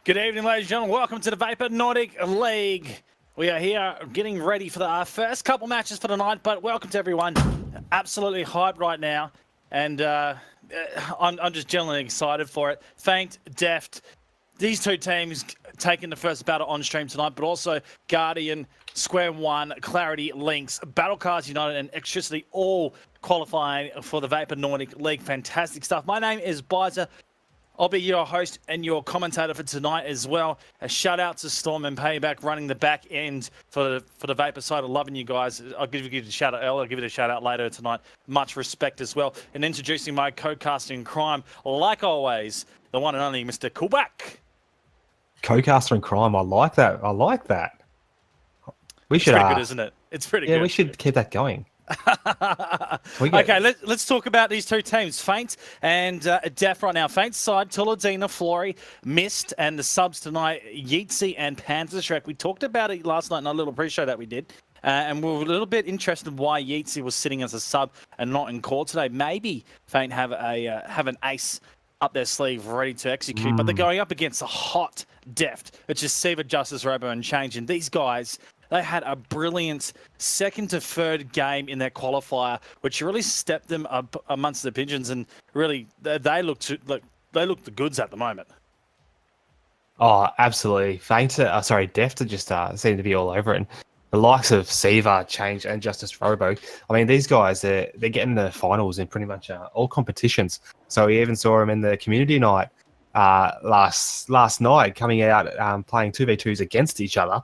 Good evening, ladies and gentlemen. Welcome to the Vapour Nordic League. We are here getting ready for our first couple matches for the night, but welcome to everyone. Absolutely hyped right now, and I'm just genuinely excited for it. Faint, Deft, these two teams taking the first battle on stream tonight, but also Guardian, Square One, Clarity, Lynx, Battlecars United, and EXTRICITY all qualifying for the Vapour Nordic League. Fantastic stuff. My name is Bizer. I'll be your host and your commentator for tonight as well. A shout out to Storm and Payback running the back end for the Vapour side. I'm loving you guys. I'll give you a shout out earlier. I'll give it a shout out later tonight. Much respect as well. And introducing my co-caster in crime, like always, the one and only Mr. Coolback. Co-caster in crime. I like that. I like that. It's pretty good, isn't it? It's pretty good. Yeah, we should keep that going. Okay, let's talk about these two teams, Faint and Def right now. Faint's side, Tuladina, Flory, Mist, and the subs tonight, Yeatsy and Panzer Shrek. We talked about it last night in our little pre-show that we did, and we were a little bit interested why Yeatsy was sitting as a sub and not in core today. Maybe Faint have an ace up their sleeve ready to execute, but they're going up against a hot Deft, which is Siva, Justice, Robo, and Change, and these guys, they had a brilliant second to third game in their qualifier, which really stepped them up amongst the pigeons, and really they look the goods at the moment. Oh, absolutely. Deft just seem to be all over it. And the likes of Siva, Change, and Justice Robo. I mean, these guys, they're getting the finals in pretty much all competitions. So we even saw them in the community night last night, coming out playing 2v2s against each other.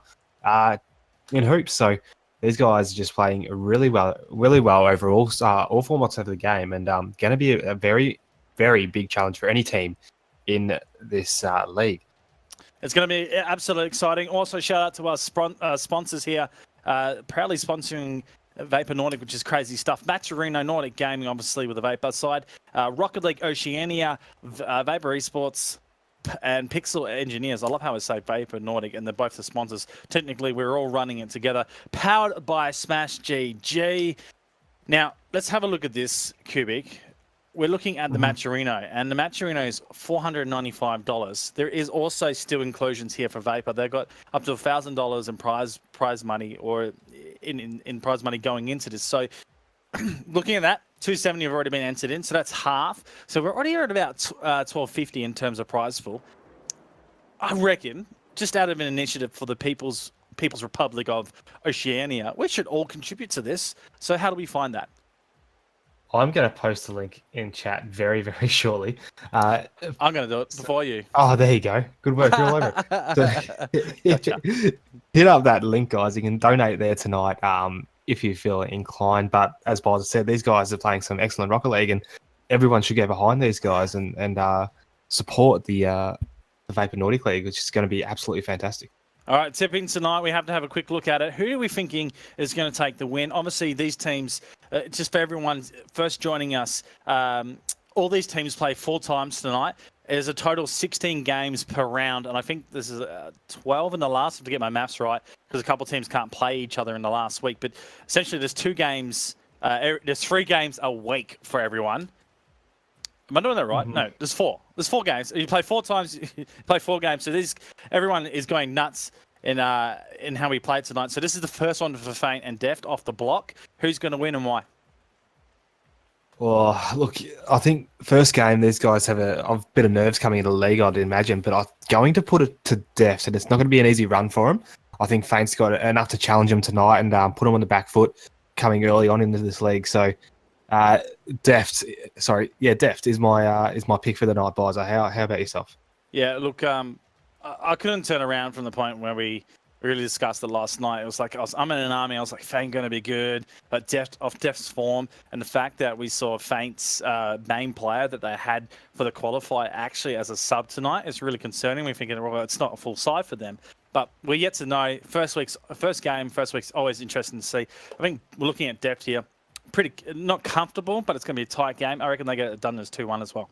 In hoops, so these guys are just playing really well overall, all formats of the game, and going to be a very, very big challenge for any team in this league. It's going to be absolutely exciting. Also, shout out to our sponsors here, proudly sponsoring Vapour Nordic, which is crazy stuff. Vapour Nordic Gaming, obviously, with the Vapour side. Rocket League Oceania, Vapour eSports, and Pixel Engineers. I love how I say Vapour Nordic, and they're both the sponsors. Technically, we're all running it together. Powered by Smash GG. Now, let's have a look at this, Cubic. We're looking at the Matcherino, and the Matcherino is $495. There is also still inclusions here for Vapour. They've got up to $1,000 in prize money, or in prize money going into this. So, looking at that, 270 have already been entered in, so that's half. So we're already at about 1250 in terms of prize pool. I reckon, just out of an initiative for the People's Republic of Oceania, we should all contribute to this. So how do we find that? I'm going to post a link in chat very, very shortly. I'm going to do it before you. Oh, there you go. Good work. You're all over it. So, hit up that link, guys. You can donate there tonight. If you feel inclined. But as Boz said, these guys are playing some excellent Rocket League, and everyone should get behind these guys and support the Vapour Nordic League, which is going to be absolutely fantastic. All right, tipping tonight, we have to have a quick look at it. Who are we thinking is going to take the win? Obviously, these teams, just for everyone first joining us, all these teams play 4 times tonight. There's a total 16 games per round, and I think this is 12 in the last, to get my maths right, because a couple of teams can't play each other in the last week. But essentially, there's 2 games, there's 3 games a week for everyone. Am I doing that right? No, there's 4. There's 4 games. You play 4 times, you play 4 games. So everyone is going nuts in how we played tonight. So this is the first one for Faint and Deft off the block. Who's going to win and why? Well, look, I think first game, these guys have a bit of nerves coming into the league, I'd imagine, but I'm going to put it to Deft, and it's not going to be an easy run for him. I think Faint's got enough to challenge him tonight and put him on the back foot coming early on into this league. So, Deft is my pick for the night, Bizer. How about yourself? Yeah, look, I couldn't turn around from the point where we really discussed it last night. It was like I'm in an army. I was like, Faint going to be good, but Deft's form and the fact that we saw Faint's main player that they had for the qualifier actually as a sub tonight is really concerning. We're thinking, well, it's not a full side for them, but we're yet to know. First week's always interesting to see. I think we're looking at Deft here. Pretty not comfortable, but it's going to be a tight game. I reckon they get it done as 2-1 as well.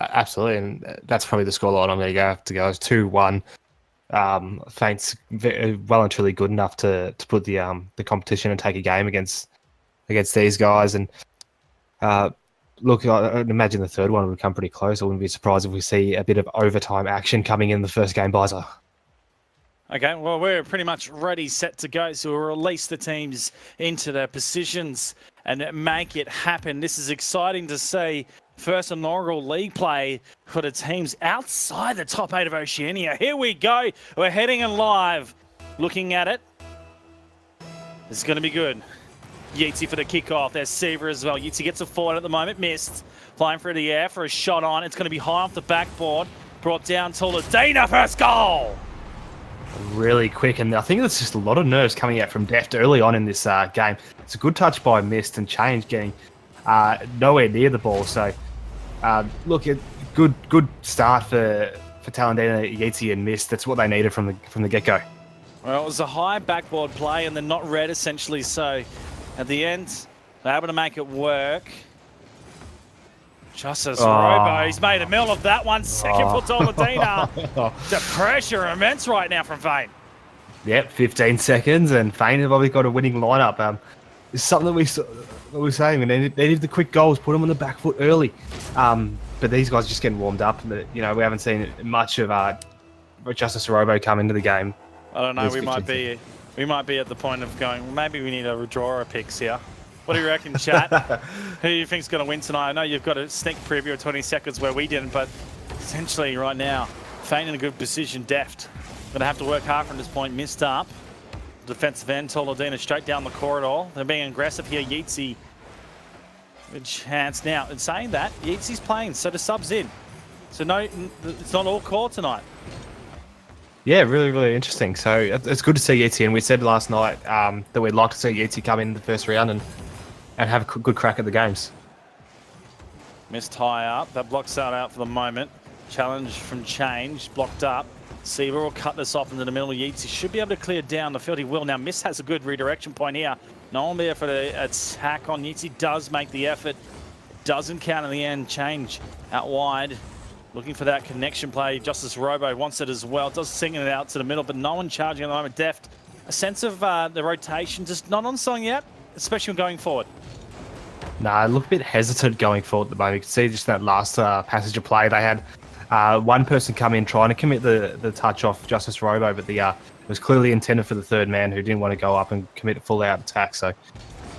Absolutely, and that's probably the scoreline I'm going to have to go as 2-1. Faint's well and truly good enough to put the competition and take a game against these guys, and look, I'd imagine the third one would come pretty close. I wouldn't be surprised if we see a bit of overtime action coming in the first game buzzer. Okay, well, we're pretty much ready, set to go. So we'll release the teams into their positions and make it happen. This is exciting to see. First inaugural league play for the teams outside the top 8 of Oceania. Here we go. We're heading in live. Looking at it. This is going to be good. Yeatsy for the kickoff. There's Seaver as well. Yeatsy gets a forward at the moment. Missed. Flying through the air for a shot on. It's going to be high off the backboard. Brought down to Ladina. First goal. Really quick, and I think there's just a lot of nerves coming out from Deft early on in this game. It's a good touch by Mist and Change getting nowhere near the ball. So, look, good start for Talendina, Yeatsy, and Mist. That's what they needed from the get-go. Well, it was a high backboard play and then not read, essentially. So, at the end, they're able to make it work. Justice Robo, he's made a mill of that one. Second for Toladina. The pressure immense right now from Fane. Yep, 15 seconds, and Fane have obviously got a winning lineup. It's something that we were saying. They need the quick goals, put them on the back foot early. But these guys are just getting warmed up. We haven't seen much of Justice Robo come into the game. I don't know. We might be at the point of going, well, maybe we need a drawer picks here. What do you reckon, chat? Who do you think's going to win tonight? I know you've got a sneak preview of 20 seconds where we didn't, but essentially right now, Fane in a good position, Deft. Going to have to work hard from this point. Missed up. Defensive end, Toladina straight down the corridor. They're being aggressive here. Yeatsy, good chance now. In saying that, Yeatsy's playing, so the sub's in. So no, it's not all core tonight. Yeah, really, really interesting. So it's good to see Yeatsy, and we said last night that we'd like to see Yeatsy come in the first round and have a good crack at the games. Missed high up. That blocks that out for the moment. Challenge from Change, blocked up. Seaver will cut this off into the middle. Yeatsy should be able to clear down the field. He will. Now, Miss has a good redirection point here. No one there for the attack on Yeatsy. Does make the effort. Doesn't count in the end. Change out wide. Looking for that connection play. Justice Robo wants it as well. Does sing it out to the middle, but no one charging at the moment. Deft. A sense of the rotation just not on song yet, especially when going forward. Nah, I look a bit hesitant going forward at the moment. You can see just that last passage of play. They had one person come in trying to commit the touch off Justice Robo, but it was clearly intended for the third man who didn't want to go up and commit a full-out attack. So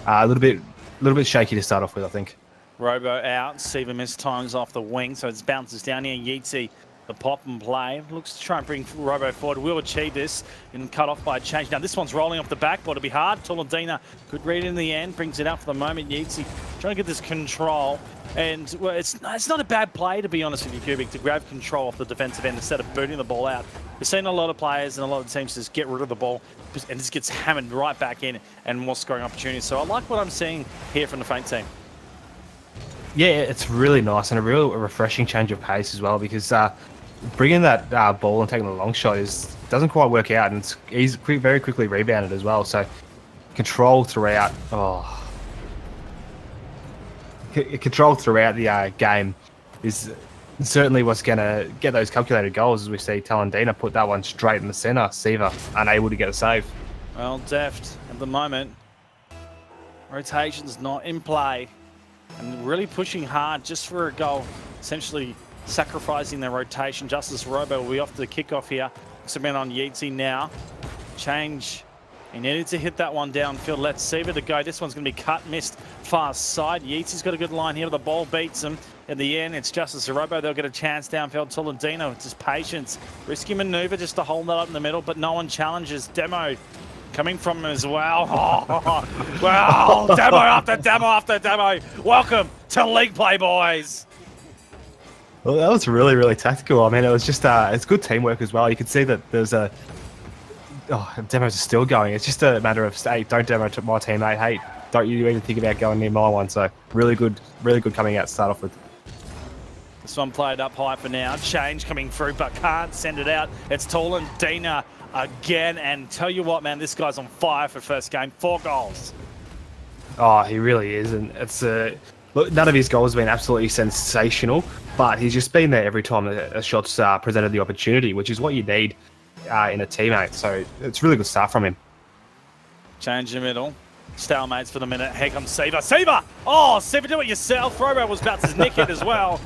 a little bit shaky to start off with, I think. Robo out. Seaver missed times off the wing, so it bounces down here. Yeatsy, the pop and play. Looks to try and bring Robo forward. Will achieve this and cut off by Change. Now this one's rolling off the backboard. It'll be hard. Toladina, good read in the end. Brings it out for the moment. Yeatsy trying to get this control. And well, it's not a bad play, to be honest with you, Cubic, to grab control off the defensive end instead of booting the ball out. We've seen a lot of players and a lot of teams just get rid of the ball and just gets hammered right back in and more scoring opportunities. So I like what I'm seeing here from the Fane team. Yeah, it's really nice and a real refreshing change of pace as well, because bringing that ball and taking the long shot doesn't quite work out, and he's very quickly rebounded as well. So control throughout. Control throughout the game is certainly what's going to get those calculated goals, as we see Talendina put that one straight in the centre. Seaver unable to get a save. Well, Deft at the moment, rotation's not in play. And really pushing hard just for a goal, essentially sacrificing their rotation. Justice Robo will be off to the kickoff here. Submit on Yeatsy now. Change. He needed to hit that one downfield. Let's Seaver to go. This one's going to be cut, missed, far side. Yeatsy's got a good line here. The ball beats him. In the end, it's Justice Robo. They'll get a chance downfield. Toladino, it's just patience. Risky maneuver just to hold that up in the middle, but no one challenges. Demo coming from him as well. Well, demo after demo after demo. Welcome to league play, boys. Well, that was really, really tactical. I mean, it was just it's good teamwork as well. You could see that there's demos are still going. It's just a matter of, hey, don't demo to my teammate. Hey, don't you even think about going near my one. So really good coming out to start off with. This one played up high for now. Change coming through, but can't send it out. It's Tolandina again, and tell you what, man, this guy's on fire for first game. 4 goals. Oh, he really is, and it's look, none of his goals have been absolutely sensational, but he's just been there every time a shot's presented the opportunity, which is what you need in a teammate. So it's really good stuff from him. Change the middle. Stalemates for the minute. Here comes Seaver. Seaver! Oh, Seaver, do it yourself. Robo was about to nick it as well.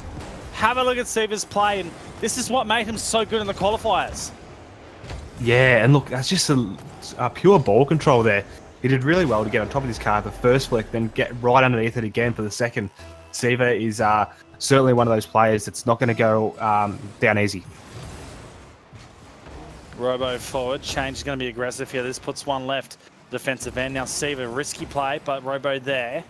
Have a look at Seaver's play, and this is what made him so good in the qualifiers. Yeah, and look, that's just a pure ball control there. He did really well to get on top of this car the first flick, then get right underneath it again for the second. Seaver is certainly one of those players that's not going to go down easy. Robo forward. Change is going to be aggressive here. This puts one left. Defensive end. Now Seaver, risky play, but Robo there.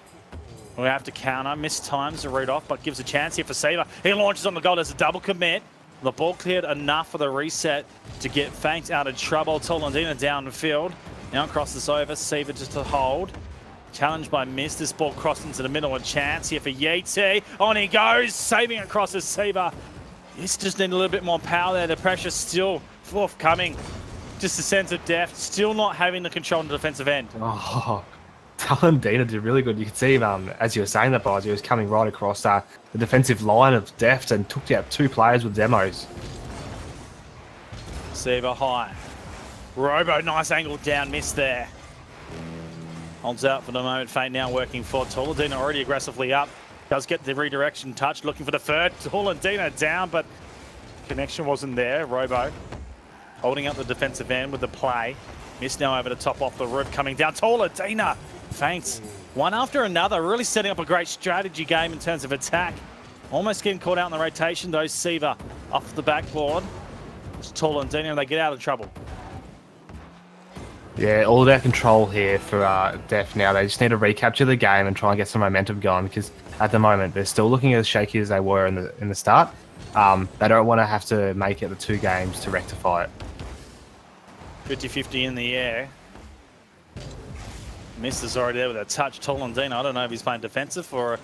We have to counter. Missed times to root off, but gives a chance here for Seaver. He launches on the goal. There's a double commit. The ball cleared enough for the reset to get Faint out of trouble. Tolandina down the field. Now crosses over. Seaver just to hold. Challenged by Miss. This ball crossed into the middle. A chance here for Yeatsy. On he goes. Saving it crosses Seaver. He's just need a little bit more power there. The pressure's still forthcoming. Just a sense of depth. Still not having the control on the defensive end. Oh, Talandina did really good. You could see him, as you were saying that, Boz, he was coming right across the defensive line of depth and took out two players with demos. Seaver high. Robo, nice angle down, miss there. Holds out for the moment. Faint now working for Tolandina, already aggressively up. Does get the redirection touch, looking for the third. Tolandina down, but connection wasn't there. Robo holding up the defensive end with the play. Miss now over the top off the roof, coming down. Tolandina faints. One after another, really setting up a great strategy game in terms of attack. Almost getting caught out in the rotation, though. Seaver off the backboard. It's Tolandina, and they get out of trouble. Yeah, all that control here for Def now. They just need to recapture the game and try and get some momentum going, because at the moment they're still looking as shaky as they were in the start. They don't want to have to make it the 2 games to rectify it. 50-50 in the air. Miss is already there with a touch. Tolandina, I don't know if he's playing defensive or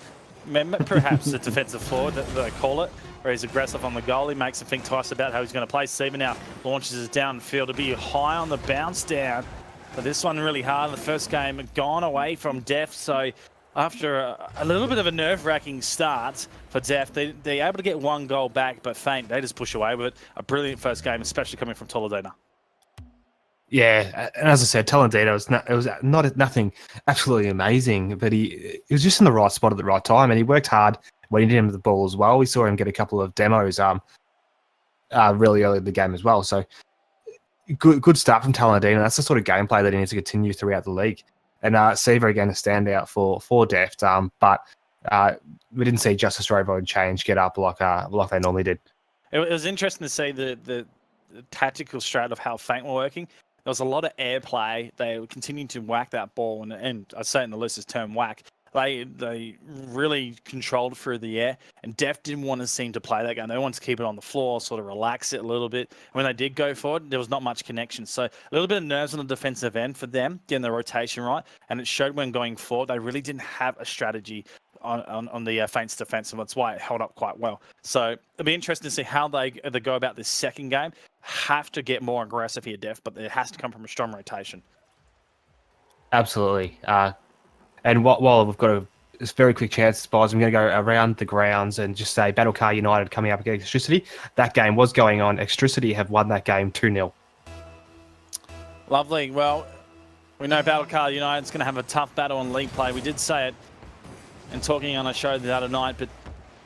perhaps a defensive forward that they call it, where he's aggressive on the goal. He makes him think twice about how he's going to play. Seaver now launches it downfield to be high on the bounce down. But this one really hard. The first game gone away from Def, so after a little bit of a nerve-wracking start for Def, they're able to get 1 goal back, but Faint, they just push away with it. A brilliant first game, especially coming from Tolandina. Yeah, and as I said, Talandina was nothing absolutely amazing, but he was just in the right spot at the right time, and he worked hard when he did him with the ball as well. We saw him get a couple of demos really early in the game as well. So good start from Talandina. That's the sort of gameplay that he needs to continue throughout the league. And Seaver again a standout for Deft, but we didn't see Justice Robo and Change get up like they normally did. It was interesting to see the tactical strat of how Faint were working. There was a lot of airplay. They were continuing to whack that ball, and I say in the loosest term, whack. They really controlled through the air, and Def didn't want to seem to play that game. They wanted to keep it on the floor, sort of relax it a little bit. When they did go forward, there was not much connection. So a little bit of nerves on the defensive end for them, getting the rotation right, and it showed when going forward. They really didn't have a strategy on the Faint's defense, and that's why it held up quite well. So it'll be interesting to see how they go about this second game. Have to get more aggressive here, Def, but it has to come from a strong rotation. Absolutely. And while we've got a very quick chance, Spies, I'm going to go around the grounds and just say Battle Car United coming up against EXTRICITY. That game was going on. EXTRICITY have won that game 2-0. Lovely. Well, we know Battle Car United's going to have a tough battle on league play. We did say it in talking on a show the other night, but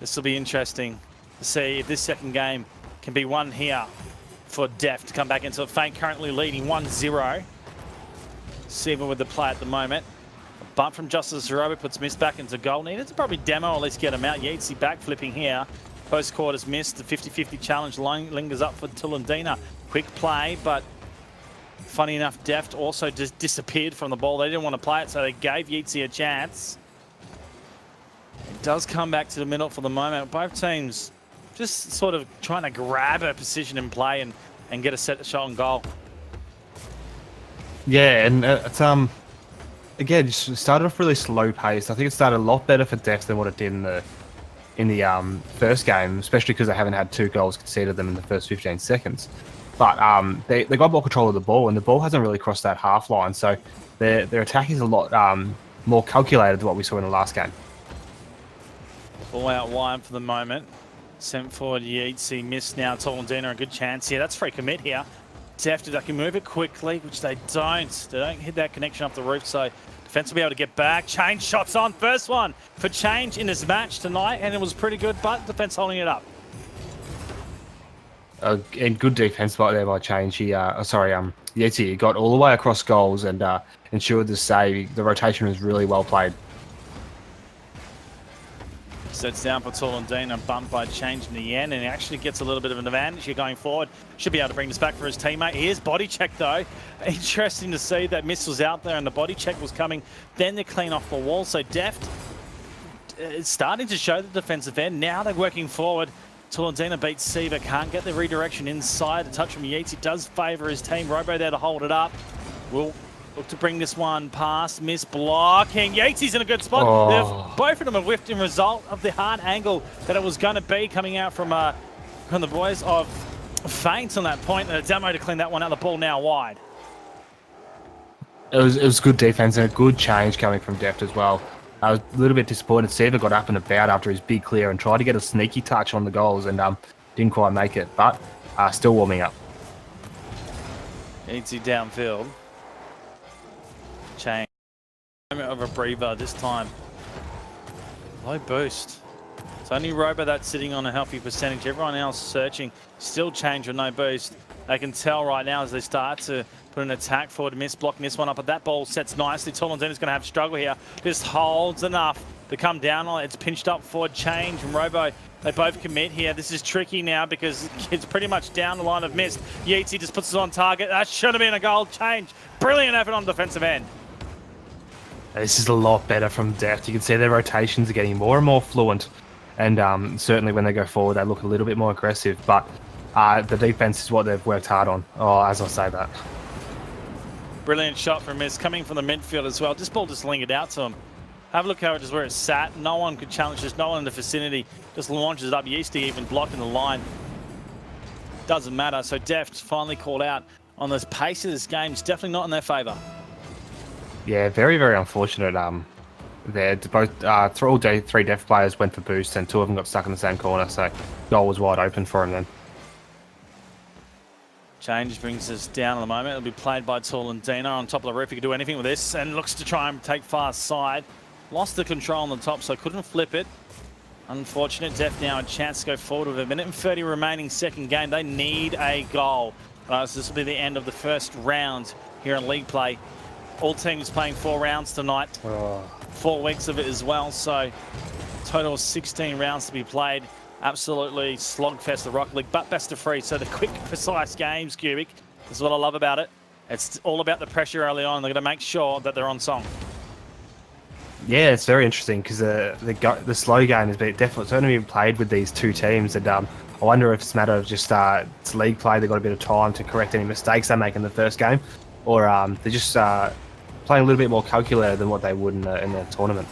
this will be interesting to see if this second game can be won here for Def to come back into it. Faint currently leading 1-0. Seaver with the play at the moment. A bump from Justice Robo puts Miss back into goal. Needed to probably demo or at least get him out. Yeatsy backflipping here. Post quarters missed. The 50-50 challenge lingers up for Tolandina. Quick play, but funny enough, Deft also just disappeared from the ball. They didn't want to play it, so they gave Yeatsy a chance. It does come back to the middle for the moment. Both teams just sort of trying to grab a position and play and get a set shot on goal. Yeah, and it's again, it started off really slow paced. I think it started a lot better for Def than what it did in the first game, especially because they haven't had 2 goals conceded them in the first 15 seconds. But they got more control of the ball, and the ball hasn't really crossed that half line, so their attack is a lot more calculated than what we saw in the last game. Ball out wide for the moment. Sent forward Yeatsy, missed now. Tolandina, a good chance here. That's free commit here. Deft, they can move it quickly, which they don't. They don't hit that connection up the roof, so defense will be able to get back. Change shots on. First one for Change in this match tonight, and it was pretty good, but defense holding it up. And good defense by there by Change. He, Yeti got all the way across goals and ensured the save. The rotation was really well played. Sets down for Toolandina and bumped by Change in the end, and he actually gets a little bit of an advantage here going forward. Should be able to bring this back for his teammate. Here's body check though. Interesting to see that miss was out there and the body check was coming. Then they clean off the wall. So Deft it's starting to show the defensive end. Now they're working forward. Toolandina beats Siva, can't get the redirection inside. A touch from Yates, it does favour his team. Robo there to hold it up. Will look to bring this one past, miss blocking. Yates in a good spot. Oh. Both of them have whiffed in result of the hard angle that it was going to be coming out from the boys of Faint on that point. And a demo to clean that one out. The ball now wide. It was good defense and a good change coming from Deft as well. I was a little bit disappointed. Siva got up and about after his big clear and tried to get a sneaky touch on the goals and didn't quite make it, but still warming up. Yates downfield. Change. Moment of a breather this time. Low boost. It's only Robo that's sitting on a healthy percentage. Everyone else searching. Still Change with no boost. They can tell right now as they start to put an attack forward. Miss blocking this one up, but that ball sets nicely. Toolandina's going to have struggle here. Just holds enough to come down on it. It's pinched up forward. Change and Robo, they both commit here. This is tricky now because it's pretty much down the line of missed. Yeatsy just puts it on target. That should have been a goal. Change. Brilliant effort on the defensive end. This is a lot better from Deft. You can see their rotations are getting more and more fluent. And certainly when they go forward, they look a little bit more aggressive. But the defense is what they've worked hard on. Oh, as I say that. Brilliant shot from Miss coming from the midfield as well. This ball just lingered out to him. Have a look how it is where it sat. No one could challenge this. No one in the vicinity. Just launches it up. Yeasty even blocking the line. Doesn't matter. So Deft finally called out on the pace of this game. It's definitely not in their favour. Yeah, very, very unfortunate. There, both all three Deft players went for boost, and two of them got stuck in the same corner. So goal was wide open for him then. Change brings us down at the moment. It'll be played by Toolandina on top of the roof. He could do anything with this and looks to try and take far side. Lost the control on the top, so couldn't flip it. Unfortunate. Deft now a chance to go forward with a minute and 30 remaining second game. They need a goal. So this will be the end of the first round here in league play. All teams playing 4 rounds tonight. 4 weeks of it as well, so total of 16 rounds to be played. Absolutely slogfest, the Rocket League, but best of 3. So the quick, precise games, Cubic. This is what I love about it. It's all about the pressure early on. They're going to make sure that they're on song. Yeah, it's very interesting because the slow game has been definitely only been played with these two teams, and I wonder if it's a matter of just it's league play. They've got a bit of time to correct any mistakes they make in the first game, or they're just playing a little bit more calculated than what they would in the tournament.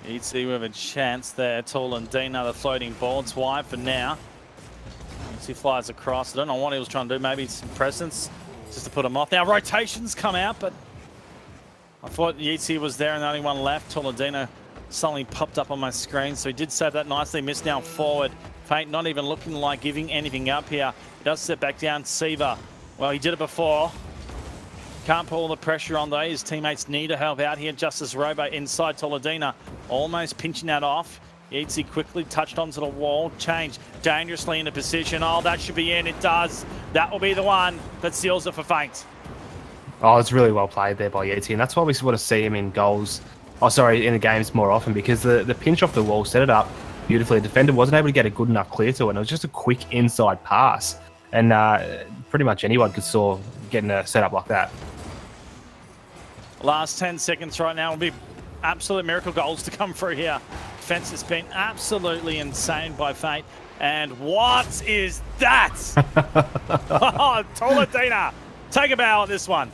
You'd see we have a chance there. Toolandina, the floating ball. It's wide for now. He flies across. I don't know what he was trying to do. Maybe some presence just to put him off. Now rotations come out, but I thought Yeatsy was there and the only one left. Toolandina suddenly popped up on my screen, so he did save that nicely. Missed now forward. Faint not even looking like giving anything up here. He does step back down. Siva. Well, he did it before. Can't put all the pressure on though. His teammates need to help out here. Justice Robo inside Toolandina. Almost pinching that off. Yeatsy quickly touched onto the wall. Change dangerously into position. Oh, that should be in. It does. That will be the one that seals it for Faint. Oh, it's really well played there by Yeatsy, and that's why we sort of see him in goals. Oh, sorry, in the games more often, because the pinch off the wall set it up beautifully. The defender wasn't able to get a good enough clear to it, and it was just a quick inside pass. And pretty much anyone could saw getting a setup like that. Last 10 seconds right now will be absolute miracle goals to come through here. Defense has been absolutely insane by Fate. And what is that? Oh, Toolandina, take a bow at this one.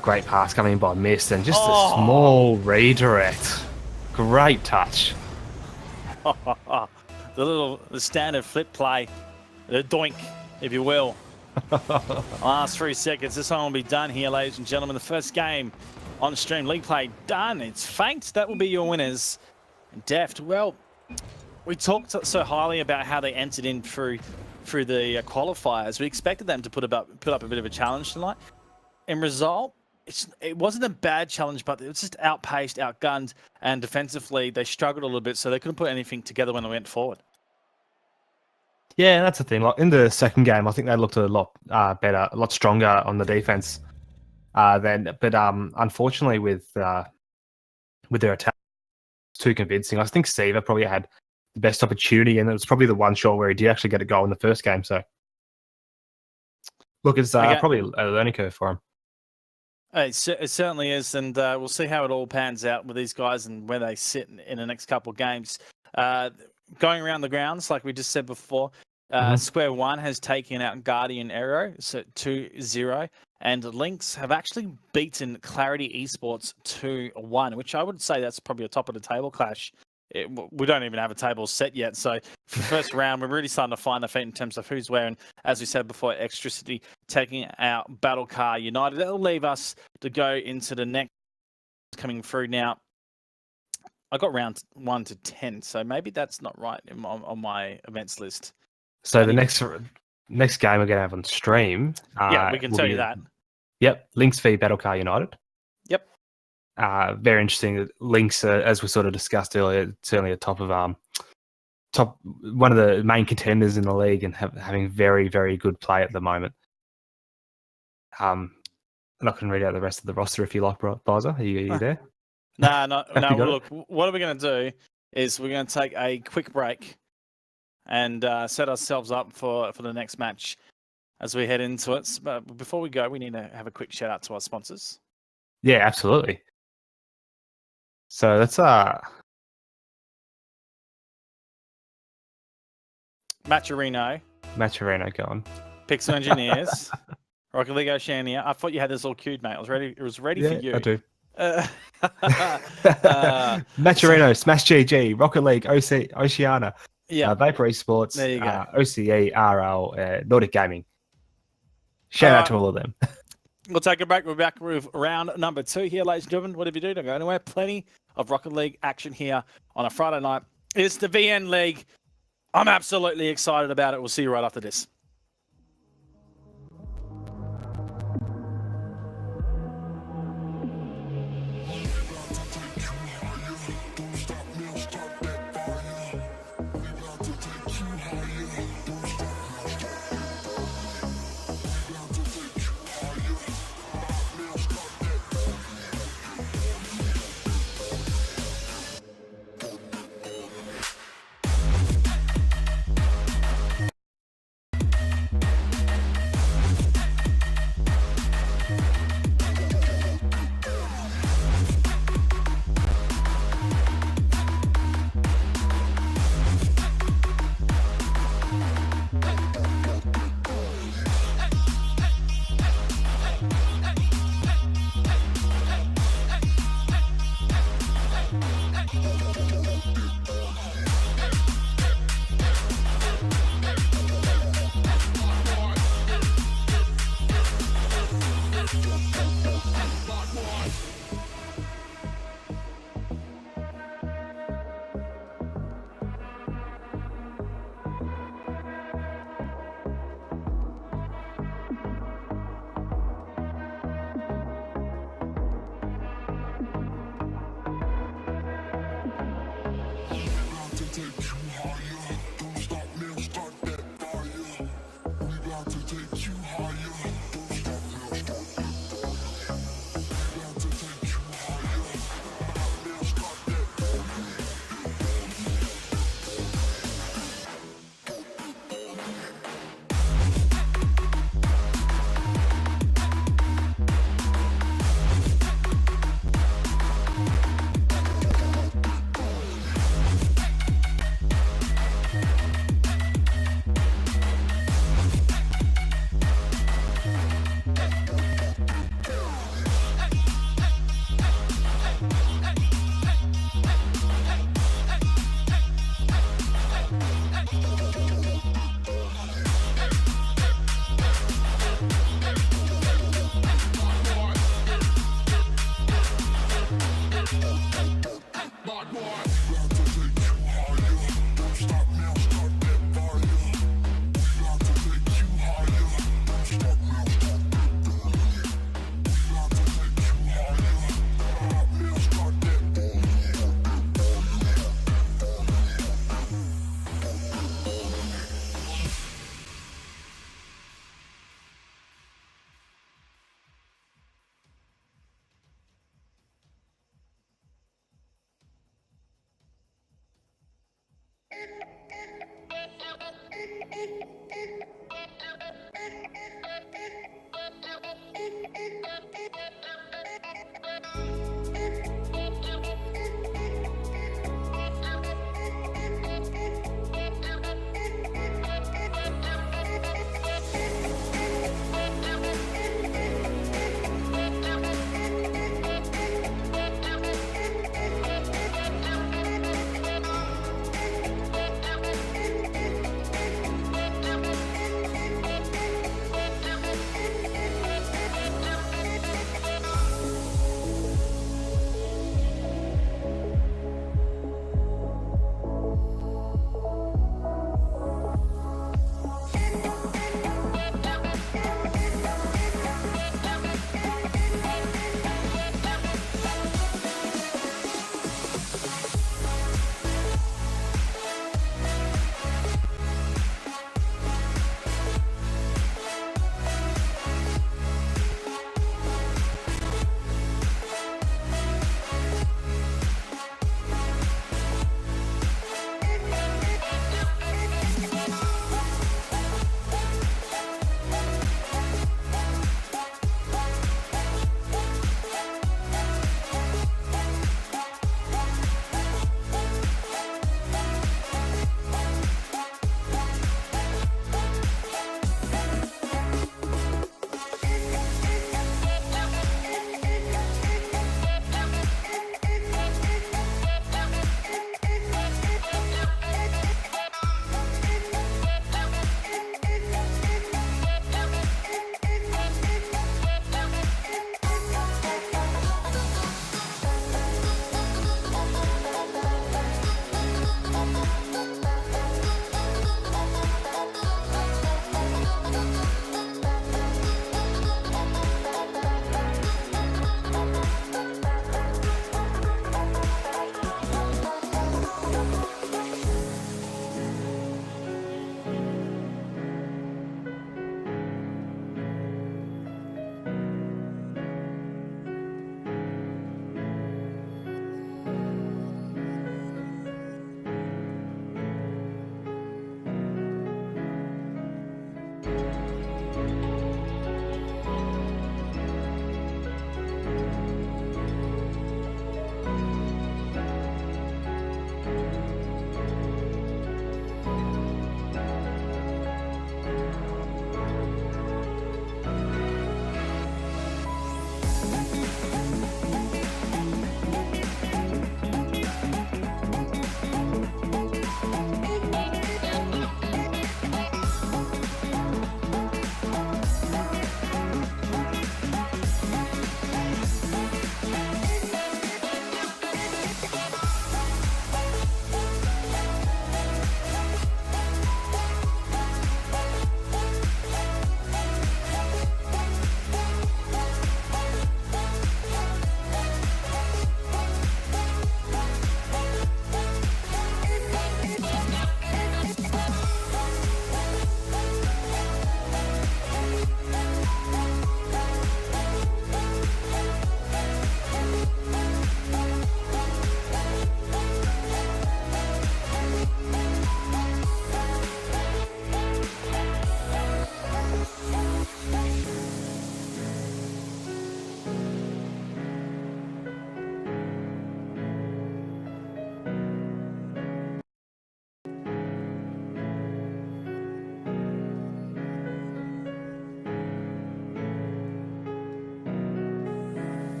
Great pass coming in by Mist, and just a small redirect. Great touch. The standard flip play, the doink, if you will. Last 3 seconds. This one will be done here, ladies and gentlemen. The first game on stream league play done. It's Faint. That will be your winners. Deft. Well, we talked so highly about how they entered in through through the qualifiers. We expected them to put up a bit of a challenge tonight. In result, it wasn't a bad challenge, but it was just outpaced, outgunned, and defensively they struggled a little bit, so they couldn't put anything together when they went forward. Yeah, that's the thing. Like in the second game, I think they looked a lot better, a lot stronger on the defense but unfortunately with their attack, it's too convincing. I think Seaver probably had the best opportunity, and it was probably the one shot where he did actually get a goal in the first game. So, look, it's probably a learning curve for him. It certainly is, and we'll see how it all pans out with these guys and where they sit in the next couple of games. Going around the grounds, like we just said before, Square One has taken out Guardian Aero, so 2-0, and Lynx have actually beaten Clarity Esports 2-1, which I would say that's probably a top of the table clash. We don't even have a table set yet, so for the first round, we're really starting to find the feet in terms of who's where. And as we said before, EXTRICITY taking out Battle Car United. That'll leave us to go into the next coming through now. I got round 1 to 10, so maybe that's not right on my events list. So the next game we're going to have on stream... yeah, we can tell you that. Yep, Lynx v Battle Car United. Yep. Very interesting. Lynx, as we sort of discussed earlier, certainly a top one of the main contenders in the league and having very, very good play at the moment. I'm not going to read out the rest of the roster if you like, Bizer. Are you there? No. Look, what are we going to do is we're going to take a quick break and set ourselves up for the next match as we head into it. But before we go, we need to have a quick shout out to our sponsors. Yeah, absolutely. So let's Matcherino, go on. Pixel Engineers, Rocket League Oceania. I thought you had this all queued, mate. It was ready for you. I do. Matcherino, Smash GG, Rocket League, Oceania, Vapour eSports, there you go. OCE, RL, Nordic Gaming. Shout out to all of them. We'll take a break. We're back with round number 2 here, ladies and gentlemen. Whatever you do, don't go anywhere. Plenty of Rocket League action here on a Friday night. It's the VN League. I'm absolutely excited about it. We'll see you right after this.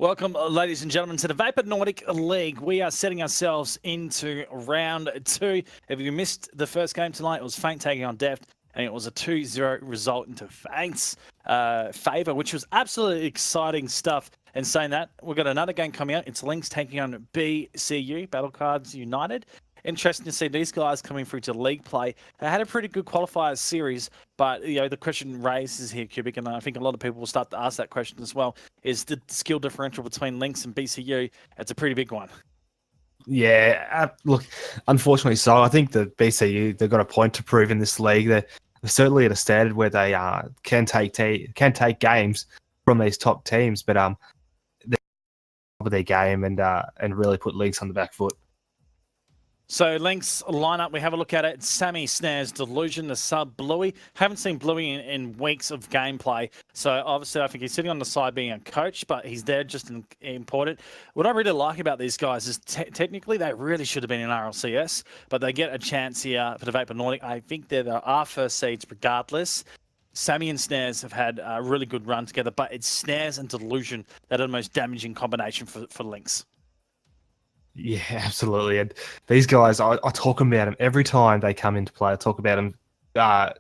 Welcome, ladies and gentlemen, to the Vapour Nordic League. We are setting ourselves into round 2. If you missed the first game tonight, it was Faint taking on Deft, and it was a 2-0 result into Faint's favour, which was absolutely exciting stuff. And saying that, we've got another game coming out. It's Lynx taking on BCU, Battle Cards United. Interesting to see these guys coming through to league play. They had a pretty good qualifiers series, but the question raises here, Cubic, and I think a lot of people will start to ask that question as well, is the skill differential between Lynx and BCU. It's a pretty big one. Yeah, look, unfortunately so. I think the BCU, they've got a point to prove in this league. They're certainly at a standard where they can take games from these top teams, but they're top of their game and really put Lynx on the back foot. So Lynx lineup, we have a look at it. Sammy, Snares, Delusion, the sub, Bluey. Haven't seen Bluey in weeks of gameplay. So obviously I think he's sitting on the side being a coach, but he's there just important. What I really like about these guys is technically they really should have been in RLCS, but they get a chance here for the Vapour Nordic. I think they're our first seeds regardless. Sammy and Snares have had a really good run together, but it's Snares and Delusion that are the most damaging combination for Lynx. Yeah, absolutely. And these guys, I talk about them every time they come into play. I talk about them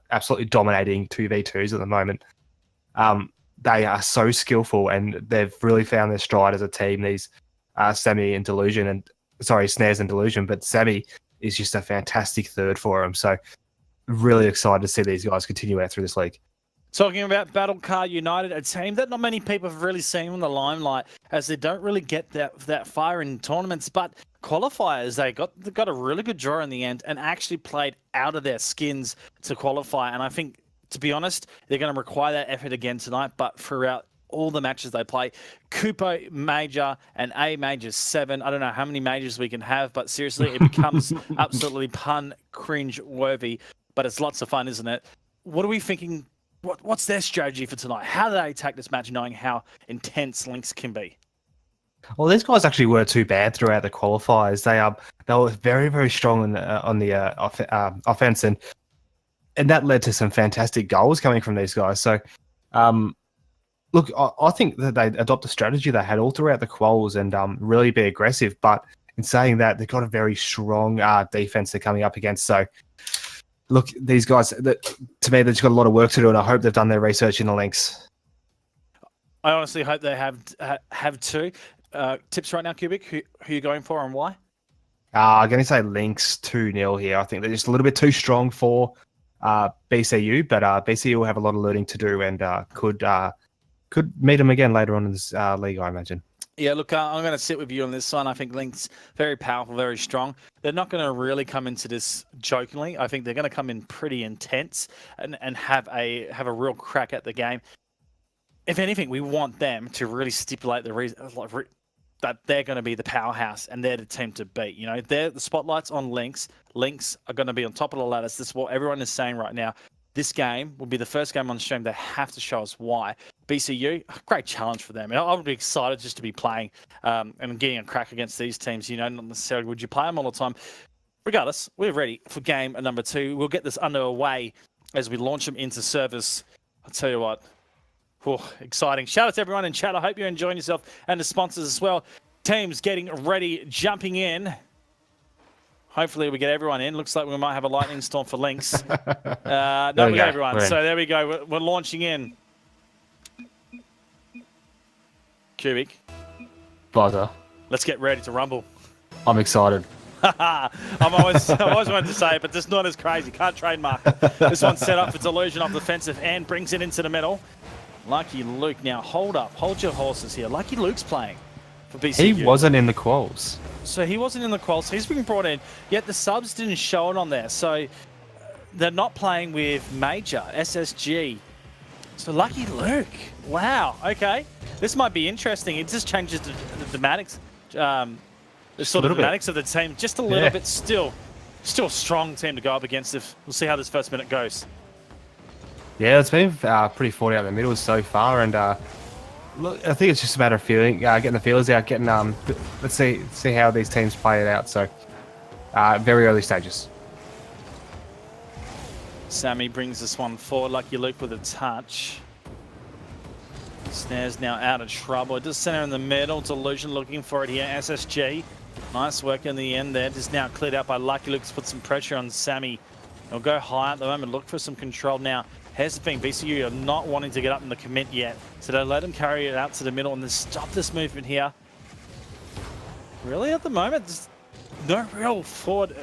absolutely dominating 2v2s at the moment. They are so skillful, and they've really found their stride as a team, these Sammy and Delusion, Snares and Delusion, but Sammy is just a fantastic third for them. So really excited to see these guys continue out through this league. Talking about Battle Card United, a team that not many people have really seen in the limelight, as they don't really get that fire in tournaments, but qualifiers, they got a really good draw in the end and actually played out of their skins to qualify. And I think, to be honest, they're going to require that effort again tonight, but throughout all the matches they play, Kupo Major and A Major 7. I don't know how many majors we can have, but seriously, it becomes absolutely pun cringe worthy, but it's lots of fun, isn't it? What are we thinking? What's their strategy for tonight? How do they attack this match, knowing how intense Lynx can be? Well, these guys actually weren't too bad throughout the qualifiers. They were very, very strong on the offense, and that led to some fantastic goals coming from these guys. So, look, I think that they adopt a strategy they had all throughout the quals and really be aggressive. But in saying that, they've got a very strong defense they're coming up against. So, look, these guys, to me, they've just got a lot of work to do, and I hope they've done their research in the Lynx. I honestly hope they have too. Tips right now, Cubic, who are you going for and why? I'm going to say Lynx 2-0 here. I think they're just a little bit too strong for BCU, but BCU will have a lot of learning to do and could meet them again later on in this league, I imagine. Yeah, look, I'm going to sit with you on this one. I think Lynx, very powerful, very strong. They're not going to really come into this jokingly. I think they're going to come in pretty intense and have a real crack at the game. If anything, we want them to really stipulate the reason that they're going to be the powerhouse and they're the team to beat. The spotlight's on Lynx. Lynx are going to be on top of the ladders. This is what everyone is saying right now. This game will be the first game on stream. They have to show us why. BCU, great challenge for them. I would be excited just to be playing and getting a crack against these teams. Not necessarily would you play them all the time. Regardless, we're ready for game number 2. We'll get this underway as we launch them into service. I'll tell you what, exciting. Shout out to everyone in chat. I hope you're enjoying yourself and the sponsors as well. Teams getting ready, jumping in. Hopefully we get everyone in. Looks like we might have a lightning storm for Lynx. No, we got everyone. So there we go. We're launching in. Cubic. Buzzer. Let's get ready to rumble. I'm excited. I always wanted to say it, but just not as crazy. Can't trademark it. This one's set up for Delusion off defensive and brings it into the middle. Lucky Luke. Now hold up. Hold your horses here. Lucky Luke's playing for BCU. He wasn't in the quals. So he wasn't in the quals. So he's been brought in, yet the subs didn't show it on there. So they're not playing with Major, SSG. So Lucky Luke. Wow. Okay. This might be interesting. It just changes the thematics, the sort of thematics of the team just a little bit. Still a strong team to go up against. We'll see how this first minute goes. Yeah, it's been pretty fought out in the middle so far, and look, I think it's just a matter of getting the feelers out, let's see how these teams play it out. So, very early stages. Sammy brings this one forward. Lucky Luke with a touch. Snares now out of trouble. It does center in the middle. Delusion looking for it here. SSG. Nice work in the end there. Just now cleared out by Lucky Luke to put some pressure on Sammy. He'll go high at the moment. Look for some control now. Hesitating. BCU are not wanting to get up in the commit yet. So they let him carry it out to the middle and then stop this movement here. Really at the moment, there's no real forward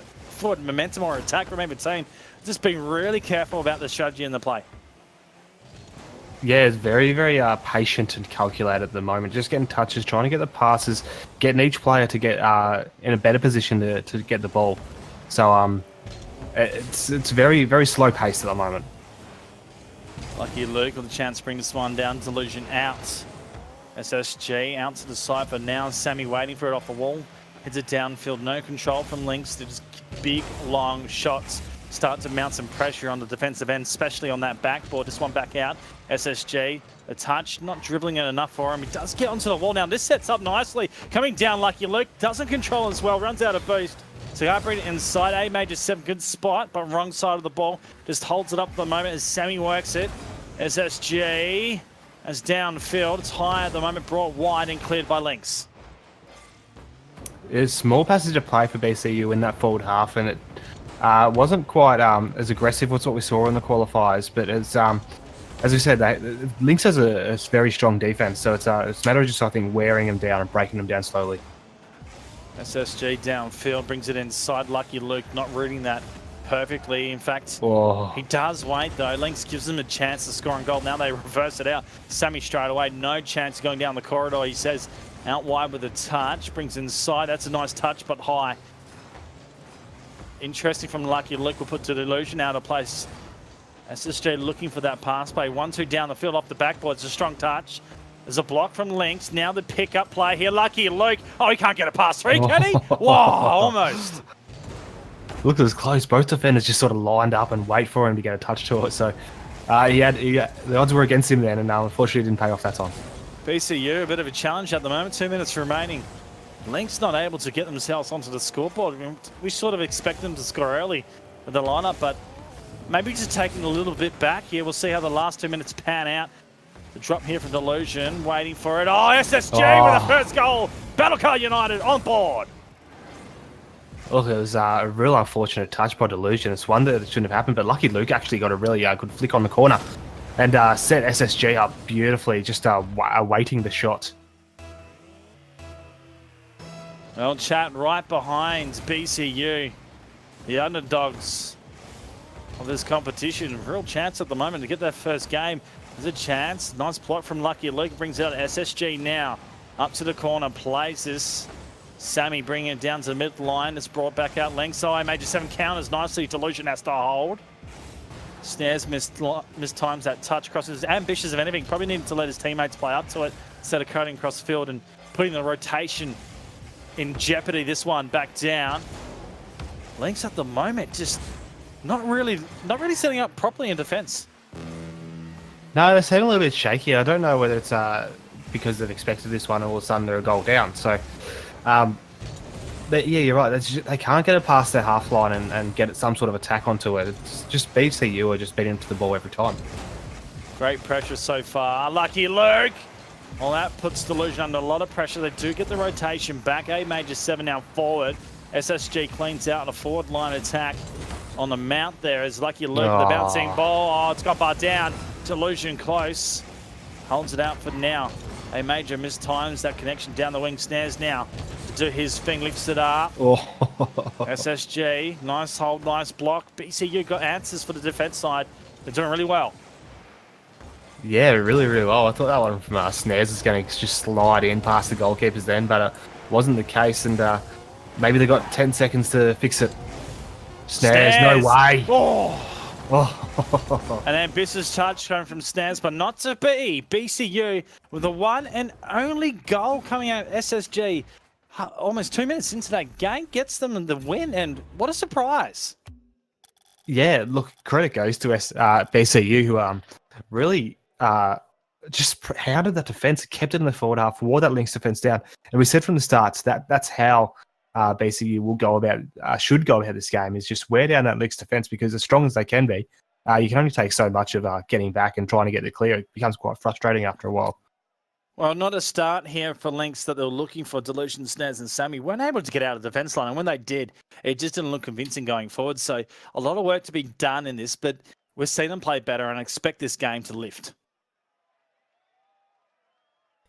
momentum or attack. Remember saying, just being really careful about the strategy and the play. Yeah, it's very, very patient and calculated at the moment. Just getting touches, trying to get the passes, getting each player to get in a better position to get the ball. So it's very, very slow paced at the moment. Lucky Luke with a chance to bring this one down. Delusion out. SSG out to the side, but now Sammy waiting for it off the wall. Hits it downfield, no control from Lynx. Just big, long shots. Start to mount some pressure on the defensive end, especially on that backboard. This one back out. SSG, a touch, not dribbling it enough for him. He does get onto the wall now. This sets up nicely. Coming down, Lucky Luke doesn't control as well, runs out of boost. So I bring it inside. A Major 7, good spot, but wrong side of the ball. Just holds it up for the moment as Sammy works it. SSG as downfield. It's high at the moment, brought wide and cleared by Lynx. It's small passage of play for BCU in that forward half, and it wasn't quite as aggressive as what we saw in the qualifiers. But as we said, Lynx has a very strong defense, so it's a matter of just, I think, wearing them down and breaking them down slowly. SSG downfield brings it inside. Lucky Luke not reading that perfectly. In fact, he does wait though. Lynx gives them a chance to score a goal. Now they reverse it out. Sammy straight away, no chance going down the corridor. He says out wide with a touch, brings inside. That's a nice touch, but high. Interesting from Lucky Luke. Will put to Delusion out of place. SSG looking for that pass play. 1-2 down the field off the backboard. It's a strong touch. There's a block from Lynx. Now the pick-up play here. Lucky Luke. Oh, he can't get a pass through, can he? Whoa, almost. Look, it was close. Both defenders just sort of lined up and wait for him to get a touch to it. So the odds were against him then, and unfortunately it didn't pay off that time. BCU, a bit of a challenge at the moment. 2 minutes remaining. Lynx not able to get themselves onto the scoreboard. We sort of expect them to score early with the lineup, but maybe just taking a little bit back here. We'll see how the last 2 minutes pan out. The drop here from Delusion, waiting for it. Oh, SSG with the first goal. Battlecar United on board. Look, it was a real unfortunate touch by Delusion. It's one that shouldn't have happened, but Lucky Luke actually got a really good flick on the corner and set SSG up beautifully, just awaiting the shot. Well, chat right behind BCU, the underdogs of this competition. Real chance at the moment to get their first game. There's a chance. Nice block from Lucky Luke. Brings out SSG now. Up to the corner. Plays this. Sammy bringing it down to the midline. It's brought back out length side. Major 7 counters nicely. Delusion has to hold. Snares mistimes that touch. Crosses ambitious of anything. Probably needed to let his teammates play up to it instead of cutting across the field and putting the rotation in jeopardy. This one back down. Lynx at the moment just not really setting up properly in defense. No, they're seeming a little bit shaky. I don't know whether it's because they've expected this one and all of a sudden they're a goal down. So, yeah, you're right. They can't get it past their half line and get some sort of attack onto it. It's just BCU are just beating to the ball every time. Great pressure so far. Lucky Luke. Well, that puts Delusion under a lot of pressure. They do get the rotation back. A Major 7 now forward. SSG cleans out a forward line attack on the mount there as Lucky Luke, the bouncing ball. Oh, it's got bar down. Delusion close. Holds it out for now. A Major mistimes that connection down the wing. Snares now to do his thing. Lifts it up. SSG. Nice hold, nice block. BCU got answers for the defense side. They're doing really well. Yeah, really, really well. I thought that one from Snares was going to just slide in past the goalkeepers then, but it wasn't the case. And maybe they got 10 seconds to fix it. Snares. No way. An ambitious touch coming from Snares, but not to be. BCU with the one and only goal coming out of SSG. Almost 2 minutes into that game, gets them the win, and what a surprise. Yeah, look, credit goes to BCU, who really just hounded that defense, kept it in the forward half, wore that Lynx defense down. And we said from the start that's how BCU will go about, should go about this game, is just wear down that Lynx defense, because as strong as they can be, you can only take so much of getting back and trying to get the clear. It becomes quite frustrating after a while. Well, not a start here for Lynx that they were looking for. Delusion, Snares, and Sammy weren't able to get out of the defense line. And when they did, it just didn't look convincing going forward. So a lot of work to be done in this, but we've seen them play better and I expect this game to lift.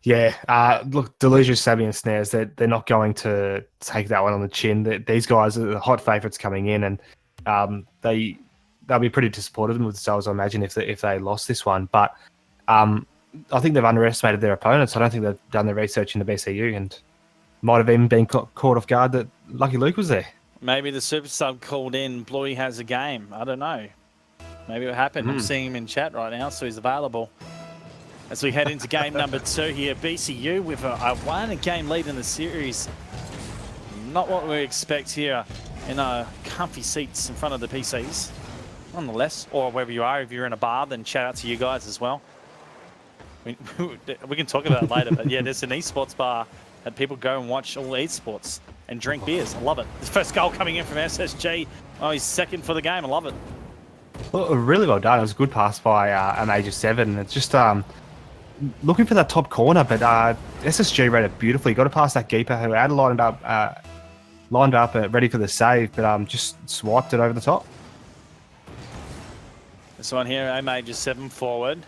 Yeah, look, Delusion, Sammy, and Snares, they're not going to take that one on the chin. These guys are the hot favourites coming in, and they'll be pretty disappointed with themselves, I imagine, if they lost this one. But I think they've underestimated their opponents. I don't think they've done their research in the BCU, and might have even been caught off guard that Lucky Luke was there. Maybe the super sub called in, Bluey has a game. I don't know. Maybe it happened. I'm seeing him in chat right now, so he's available. As we head into game number 2 here, BCU with a 1-game lead in the series. Not what we expect here in comfy seats in front of the PCs, nonetheless, or wherever you are. If you're in a bar, then shout out to you guys as well. We can talk about it later, but yeah, there's an esports bar that people go and watch all esports and drink beers. I love it. The first goal coming in from SSG. Oh, he's second for the game. I love it. Well, really well done. It was a good pass by a Major 7. It's just looking for that top corner, but SSG read it beautifully. Got to pass that keeper who had lined up, ready for the save, but just swiped it over the top. This one here, a Major 7 forward.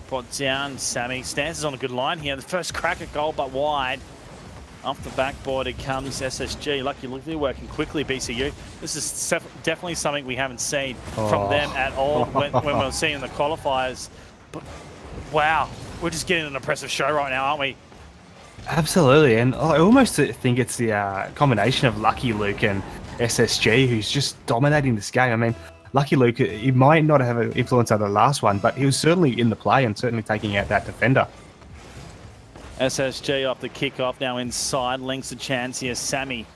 Brought down Sammy. Stances on a good line here. The first crack at goal, but wide. Off the backboard it comes SSG. Lucky Luke, they're working quickly, BCU. This is definitely something we haven't seen from them at all when we were seeing the qualifiers. But wow, we're just getting an impressive show right now, aren't we? Absolutely, and I almost think it's the combination of Lucky Luke and SSG who's just dominating this game. I mean, Lucky Luke, he might not have an influence on the last one, but he was certainly in the play and certainly taking out that defender. SSG off the kickoff, now inside. Lynx a chance here. Sammy,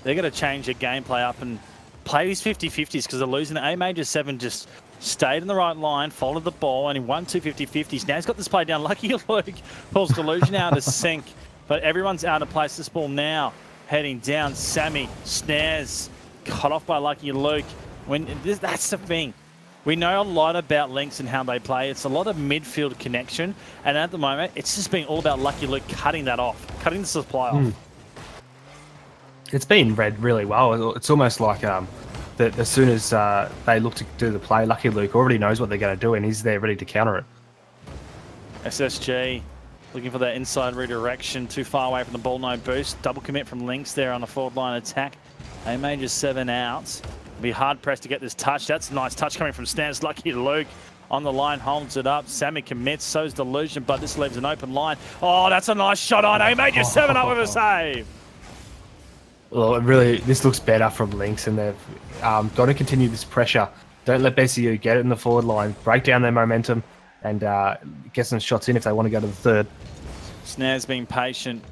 they're going to change their gameplay up and play these 50-50s because they're losing. A Major 7 just stayed in the right line, followed the ball, and he won 2 50-50s. Now he's got this play down. Lucky Luke pulls Delusion out of sync, but everyone's out of place. This ball now heading down. Sammy, Snares, cut off by Lucky Luke. That's the thing. We know a lot about Lynx and how they play. It's a lot of midfield connection, and at the moment, it's just been all about Lucky Luke cutting that off, cutting the supply off. It's been read really well. It's almost like that as soon as they look to do the play, Lucky Luke already knows what they're going to do, and he's there ready to counter it. SSG looking for that inside redirection, too far away from the ball, no boost. Double commit from Lynx there on the forward line attack. A Major 7 out. Be hard pressed to get this touch. That's a nice touch coming from Stans. Lucky Luke on the line holds it up. Sammy commits, so's Delusion, but this leaves an open line. Oh, that's a nice shot on A Major 7 up with a save. Well, really, this looks better from Lynx, and they've got to continue this pressure. Don't let BCU get it in the forward line. Break down their momentum and get some shots in if they want to go to the third. Snares being patient.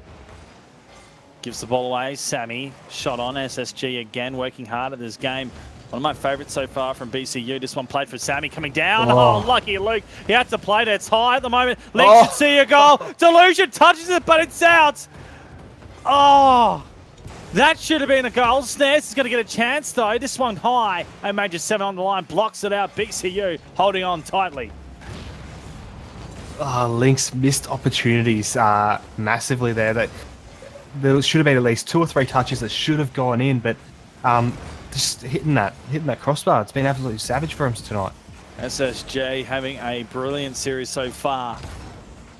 Gives the ball away. Sammy, shot on. SSG again, working hard at this game. One of my favourites so far from BCU. This one played for Sammy, coming down. Oh, Lucky Luke. He had to play it. It's high at the moment. Lynx should see a goal. Delusion touches it, but it's out. Oh, that should have been a goal. Snares is going to get a chance, though. This one high. A Major 7 on the line. Blocks it out. BCU holding on tightly. Lynx missed opportunities massively there. There should have been at least 2 or 3 touches that should have gone in, but just hitting that crossbar. It's been absolutely savage for him tonight. SSJ having a brilliant series so far.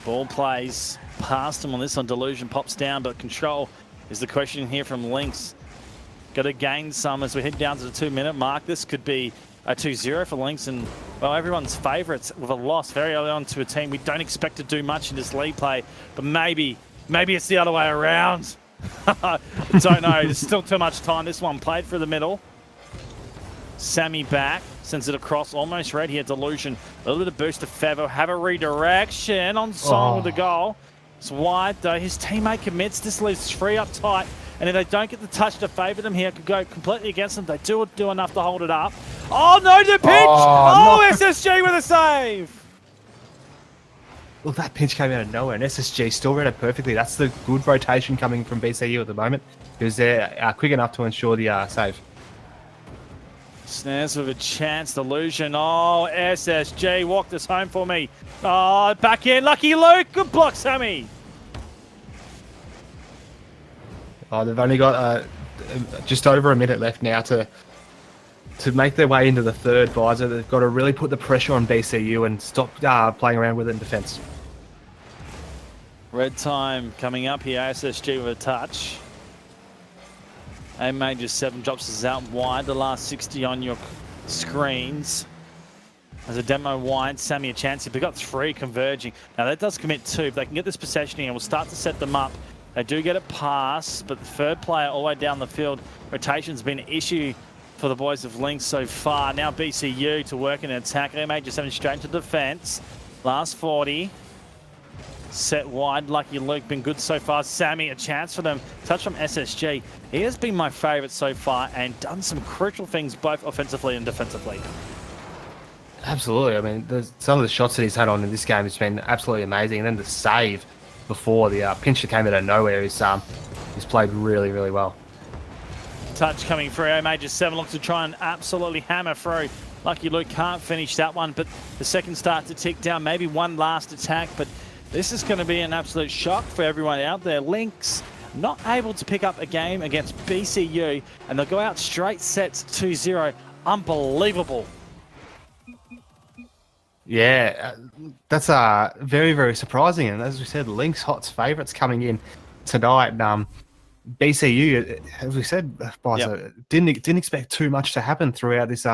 Ball plays past him on this one. Delusion pops down, but control is the question here from Lynx. Got to gain some as we head down to the 2-minute mark. This could be a 2-0 for Lynx, and well, everyone's favourites with a loss very early on to a team we don't expect to do much in this league play, but maybe it's the other way around. Don't know. There's still too much time. This one played through the middle. Sammy back. Sends it across. Almost red here. Delusion. A little bit of boost to Fevo. Have a redirection on song with the goal. It's wide though. His teammate commits. This leaves 3 up tight. And if they don't get the touch to favour them here, could go completely against them. They do enough to hold it up. Oh no, the pitch! Oh, SSG with a save! Well, that pinch came out of nowhere, and SSG still read it perfectly. That's the good rotation coming from BCU at the moment, because they're quick enough to ensure the save. Snares with a chance. Delusion. Oh, SSG walked us home for me. Oh, back in. Lucky Luke. Good block, Sammy. Oh, they've only got just over a minute left now to make their way into the third visor. They've got to really put the pressure on BCU and stop playing around with it in defence. Red time coming up here. SSG with a touch. A Major 7 drops us out wide. The last 60 on your screens. As a demo wide, Sammy a chance. If they got 3 converging. Now that does commit 2. If they can get this possession and we'll start to set them up. They do get it past, but the third player all the way down the field. Rotation's been an issue for the boys of Lynx so far. Now BCU to work in an attack. A Major 7 straight into defense. Last 40. Set wide. Lucky Luke been good so far. Sammy a chance for them. Touch from SSG. He has been my favourite so far and done some crucial things both offensively and defensively. Absolutely. I mean, some of the shots that he's had on in this game has been absolutely amazing. And then the save before the pinch that came out of nowhere is he's played really, really well. Touch coming through. A Major 7 looks to try and absolutely hammer through. Lucky Luke can't finish that one, but the second starts to tick down. Maybe one last attack, but this is going to be an absolute shock for everyone out there. Lynx not able to pick up a game against BCU, and they'll go out straight sets 2-0. Unbelievable. Yeah, that's very, very surprising. And as we said, Lynx Hot's favourites coming in tonight. BCU, as we said, didn't expect too much to happen throughout this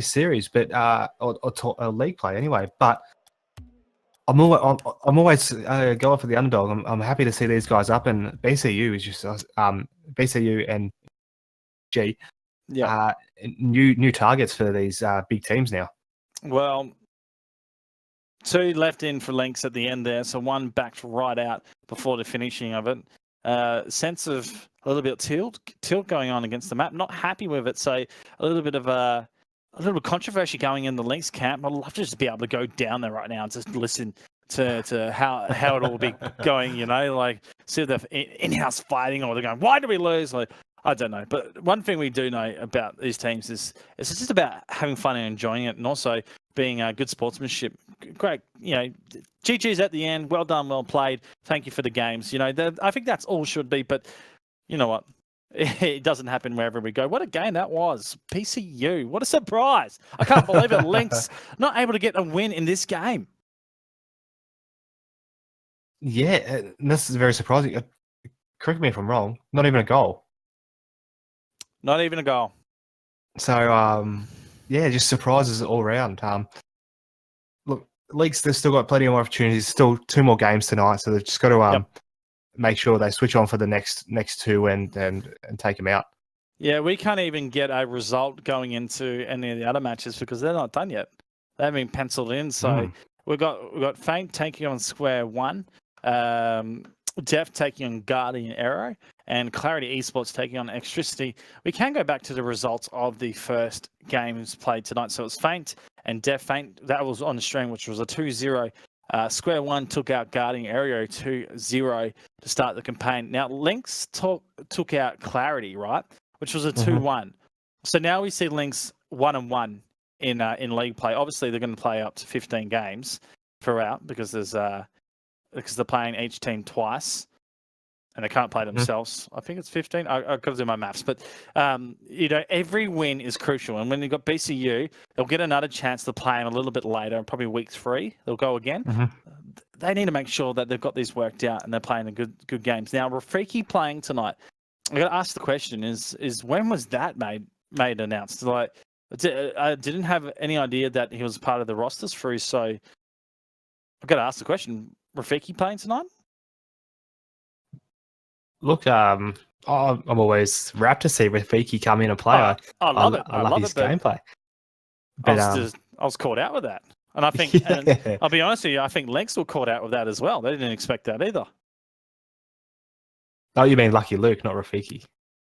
series, but or league play anyway. But I'm always going for the underdog. I'm happy to see these guys up, and BCU is just BCU and G, new targets for these big teams now. Well, 2 left in for Lynx at the end there, so 1 backed right out before the finishing of it. Sense of a little bit of tilt going on against the map. Not happy with it, so a little bit of controversy going in the Lynx camp. I'd love to just be able to go down there right now and just listen to how it all be going, you know, like see if they're in-house fighting or they're going, why do we lose? Like, I don't know. But one thing we do know about these teams is it's just about having fun and enjoying it, and also being good sportsmanship. Great, you know, GG's at the end. Well done, well played. Thank you for the games. You know, I think that's all should be. But you know what? It doesn't happen wherever we go. What a game that was. PCU. What a surprise. I can't believe it. Lynx not able to get a win in this game. Yeah, this is very surprising. Correct me if I'm wrong. Not even a goal. Not even a goal. So, yeah, just surprises all around. Look, Leagues, they've still got plenty more opportunities. Still 2 more games tonight, so they've just got to make sure they switch on for the next 2 and take them out. Yeah, we can't even get a result going into any of the other matches because they're not done yet. They haven't been penciled in. So we've got Faint taking on Square One, Def taking on Guardian Arrow, and Clarity Esports taking on EXTRICITY. We can go back to the results of the first games played tonight. So it was Faint and Def. Faint, that was on the stream, which was a 2-0. Square One took out Guardian Arrow 2-0 to start the campaign. Now, Lynx took out Clarity, right, which was a 2-1. So now we see Lynx 1-1 in league play. Obviously, they're going to play up to 15 games throughout because they're playing each team twice, and they can't play themselves. I think it's 15. I've got to do my maths, but you know, every win is crucial. And when you've got BCU, they'll get another chance to play them a little bit later, probably week 3. They'll go again. They need to make sure that they've got these worked out and they're playing a good games. Now, Rafiki playing tonight. I got to ask the question: is when was that made announced? Like, I didn't have any idea that he was part of the rosters through. So I've got to ask the question: Rafiki playing tonight? Look, I'm always rapt to see Rafiki come in and play. I love it. I love his gameplay. But I was caught out with that. And I think, and I'll be honest with you, I think Lynx were caught out with that as well. They didn't expect that either. Oh, you mean Lucky Luke, not Rafiki?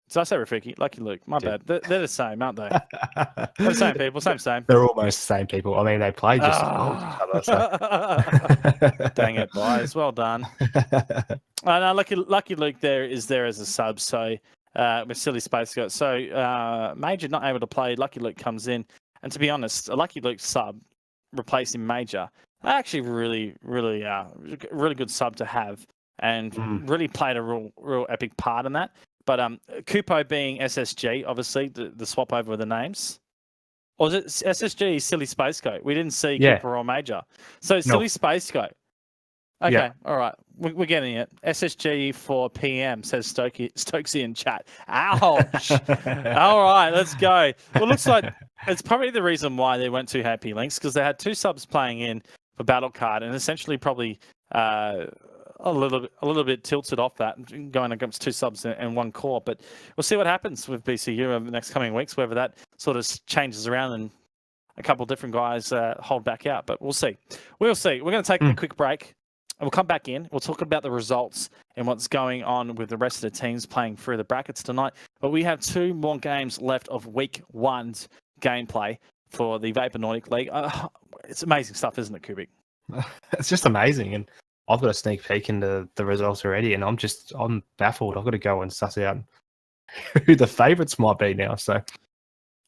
Did I say Rafiki? Lucky Luke. My bad. They're the same, aren't they? They're the same people. Same. They're almost the same people. I mean, they play just as well as each other. So. Dang it, boys. Well done. No, Lucky Luke is there as a sub. So with Silly Space Goat. So Major not able to play. Lucky Luke comes in. And to be honest, a Lucky Luke sub replacing Major, Actually really good sub to have, and really played a real epic part in that. But Kupo being SSG, obviously the swap over of the names. Or was it SSG Silly Space Goat? We didn't see Cooper or Major. So Silly Space Goat. Okay, all right. We're getting it. SSG for PM, says Stokesy in chat. Ouch. All right, let's go. Well, it looks like it's probably the reason why they weren't too happy, Lynx, because they had 2 subs playing in for Battle Card and essentially probably a little bit tilted off that, going against 2 subs and 1 core. But we'll see what happens with BCU over the next coming weeks, whether that sort of changes around and a couple of different guys hold back out. But we'll see. We'll see. We're going to take a quick break. And we'll come back in. We'll talk about the results and what's going on with the rest of the teams playing through the brackets tonight. But we have 2 more games left of Week 1's gameplay for the Vapour Nordic League. It's amazing stuff, isn't it, Kubik? It's just amazing. And I've got a sneak peek into the results already, and I'm baffled. I've got to go and suss out who the favourites might be now. So,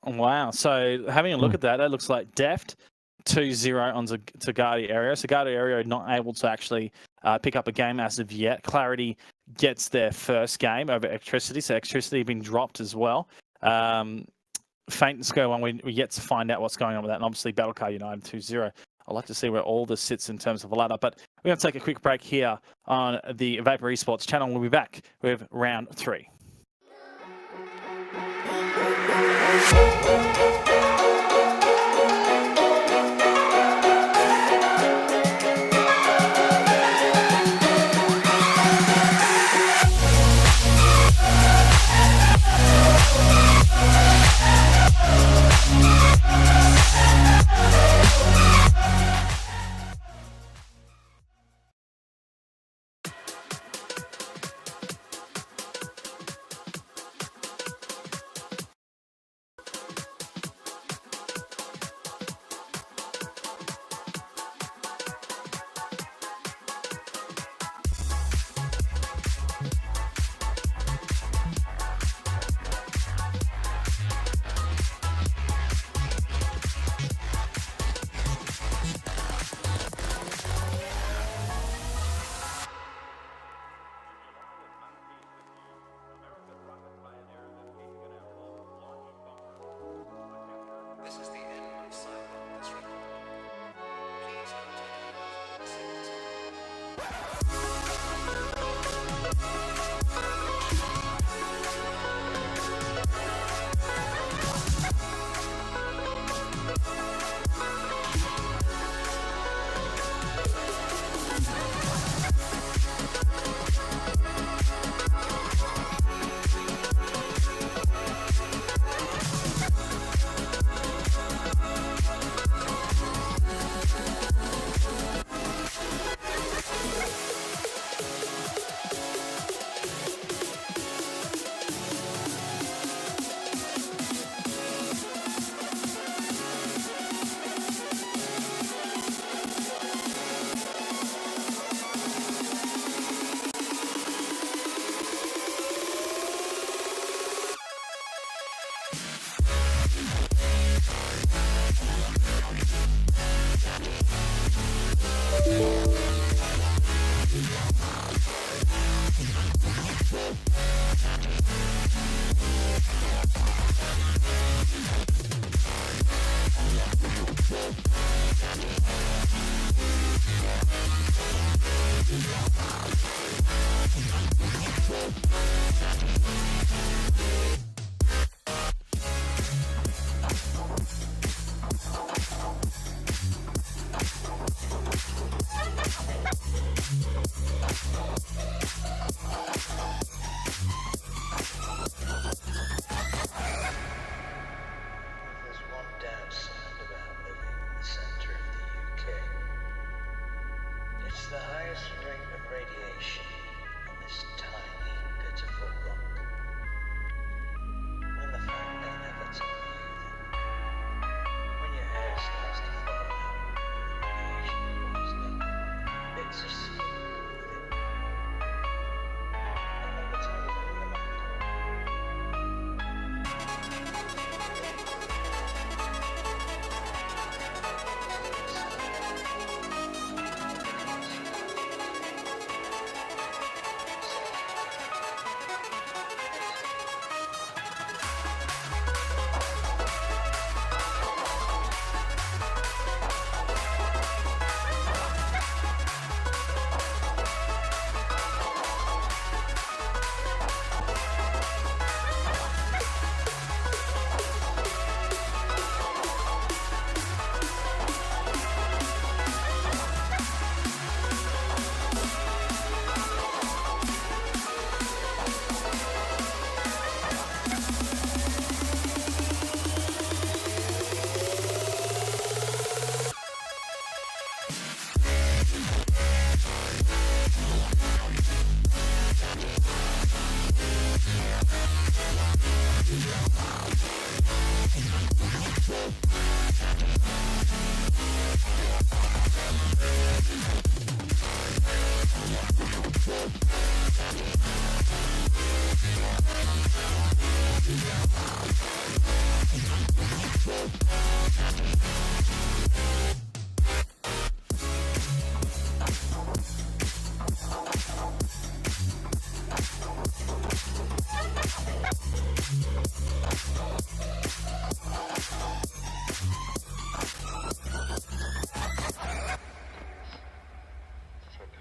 wow. So having a look at that, it looks like Deft 2-0 on Zagati Area. Zagati Area not able to actually pick up a game as of yet. Clarity gets their first game over Electricity, so Electricity been dropped as well. Faint and Square One, we're yet to find out what's going on with that. And obviously Battlecard United 2-0. I'd like to see where all this sits in terms of a ladder. But we're going to take a quick break here on the Vapour eSports channel. We'll be back with round 3.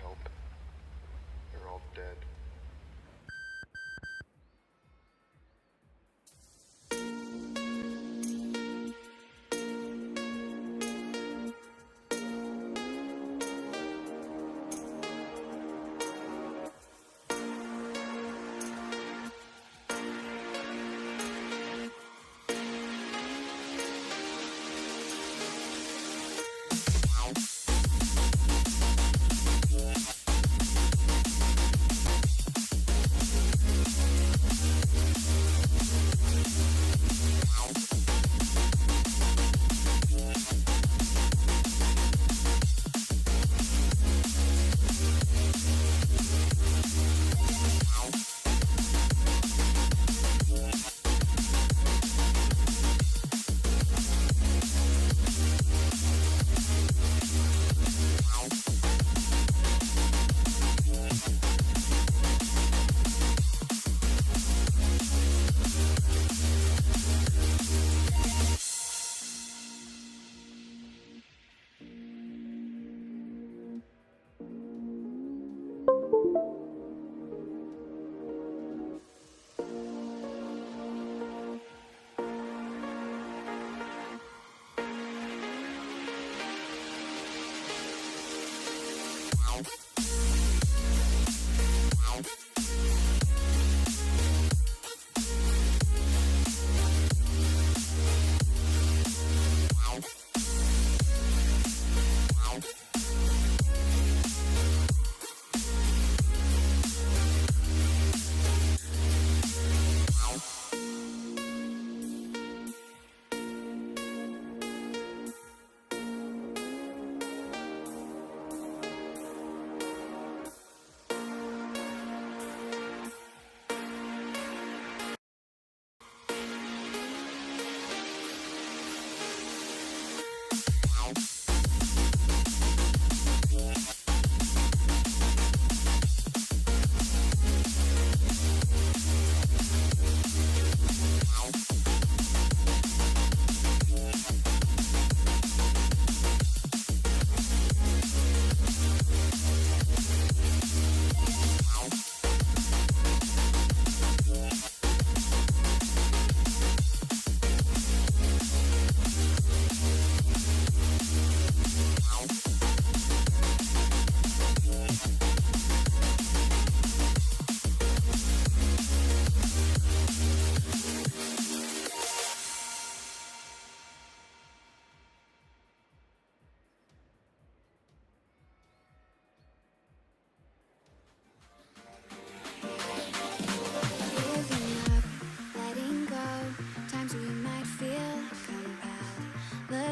help. They're all dead.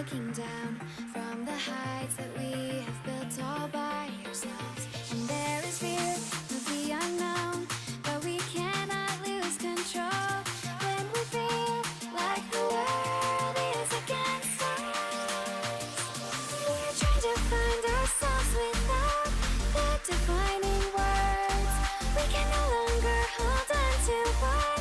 looking down from the heights that we have built all by ourselves. And there is fear of the unknown, but we cannot lose control when we feel like the world is against us. We're trying to find ourselves without the defining words. We can no longer hold on to what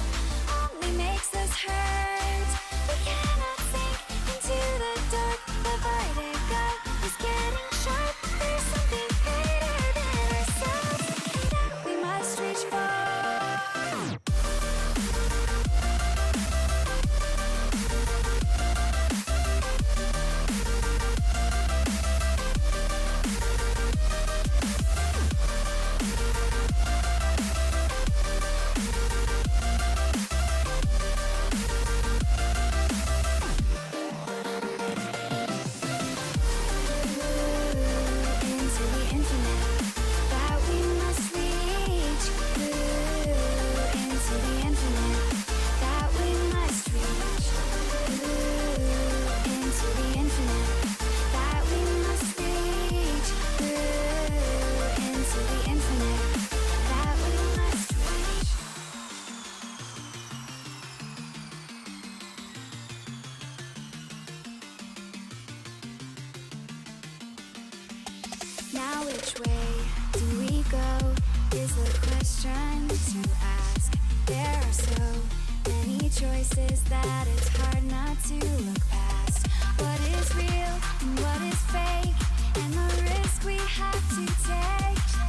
only makes us hurt. We cannot sink into the dark. The vertigo is getting sharp. There's something greater than ourselves that we must reach for. Into the infinite that we must reach. Into the infinite that we must reach. Into the infinite that we must reach. Into the infinite that we must reach. Now which way do we go is the question to ask. There are so many choices that it's hard not to look past. What is real and what is fake, and the risk we have to take.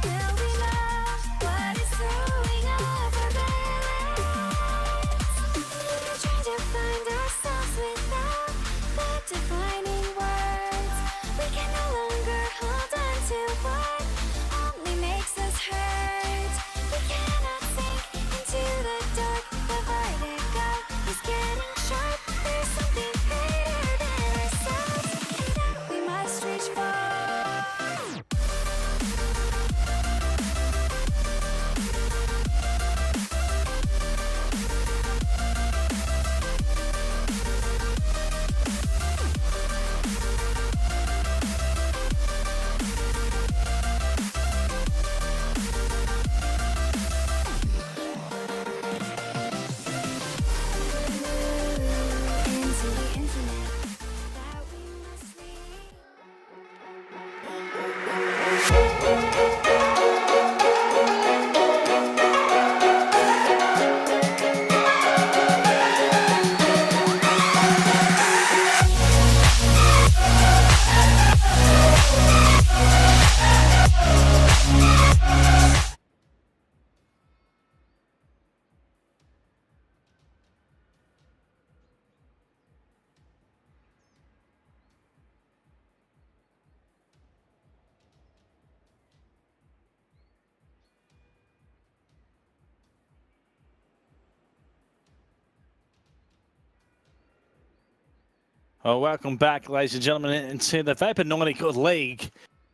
Well, welcome back, ladies and gentlemen, into the Vapour Nordic League.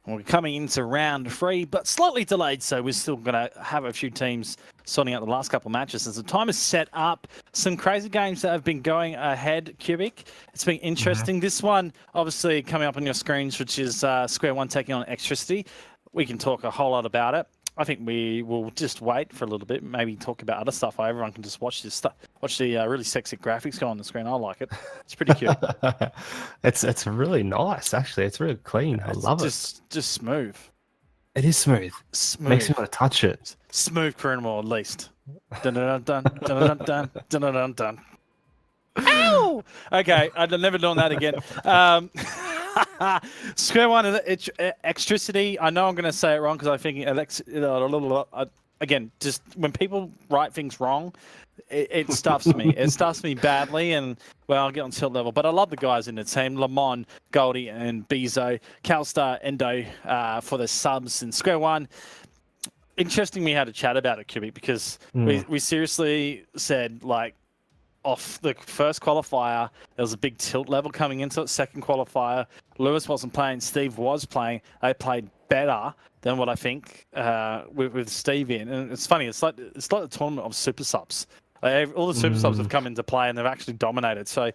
We're coming into round 3, but slightly delayed, so we're still going to have a few teams sorting out the last couple of matches. As the time is set up, some crazy games that have been going ahead, Cubic. It's been interesting. This one, obviously, coming up on your screens, which is Square One taking on EXTRICITY. We can talk a whole lot about it. I think we will just wait for a little bit, maybe talk about other stuff. Everyone can just watch this stuff, watch the really sexy graphics go on the screen. I like it. It's pretty cute. It's really nice, actually. It's really clean. I love it. Just smooth. It is smooth. Smooth. Makes me want to touch it. Smooth criminal, at least. Dun dun dun dun dun dun dun dun dun. Ow! Okay, I'm never doing that again. Square One, EXTRICITY. I know I'm going to say it wrong because I think again, just when people write things wrong, it stuffs me. It stuffs me badly, and well, I'll get on tilt level. But I love the guys in the team: Lamont, Goldie, and Bezo, Calstar, Endo for the subs in Square One. Interesting, we had a chat about it, Cubic, because we seriously said, like, off the first qualifier, there was a big tilt level coming into it. Second qualifier, Lewis wasn't playing, Steve was playing. They played better than what I think with Steve in. And it's funny, it's like the tournament of super subs. Like, all the super subs have come into play and they've actually dominated. So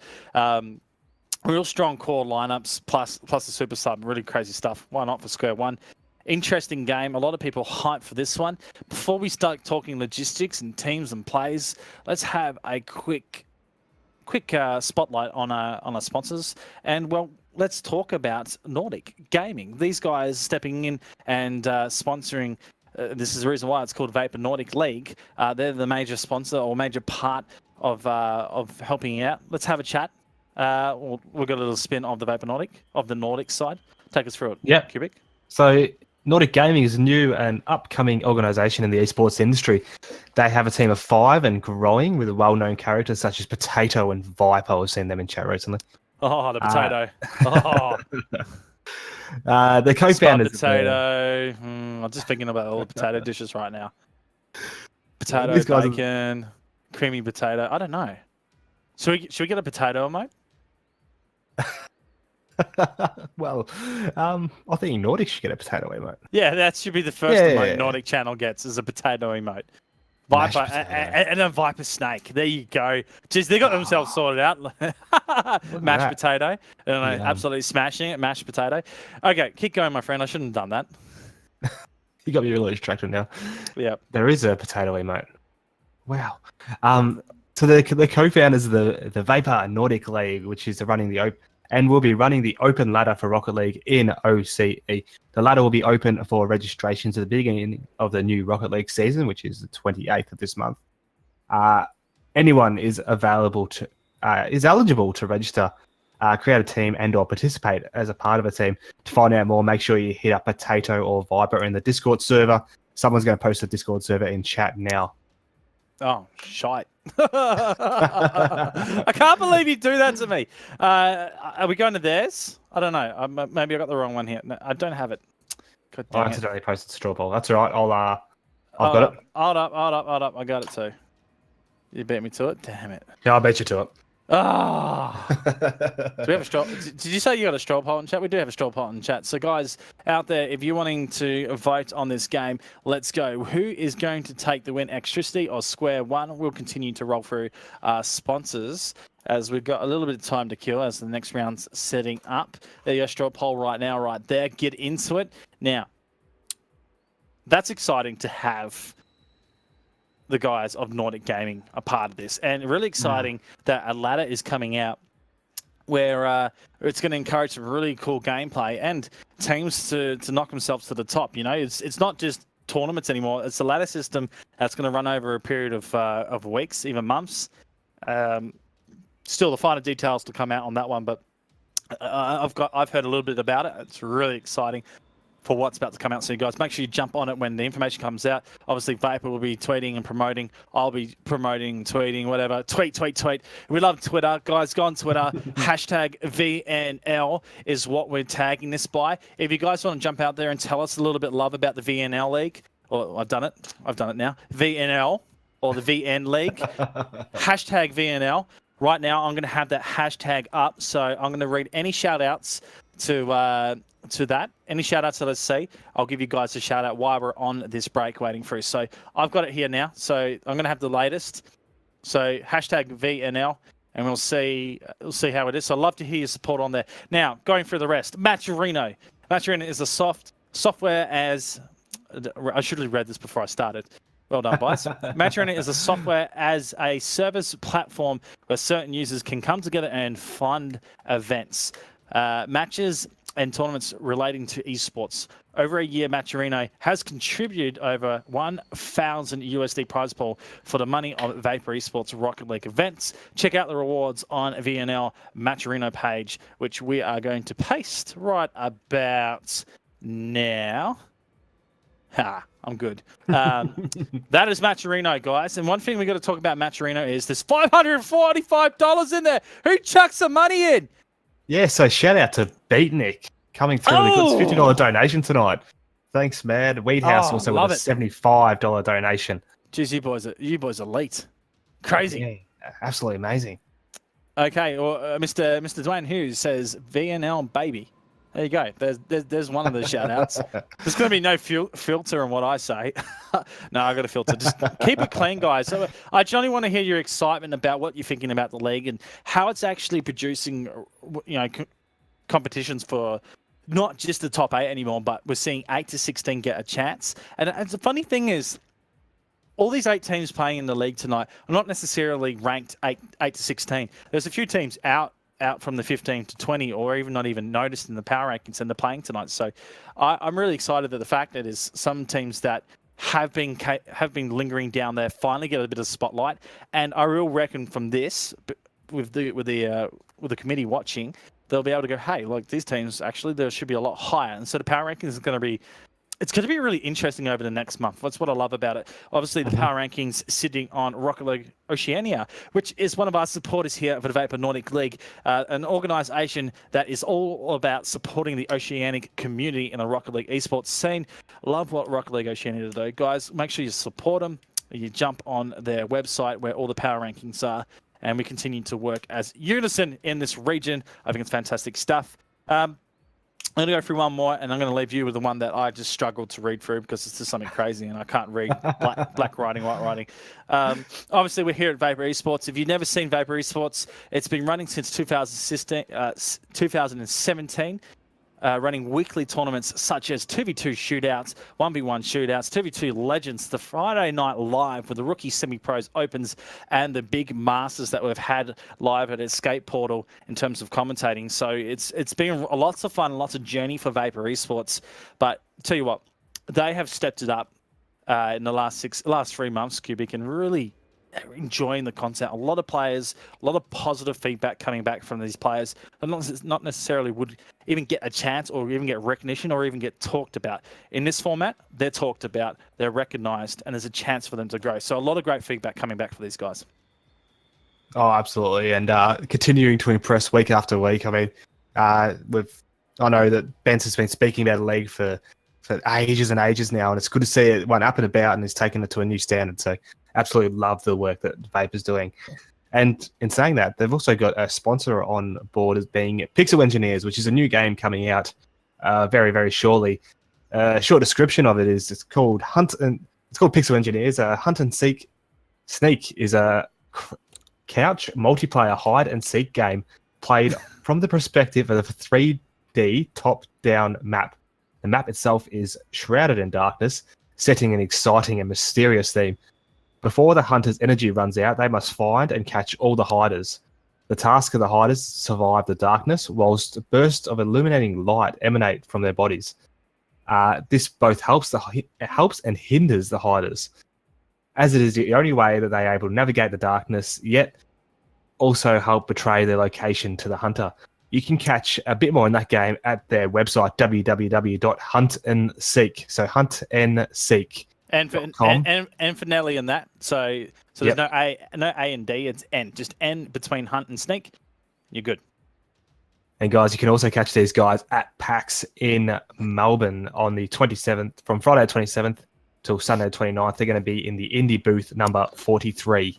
real strong core lineups plus the super sub, really crazy stuff. Why not for Square One? Interesting game. A lot of people hype for this one. Before we start talking logistics and teams and plays, let's have a quick spotlight on our sponsors. And well, let's talk about Nordic Gaming. These guys stepping in and sponsoring. This is the reason why it's called Vapour Nordic League. They're the major sponsor or major part of helping out. Let's have a chat. We've got a little spin of the Vapour Nordic, of the Nordic side. Take us through it. Yeah, Cubic. So Nordic Gaming is a new and upcoming organisation in the esports industry. They have a team of 5 and growing with well-known characters such as Potato and Viper. I've seen them in chat recently. Oh, the Potato. The co-founders. Potato. I'm just thinking about all the potato dishes right now. Potato, bacon, creamy potato. I don't know. Should we get a potato emote? Well, I think Nordic should get a potato emote. Yeah, that should be the first emote Nordic channel gets, is a potato emote. Viper and a Viper snake. There you go. Jeez, they got themselves sorted out. Mashed potato. And absolutely smashing it. Mashed potato. Okay, keep going, my friend. I shouldn't have done that. You got me really distracted now. Yeah. There is a potato emote. Wow. So the co-founders of the Vapour Nordic League, which is running the open, and we'll be running the open ladder for Rocket League in OCE. The ladder will be open for registrations at the beginning of the new Rocket League season, which is the 28th of this month. Anyone is eligible to register, create a team, and/or participate as a part of a team. To find out more, make sure you hit up Potato or Viper in the Discord server. Someone's going to post the Discord server in chat now. Oh, shite. I can't believe you do that to me. Are we going to theirs? I don't know. Maybe I got the wrong one here. No, I don't have it. I accidentally posted straw poll. That's all right. I've got it. Hold up. I got it too. You beat me to it? Damn it. Yeah, I'll bet you to it. Ah. Do we have a straw? Did you say you got a straw poll in chat? We do have a straw poll in chat. So guys out there, if you're wanting to vote on this game, let's go. Who is going to take the win, EXTRICITY or Square One? We'll continue to roll through sponsors as we've got a little bit of time to kill as the next round's setting up. There you go, straw poll right now, right there. Get into it. Now, that's exciting to have the guys of Nordic Gaming a part of this, and really exciting that a ladder is coming out where it's going to encourage some really cool gameplay and teams to knock themselves to the top. You know, it's not just tournaments anymore. It's a ladder system that's going to run over a period of weeks, even months. Still, the finer details to come out on that one, but I've heard a little bit about it. It's really exciting for what's about to come out soon, guys. Make sure you jump on it when the information comes out. Obviously, Vapour will be tweeting and promoting. I'll be promoting, tweeting, whatever. Tweet. We love Twitter. Guys, go on Twitter. Hashtag VNL is what we're tagging this by. If you guys want to jump out there and tell us a little bit love about the VNL League, or I've done it now. VNL or the VN League. Hashtag VNL. right now I'm going to have that hashtag up. So I'm going to read any shout outs to that. Any shout outs that I see, I'll give you guys a shout out while we're on this break waiting for you. So I've got it here now. So I'm going to have the latest. So hashtag VNL. And we'll see how it is. So I'd love to hear your support on there. Now, going through the rest. Matcherino. Matcherino is a software as... I should have read this before I started. Well done, boys. Matcherino is a software as a service platform where certain users can come together and fund events, matches, and tournaments relating to esports. Over a year, Matcherino has contributed over 1,000 USD prize pool for the money of Vapour eSports Rocket League events. Check out the rewards on VNL Matcherino page, which we are going to paste right about now. I'm good. That is Matcherino, guys. And one thing we got to talk about Matcherino is there's $545 in there. Who chucks the money in? Yeah, so shout out to Beatnik coming through with a good $50 donation tonight. Thanks, man. Weedhouse also with a $75 donation. Jeez, you boys are elite. Crazy. Yeah, absolutely amazing. Okay, well, Mr. Dwayne Hughes says VNL baby. There you go. There's one of the shout outs. There's going to be no filter in what I say. No, I got a filter. Just keep it clean, guys. So I generally want to hear your excitement about what you're thinking about the league and how it's actually producing, competitions for not just the top 8 anymore, but we're seeing 8 to 16 get a chance. And the funny thing is, all these 8 teams playing in the league tonight are not necessarily ranked 8 to 16. There's a few teams out from the 15 to 20 or even not even noticed in the power rankings and they're playing tonight. So I'm really excited that the fact that is some teams that have been lingering down there finally get a bit of spotlight. And I will reckon from this, with the committee watching, they'll be able to go, hey, like these teams, actually, there should be a lot higher. And so the power rankings is going to be, it's going to be really interesting over the next month. That's what I love about it. Obviously, the power rankings sitting on Rocket League Oceania, which is one of our supporters here for the Vapour Nordic League, an organisation that is all about supporting the Oceanic community in the Rocket League esports scene. Love what Rocket League Oceania do, guys. Make sure you support them. You jump on their website where all the power rankings are, and we continue to work as unison in this region. I think it's fantastic stuff. I'm going to go through one more, and I'm going to leave you with the one that I just struggled to read through because it's just something crazy, and I can't read black writing, white writing. Obviously, we're here at Vapour eSports. If you've never seen Vapour eSports, it's been running since 2017, running weekly tournaments such as 2v2 shootouts, 1v1 shootouts, 2v2 legends, the Friday night live with the rookie semi-pros opens, and the big masters that we've had live at Escape Portal in terms of commentating. So it's been lots of fun, lots of journey for Vapour eSports. But tell you what, they have stepped it up in the last 3 months, Cubic, and really enjoying the content. A lot of players, a lot of positive feedback coming back from these players. Not necessarily would even get a chance or even get recognition or even get talked about. In this format, they're talked about, they're recognized, and there's a chance for them to grow. So a lot of great feedback coming back for these guys. Oh, absolutely. And continuing to impress week after week. I mean, I know that Ben's has been speaking about the league for ages and ages now, and it's good to see it went up and about and is taking it to a new standard. So absolutely love the work that Vapour's doing. And in saying that, they've also got a sponsor on board as being Pixel Engineers, which is a new game coming out very, very shortly. Short description of it is it's called Pixel Engineers. Hunt and Sneak is a couch multiplayer hide and seek game played from the perspective of a 3D top-down map. The map itself is shrouded in darkness, setting an exciting and mysterious theme. Before the hunter's energy runs out, they must find and catch all the hiders. The task of the hiders is to survive the darkness, whilst bursts of illuminating light emanate from their bodies. This both helps and hinders the hiders, as it is the only way that they are able to navigate the darkness, yet also help betray their location to the hunter. You can catch a bit more in that game at their website, www.huntandseek. So huntandseek. And for Nelly in that. So there's no A and D, it's N. Just N between Hunt and Sneak. You're good. And guys, you can also catch these guys at PAX in Melbourne on the 27th, from Friday 27th till Sunday 29th. They're going to be in the indie booth number 43.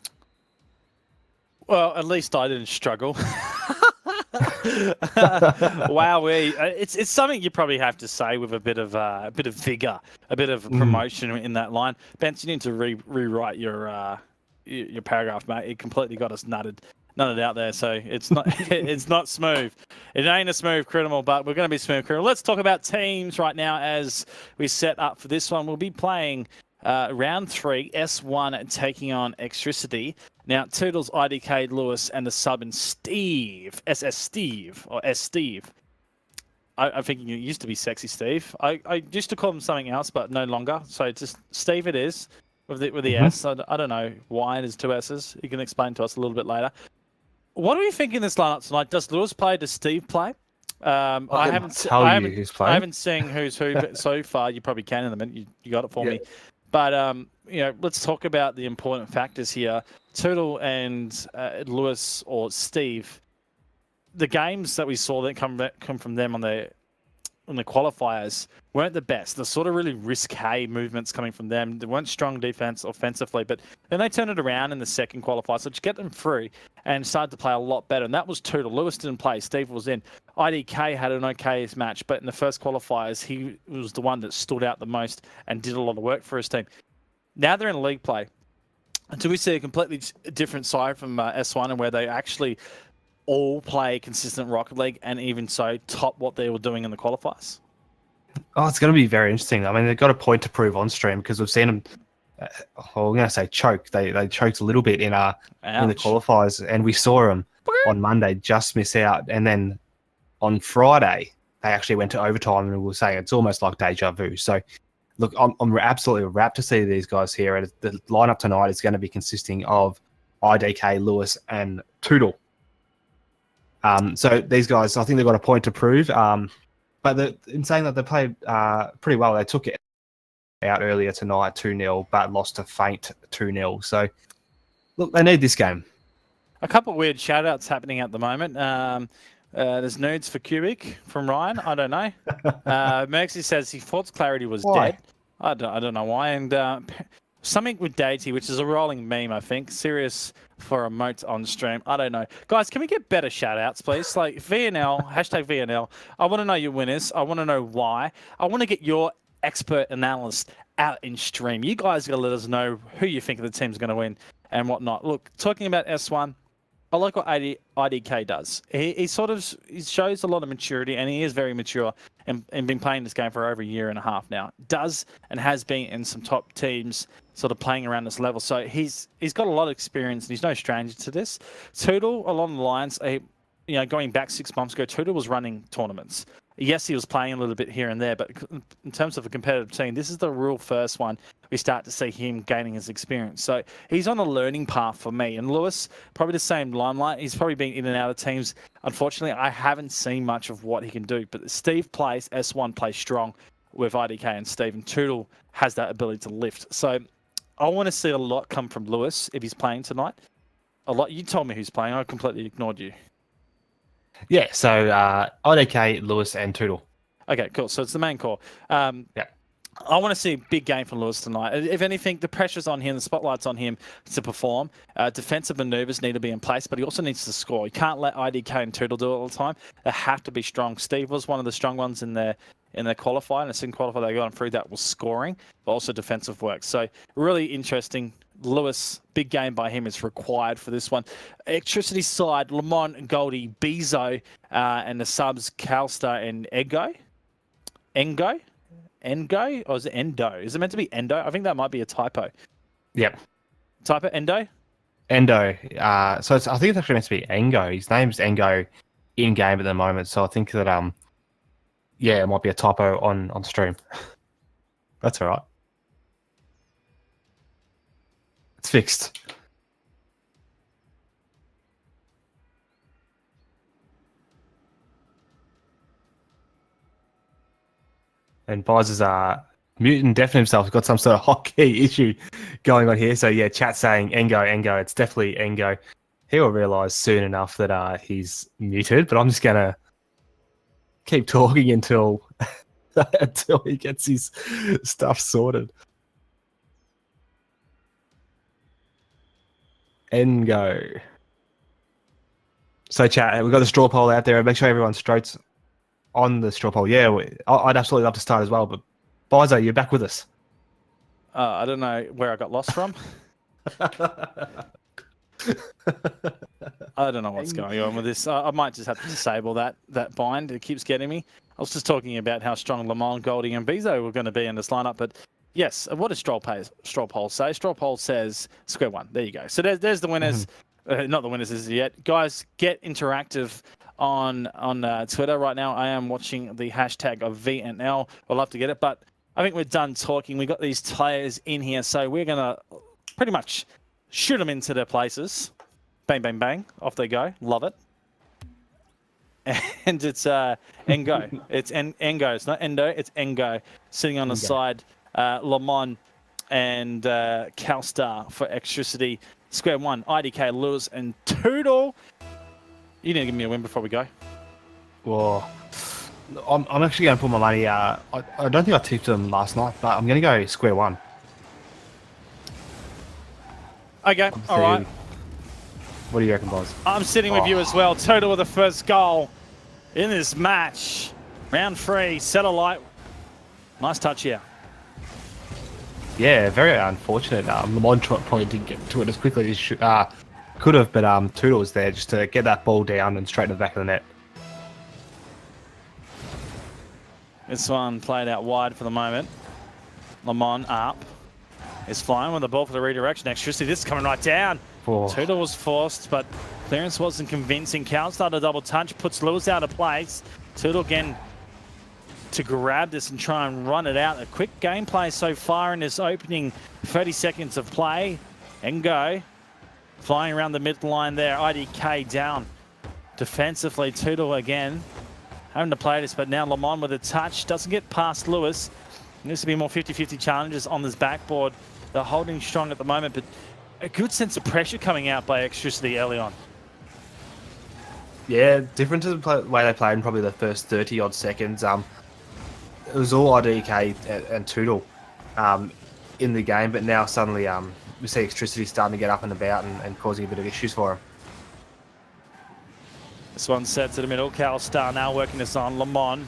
Well, at least I didn't struggle. Wow, it's something you probably have to say with a bit of vigor, a bit of promotion in that line. Bence, you need to rewrite your paragraph, mate. It completely got us nutted out there. So it's not it's not smooth. It ain't a smooth criminal, but we're going to be smooth criminal. Let's talk about teams right now as we set up for this one. We'll be playing round 3, S1 taking on EXTRICITY. Now, Toodles, IDK, Lewis, and the sub and Steve, SS Steve, or S Steve. I'm thinking it used to be Sexy Steve. I used to call him something else, but no longer. So just Steve it is, with the S. I don't know why there's 2 S's. You can explain to us a little bit later. What are we thinking this lineup tonight? Does Lewis play? Does Steve play? I haven't seen who's who but so far. You probably can in a minute. You got it for me. But let's talk about the important factors here. Toodle and Lewis or Steve, the games that we saw that come from them on the qualifiers weren't the best. The sort of really risque movements coming from them. They weren't strong defense offensively, but then they turned it around in the second qualifier. So to get them through and started to play a lot better. And that was Toodle. Lewis didn't play. Steve was in. IDK had an okay match, but in the first qualifiers, he was the one that stood out the most and did a lot of work for his team. Now they're in league play. Do we see a completely different side from S1 and where they actually all play consistent Rocket League and even so top what they were doing in the qualifiers? Oh, it's going to be very interesting. I mean, they've got a point to prove on stream because we've seen them, I'm going to say choke. They choked a little bit in the qualifiers, and we saw them on Monday just miss out. And then on Friday, they actually went to overtime, and we were saying it's almost like deja vu. So, look, I'm absolutely rapt to see these guys here. And the lineup tonight is going to be consisting of IDK, Lewis, and Toodle. So these guys, I think they've got a point to prove. But in saying that, they played pretty well. They took it out earlier tonight, 2-0, but lost to Faint 2-0. So, look, they need this game. A couple of weird shout-outs happening at the moment. There's nudes for Cubic from Ryan. I don't know. Merxy says he thought Clarity was dead. I don't know why. And something with Deity, which is a rolling meme, I think. Serious for a moat on stream. I don't know. Guys, can we get better shout-outs, please? Like VNL, hashtag VNL. I want to know your winners. I want to know why. I want to get your expert analyst out in stream. You guys got to let us know who you think the team's going to win and whatnot. Look, talking about S1, I like what IDK does. He shows a lot of maturity, and he is very mature and been playing this game for over a year and a half now. Does and has been in some top teams sort of playing around this level. So he's got a lot of experience, and he's no stranger to this. Toodle, along the lines, going back 6 months ago, Toodle was running tournaments. Yes, he was playing a little bit here and there, but in terms of a competitive team, this is the real first one we start to see him gaining his experience. So he's on a learning path for me. And Lewis, probably the same limelight. He's probably been in and out of teams. Unfortunately, I haven't seen much of what he can do. But Steve plays, S1 plays strong with IDK and Steve, and Toodle has that ability to lift. So I want to see a lot come from Lewis if he's playing tonight. A lot. You told me who's playing. I completely ignored you. Yeah, so IDK, Lewis, and Toodle. Okay, cool. So it's the main core. Yeah. I want to see a big game from Lewis tonight. If anything, the pressure's on him, the spotlight's on him to perform. Defensive maneuvers need to be in place, but he also needs to score. You can't let IDK and Toodle do it all the time. They have to be strong. Steve was one of the strong ones in their qualifier, and the second qualifier they got through that was scoring, but also defensive work. So really interesting. Lewis, big game by him is required for this one. EXTRICITY side, Lamont, Goldie, Bezo, and the subs, Calstar and Engo? Or is it Endo? Is it meant to be Endo? I think that might be a typo. Yep. Typo, Endo? Endo. I think it's actually meant to be Engo. His name's Engo in game at the moment. So I think that it might be a typo on stream. That's all right. It's fixed. And Boz is muting deafening himself. He's got some sort of hotkey issue going on here. So yeah, chat saying Engo. It's definitely Engo. He will realise soon enough that he's muted. But I'm just gonna keep talking until he gets his stuff sorted. Engo. So, chat, we've got the straw poll out there. Make sure everyone strokes on the straw poll. Yeah, I'd absolutely love to start as well. But, Bizo, you're back with us. I don't know where I got lost from. I don't know what's going on with this. I might just have to disable that bind. It keeps getting me. I was just talking about how strong Lamont, Goldie, and Bezo were going to be in this lineup. But yes, what does straw poll say? Straw poll says square one. There you go. So there's the winners. Not the winners as yet. Guys, get interactive on Twitter right now. I am watching the hashtag of VNL. I'd love to get it, but I think we're done talking. We got these players in here, so we're going to pretty much shoot them into their places. Bang, bang, bang. Off they go. Love it. And it's Engo. It's Engo. It's not Endo. It's Engo. Sitting on the side. Lamont and Calstar for Extricity. Square one. IDK, Lewis, and Toodle. You need to give me a win before we go. Well, I'm actually going to put my money. I don't think I tipped them last night, but I'm going to go square one. Okay. All right. What do you reckon, boys? I'm sitting with you as well. Total with the first goal in this match. Round 3, satellite. Nice touch here. Yeah, very unfortunate. Lamont probably didn't get to it as quickly as he could have, but Toodle was there just to get that ball down and straight to the back of the net. This one played out wide for the moment. Lamont up. Is flying with the ball for the redirection. Extricity, this is coming right down. Toodle was forced, but clearance wasn't convincing. Cal started a double touch, puts Lewis out of place. Toodle again to grab this and try and run it out. A quick gameplay so far in this opening 30 seconds of play. Engo flying around the midline there. IDK down defensively. Toodle again having to play this, but now Lamont with a touch. Doesn't get past Lewis. Needs to be more 50-50 challenges on this backboard. They're holding strong at the moment, but a good sense of pressure coming out by Extricity early on. Yeah, different to the way they played in probably the first 30-odd seconds. It was all IDK and Toodle in the game, but now suddenly we see Extricity starting to get up and about and causing a bit of issues for him. This one set to the middle. Calstar now working this on. Lamont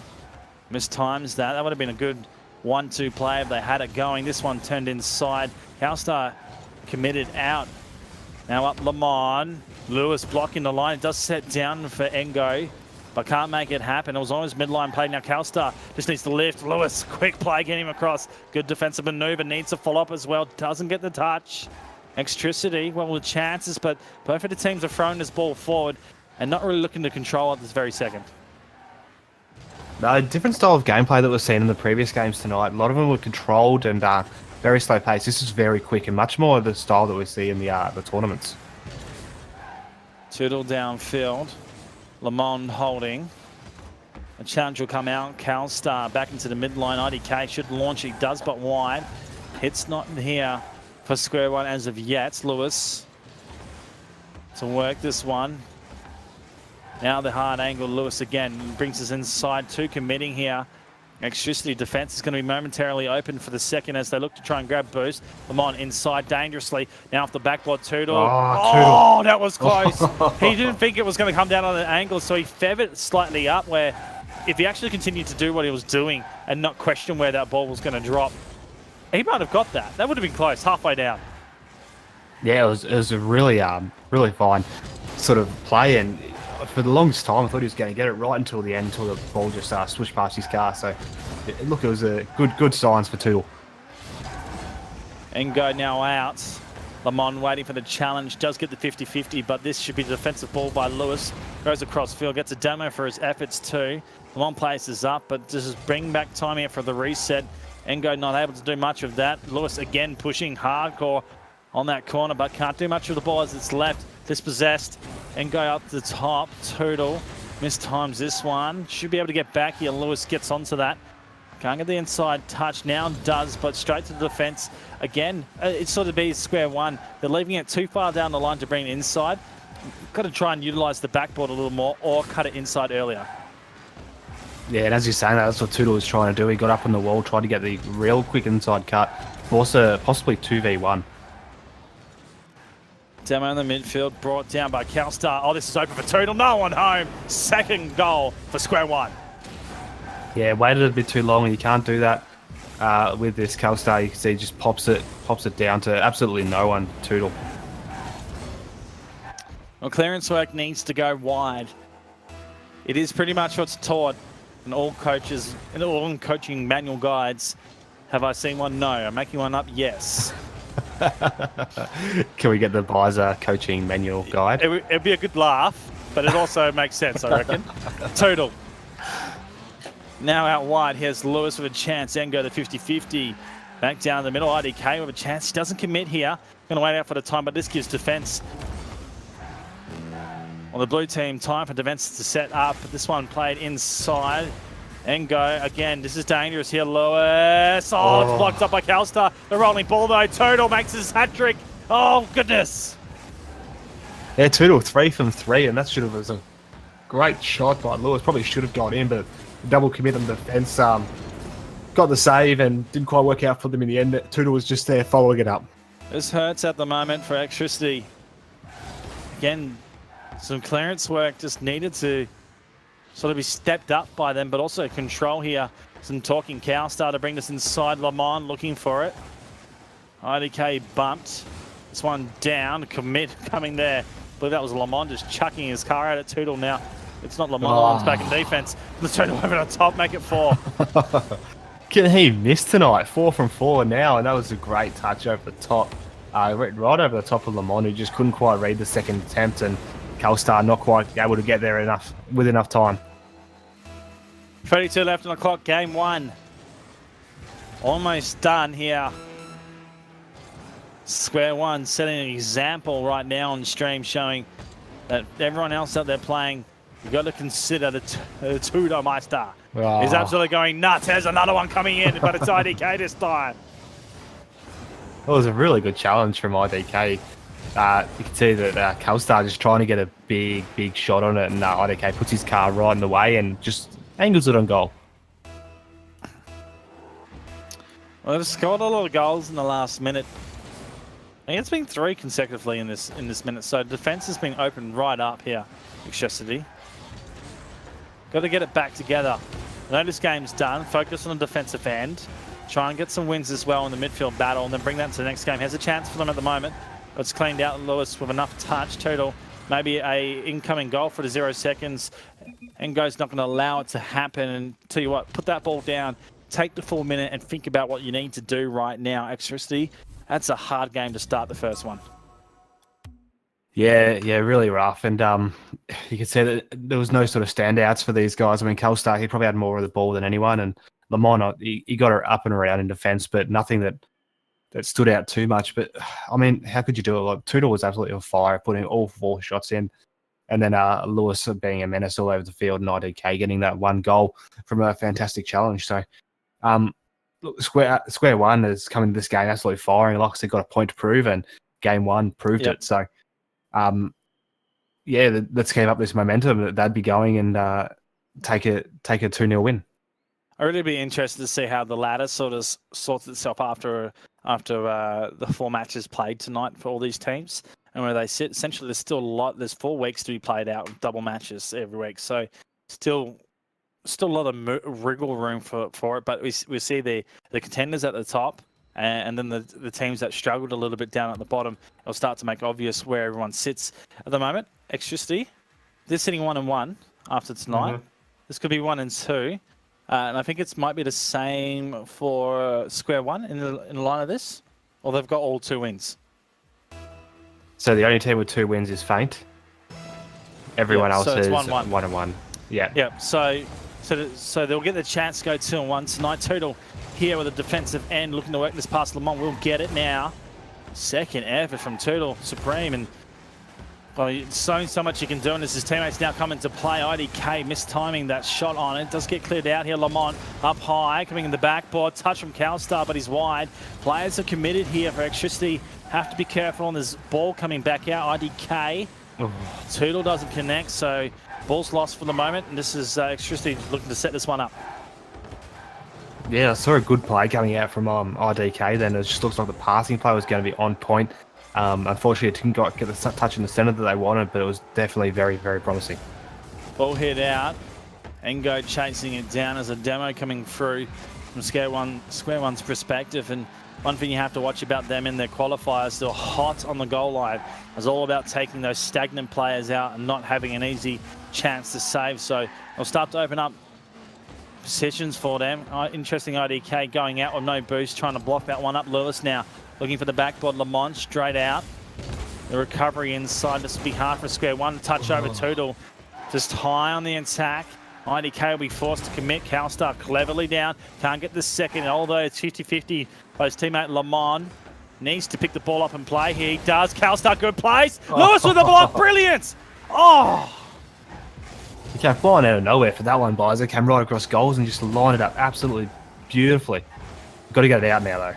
mistimes that. That would have been a good 1-2 play if they had it going. This one turned inside. Calstar committed out. Now up Lamont. Lewis blocking the line. It does set down for Engo, but can't make it happen. It was almost midline play. Now Calstar just needs to lift. Lewis, quick play, getting him across. Good defensive maneuver. Needs to follow up as well. Doesn't get the touch. Extricity, well, with chances, but both of the teams are throwing this ball forward and not really looking to control at this very second. No, different style of gameplay that we've seen in the previous games tonight. A lot of them were controlled and very slow pace. This is very quick and much more of the style that we see in the tournaments. Toodle downfield. Lamont holding. A challenge will come out. Calstar back into the midline. IDK should launch. He does, but wide. Hit's not here for square one as of yet. Lewis to work this one. Now the hard angle. Lewis again brings us inside. 2 committing here. Extricity defense is going to be momentarily open for the second as they look to try and grab boost. Lamont inside dangerously. Now off the backboard, Toodle. Oh, that was close. He didn't think it was going to come down on an angle, so he feathered it slightly up, where if he actually continued to do what he was doing and not question where that ball was going to drop, he might have got that. That would have been close, halfway down. Yeah, it was a really fine sort of play, and for the longest time I thought he was going to get it right until the end, until the ball just swished past his car. So look, it was a good signs for Toodle. Engo now out. Lamont waiting for the challenge, does get the 50-50, but this should be the defensive ball by Lewis. Goes across field, gets a demo for his efforts too. Lamont places up, but this is bringing back time here for the reset. Engo not able to do much of that. Lewis again pushing hardcore on that corner, but can't do much of the ball as it's left. Dispossessed. Engo up the top. Toodle mistimes this one. Should be able to get back here. Lewis gets onto that. Can't get the inside touch. Now does, but straight to the defense. Again, it's sort of be square one. They're leaving it too far down the line to bring it inside. Got to try and utilize the backboard a little more or cut it inside earlier. Yeah, and as you're saying that, that's what Toodle was trying to do. He got up on the wall, tried to get the real quick inside cut. Also, possibly 2v1. Demo in the midfield, brought down by Calstar. Oh, this is open for Toodle. No one home. Second goal for Square One. Yeah, waited a bit too long, and you can't do that with this Calstar. You can see he just pops it down to absolutely no one. Toodle. Well, clearance work needs to go wide. It is pretty much what's taught in all coaches, in all coaching manual guides. Have I seen one? No. I'm making one up? Yes. Can we get the Visor coaching manual guide? It'd be a good laugh, but it also makes sense, I reckon. Toodle. Now out wide, here's Lewis with a chance. Then go to 50-50. Back down the middle, IDK with a chance. He doesn't commit here. Going to wait out for the time, but this gives defense. On the blue team, time for defense to set up. This one played inside. And go again. This is dangerous here, Lewis. Oh, it's blocked up by Calstar. The rolling ball though. Toodle makes his hat trick. Oh goodness. Yeah, Toodle 3 from 3, and that should have was a great shot by Lewis. Probably should have gone in, but double commit on defense. Got the save and didn't quite work out for them in the end. Toodle was just there following it up. This hurts at the moment for EXTRICITY. Again, some clearance work just needed to sort of be stepped up by them, but also control here. Some talking Calstar to bring this inside. Lamont looking for it. IDK bumped. This one down. Commit coming there. I believe that was Lamont just chucking his car out at Toodle now. It's not Lamont. Lamont's back in defense. The Toodle over on top, make it 4. Can he miss tonight? 4 from 4 now, and that was a great touch over the top. Right over the top of Lamont, who just couldn't quite read the second attempt, and Calstar not quite able to get there with enough time. 32 left on the clock, game 1. Almost done here. Square One setting an example right now on stream, showing that everyone else out there playing, you've got to consider the Tudor Meister. Oh. He's absolutely going nuts. There's another one coming in, but it's IDK this time. It was a really good challenge from IDK. You can see that Calstar just trying to get a big shot on it, and IDK puts his car right in the way and just angles it on goal. Well, they've scored a lot of goals in the last minute. I think it's been 3 consecutively in this minute, so defense has been opened right up here. EXTRICITY. Got to get it back together. I know this game's done. Focus on the defensive end. Try and get some wins as well in the midfield battle, and then bring that into the next game. Has a chance for them at the moment. But it's cleaned out. Lewis with enough touch. Total. Maybe a incoming goal for the 0 seconds. Ngo's not going to allow it to happen. And tell you what, put that ball down. Take the full minute and think about what you need to do right now. EXTRICITY. That's a hard game to start the first one. Yeah, really rough. And you could say that there was no sort of standouts for these guys. I mean, Calstar, he probably had more of the ball than anyone. And Lamont, he got her up and around in defence, but nothing that stood out too much. But, I mean, how could you do it? Like, Toodle was absolutely on fire, putting all 4 shots in. And then Lewis being a menace all over the field, and IDK getting that 1 goal from a fantastic challenge. So, look, Square One has come into this game absolutely firing. Like I said, got a point to prove, and game 1 proved it. So, yeah, let's keep up this momentum. They'd be going and take a 2-0 win. I'd really be interested to see how the ladder sort of sorts itself after the 4 matches played tonight for all these teams, and where they sit. Essentially, there's still a lot. There's 4 weeks to be played out with double matches every week, so still a lot of wriggle room for it. But we see the contenders at the top, and then the teams that struggled a little bit down at the bottom. It'll start to make obvious where everyone sits at the moment. EXTRICITY, they're sitting 1-1 after tonight. Mm-hmm. This could be 1-2. And I think it might be the same for Square One in the line of this, or they've got all 2 wins. So the only team with 2 wins is Faint. Everyone else is 1-1. Yeah. Yeah. So they'll get the chance to go 2-1 tonight. Total here with a defensive end looking to work this past Lamont. We'll get it now. Second effort from Toodle Supreme, and well, he's showing so much he can do, and as his teammates now come into play. IDK mistiming that shot on it. Does get cleared out here. Lamont up high, coming in the backboard. Touch from Calstar, but he's wide. Players are committed here for EXTRICITY. Have to be careful on this ball coming back out. IDK. Toodle doesn't connect, so ball's lost for the moment, and this is EXTRICITY looking to set this one up. Yeah, I saw a good play coming out from IDK then. It just looks like the passing play was going to be on point. Unfortunately, it didn't get the touch in the center that they wanted, but it was definitely very, very promising. Ball hit out. Engo chasing it down as a demo coming through from Square One's perspective. And one thing you have to watch about them in their qualifiers, they're hot on the goal line. It's all about taking those stagnant players out and not having an easy chance to save. So they'll start to open up positions for them. Interesting IDK going out with no boost, trying to block that one up. Lewis now looking for the backboard. Lamont straight out. The recovery inside. This will be hard for Square One. Touch over Toodle. Just high on the attack. IDK will be forced to commit. Calstar cleverly down. Can't get the second, although it's 50-50 by his teammate Lamont. Needs to pick the ball up and play. He does. Calstar, good place. Lewis with the block. Brilliant. Oh! He came flying out of nowhere for that one, boys. It came right across goals and just lined it up absolutely beautifully. Got to get it out now, though.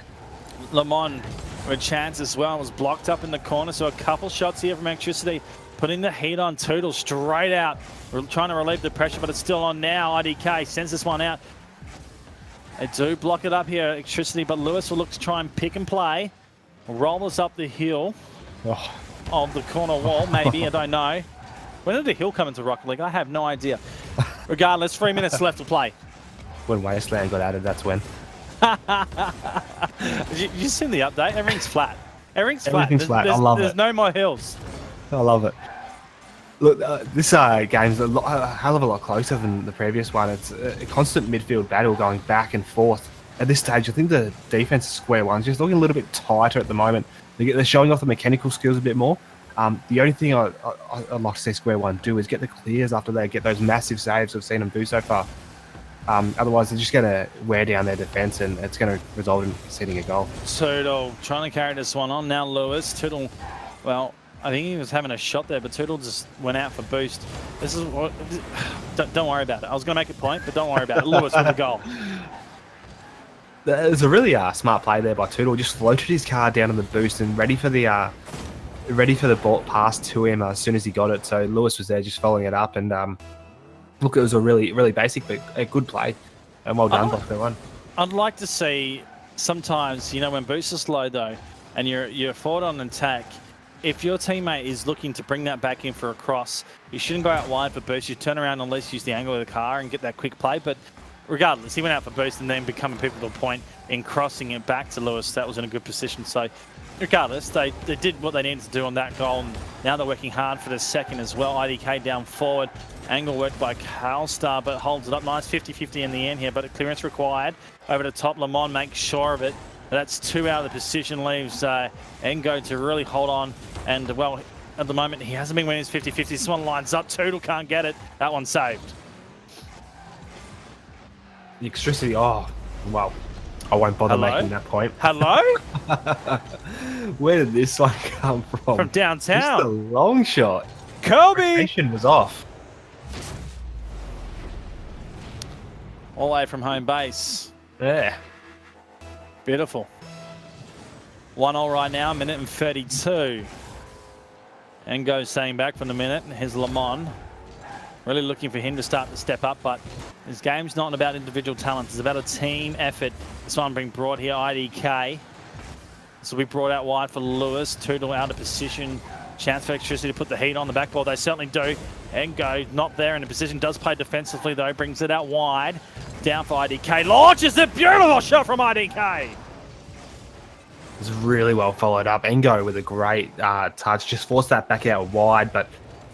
Lamont with a chance as well. Was blocked up in the corner, so a couple shots here from Electricity. Putting the heat on Toodle straight out. We're trying to relieve the pressure, but it's still on now. IDK sends this one out. They do block it up here, Electricity, but Lewis will look to try and pick and play. Roll this up the hill of the corner wall, maybe, I don't know. When did the hill come into Rocket League? I have no idea. Regardless, 3 minutes left to play. When Wasteland got added, that's when. You seen the update? Everything's flat. Everything's flat. I love it. There's no more hills. I love it. Look, this game's a hell of a lot closer than the previous one. It's a constant midfield battle going back and forth. At this stage, I think the defense of Square One's just looking a little bit tighter at the moment. They're showing off the mechanical skills a bit more. The only thing I'd like to see Square One do is get the clears after they get those massive saves we've seen them do so far. Otherwise, they're just going to wear down their defense, and it's going to result in conceding a goal. Toodle trying to carry this one on. Now Lewis. Toodle, well, I think he was having a shot there, but Toodle just went out for boost. This is what... Don't worry about it. I was going to make a point, but don't worry about it. Lewis with the goal. There's a really smart play there by Toodle. Just floated his car down on the boost and ready for the ball pass to him as soon as he got it. So Lewis was there just following it up, and look, it was a really, really basic but a good play, and well done by Square One. I'd like to see sometimes, you know, when boosts are slow though, and you're forward on attack, if your teammate is looking to bring that back in for a cross, you shouldn't go out wide for boost. You turn around and at least use the angle of the car and get that quick play. But regardless, he went out for boost and then become a pivotal point in crossing it back to Lewis. That was in a good position. So regardless, they did what they needed to do on that goal. And now they're working hard for the second as well. IDK down forward. Angle worked by Calstar, but holds it up. Nice 50-50 in the end here, but a clearance required. Over the top, Lamont makes sure of it. That's 2 out of the position, leaves Engo to really hold on. And, well, at the moment, he hasn't been winning his 50-50. This one lines up. Toodle can't get it. That one's saved. The Electricity, oh, well, I won't bother making that point. Hello? Where did this one come from? From downtown. Just a long shot. Kobe! Rotation was off. All the way from home base. Yeah. Beautiful. 1-0 right now, minute and 32. Engo staying back from the minute. Here's Lamont. Really looking for him to start to step up, but this game's not about individual talent. It's about a team effort. This one being brought here, IDK. This will be brought out wide for Lewis. Toodle out of position. Chance for Electricity to put the heat on the backboard. They certainly do. Engo not there in a position. Does play defensively though. Brings it out wide. Down for IDK. Launches a beautiful shot from IDK. It was really well followed up. Engo with a great touch. Just forced that back out wide, but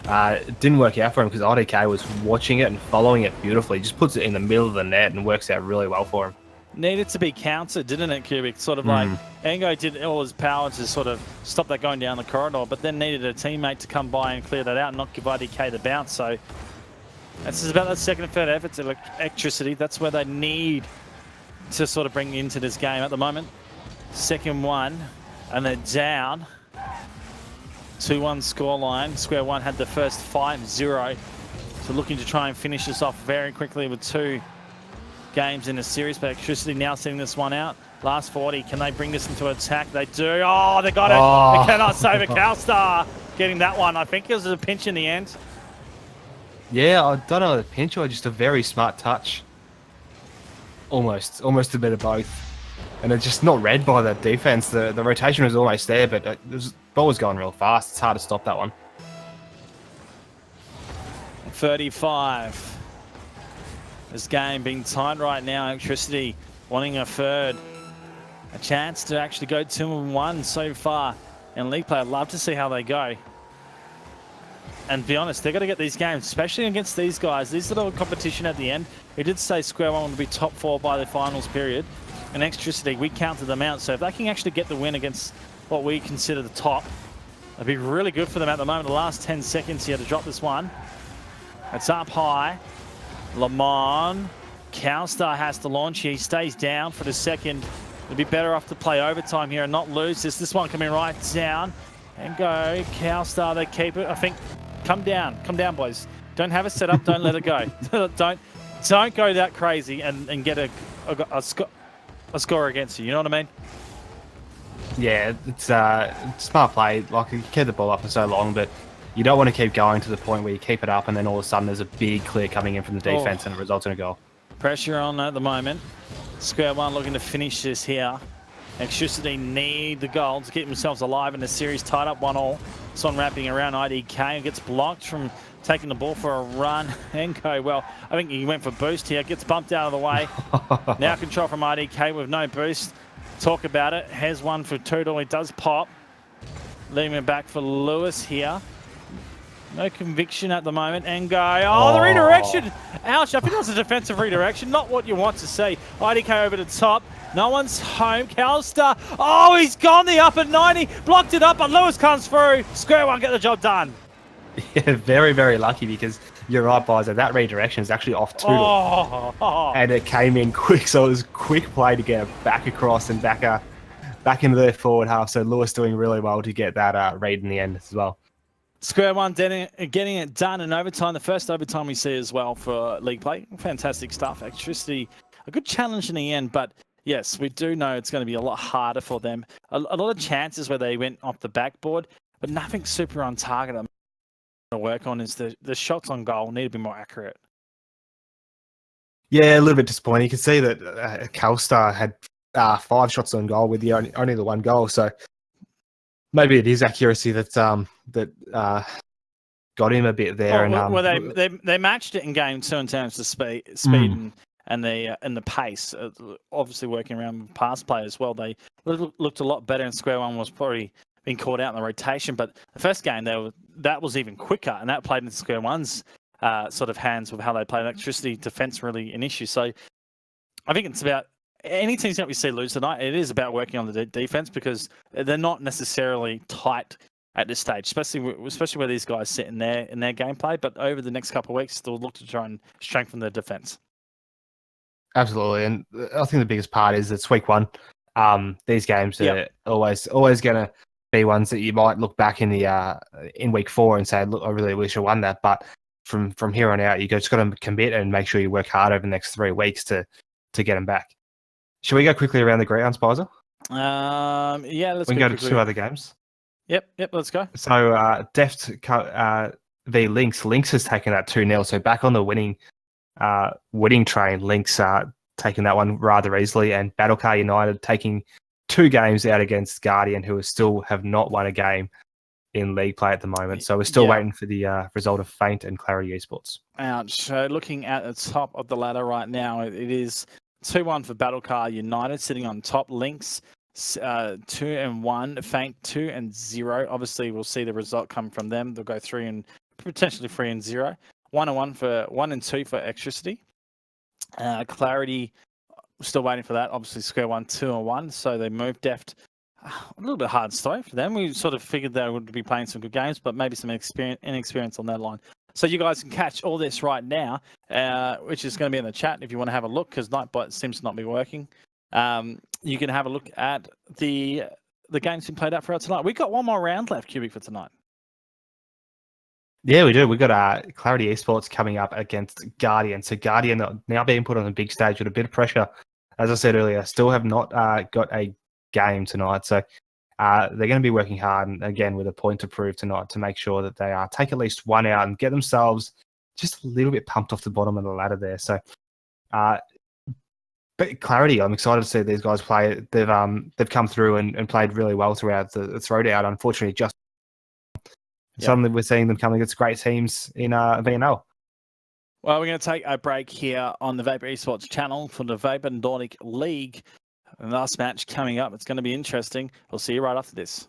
it didn't work out for him because IDK was watching it and following it beautifully. Just puts it in the middle of the net and works out really well for him. Needed to be countered, didn't it, Cubic? Sort of like Engo did all his power to sort of stop that going down the corridor, but then needed a teammate to come by and clear that out and not give IDK the bounce. So this is about that second and third effort to Electricity. That's where they need to sort of bring into this game at the moment. Second one, and they're down. 2-1 scoreline. Square One had the first 5-0. So looking to try and finish this off very quickly with 2 games in a series, but Electricity now sending this one out. Last 40, can they bring this into attack? They do. Oh, they got it. Oh. They cannot save it. Calstar getting that one. I think it was a pinch in the end. Yeah, I don't know, a pinch or just a very smart touch. Almost a bit of both. And it's just not read by the defense. The rotation was almost there, but ball was going real fast. It's hard to stop that one. 35. This game being tied right now. Electricity wanting a third. A chance to actually go 2-1 so far in league play. I'd love to see how they go. And to be honest, they're going to get these games, especially against these guys. These little competition at the end. We did say Square One would be top 4 by the finals period. And Electricity, we counted them out. So if they can actually get the win against what we consider the top, it'd be really good for them at the moment. The last 10 seconds here to drop this one. It's up high. Lamont. Cowstar has to launch here. He stays down for the second. It'd be better off to play overtime here and not lose this. This one coming right down. And go. Cowstar, they keep it. I think, come down, boys. Don't have it set up. Don't let it go. don't go that crazy and get a score against you. You know what I mean? Yeah, it's smart play. Like, you keep the ball up for so long, but you don't want to keep going to the point where you keep it up and then all of a sudden there's a big clear coming in from the defense and it results in a goal. Pressure on at the moment. Square One looking to finish this here. Electricity need the goal to keep themselves alive in the series, tied up 1-1. This one wrapping around IDK, gets blocked from taking the ball for a run. Enko, well, I think he went for boost here, gets bumped out of the way. Now control from IDK with no boost. Talk about it. Has one for Toodle. He does pop. Leaving it back for Lewis here. No conviction at the moment. And go. Oh, the redirection. Ouch. I think it was a defensive redirection. Not what you want to see. IDK over the top. No one's home. Calstar. Oh, he's gone the upper 90. Blocked it up, but Lewis comes through. Square One get the job done. Yeah, very, very lucky because you're right, boys. That redirection is actually off Toodle. And it came in quick. So it was a quick play to get it back across and back into their forward half. So Lewis doing really well to get that read in the end as well. Square One getting it done in overtime. The first overtime we see as well for league play. Fantastic stuff. Electricity, a good challenge in the end, but yes, we do know it's going to be a lot harder for them. A lot of chances where they went off the backboard, but nothing super on target. I'm going to work on is the shots on goal need to be more accurate. Yeah, a little bit disappointing. You can see that Calstar had 5 shots on goal with only the 1 goal. So maybe it is accuracy that got him a bit there. They matched it in game 2 in terms of speed and the pace. Obviously working around with pass play as well. They looked a lot better, and Square One was probably being caught out in the rotation. But the first game that was even quicker, and that played into Square One's sort of hands with how they play. Electricity defense really an issue. So I think it's about any teams that we see lose tonight, it is about working on the defense because they're not necessarily tight at this stage, especially where these guys sit in their gameplay. But over the next couple of weeks, they'll look to try and strengthen their defense. Absolutely, and I think the biggest part is it's week 1. These games are always going to be ones that you might look back in week 4 and say, "Look, I really wish I won that." But from here on out, you just got to commit and make sure you work hard over the next 3 weeks to get them back. Should we go quickly around the ground, Spicer? Yeah, let's go to 2 other games. Yep, let's go. So Deft v Lynx. Lynx has taken that 2-0, so back on the winning train. Lynx taking that one rather easily, and Battlecar United taking 2 games out against Guardian, who still have not won a game in league play at the moment. So we're still waiting for the result of Feint and Clarity Esports. Ouch. So looking at the top of the ladder right now, it is 2-1 for Battlecar United, sitting on top. Lynx 2-1, Feint 2-0. Obviously, we'll see the result come from them. They'll go 3 and potentially 3-0. 1-1 for 1-2 for Electricity. Clarity, still waiting for that. Obviously, Square One 2-1. So they moved Deft. A little bit hard story for them. We sort of figured they would be playing some good games, but maybe some inexperience on that line. So you guys can catch all this right now, which is going to be in the chat if you want to have a look, because Nightbot seems to not be working. You can have a look at the games being played out for us tonight. We've got one more round left, Cubic, for tonight. Yeah, we do. We've got Clarity Esports coming up against Guardian. So Guardian are now being put on the big stage with a bit of pressure. As I said earlier, still have not got a game tonight. So they're going to be working hard, and again, with a point to prove tonight, to make sure that they take at least 1 out and get themselves just a little bit pumped off the bottom of the ladder there. So bit clarity. I'm excited to see these guys play. They've come through and played really well throughout the throwdown. Unfortunately, just suddenly we're seeing them coming against great teams in VNL. Well, we're going to take a break here on the Vapour eSports channel for the Vapour Nordic League. And last match coming up. It's going to be interesting. We'll see you right after this.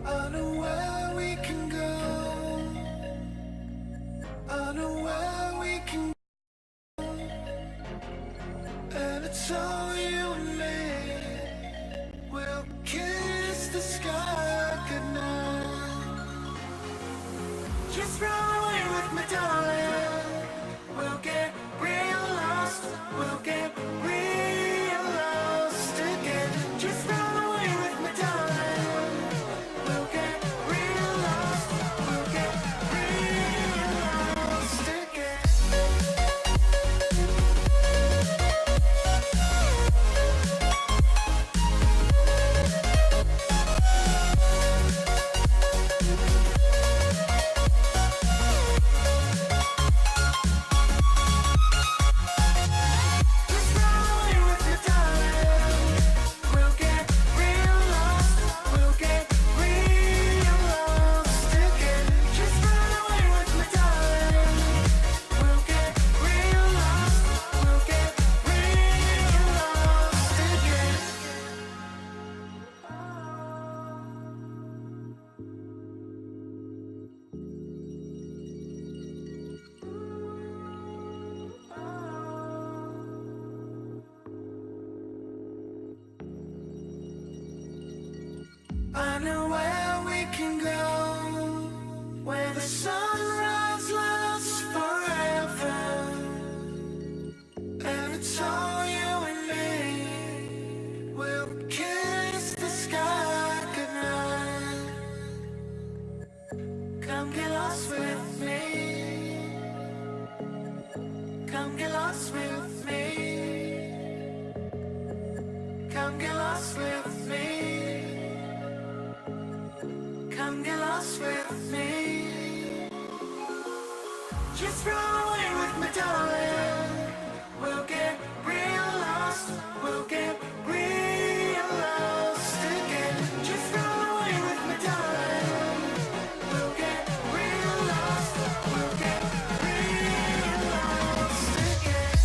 I know where we can go. I know where we can go. And it's all you and me. We'll kiss the sky goodnight. Just run away with me, darling. We'll get real lost. We'll get real lost again. Just run away with me, darling. We'll get real lost. We'll get real lost again. Just run away with me, darling. We'll get real lost. We'll get real lost again. Just run away with me, darling. We'll get real lost. We'll get real lost again. I know where we can go, where the sunrise lasts forever, and it's all you and me. We'll kiss the sky goodnight. Come get lost with me. Come get lost with me. Come get lost with me. Come get lost with me. Just run away with me, darling. We'll get real lost. We'll get real lost again. Just run away with me, darling. We'll get real lost. We'll get real lost again.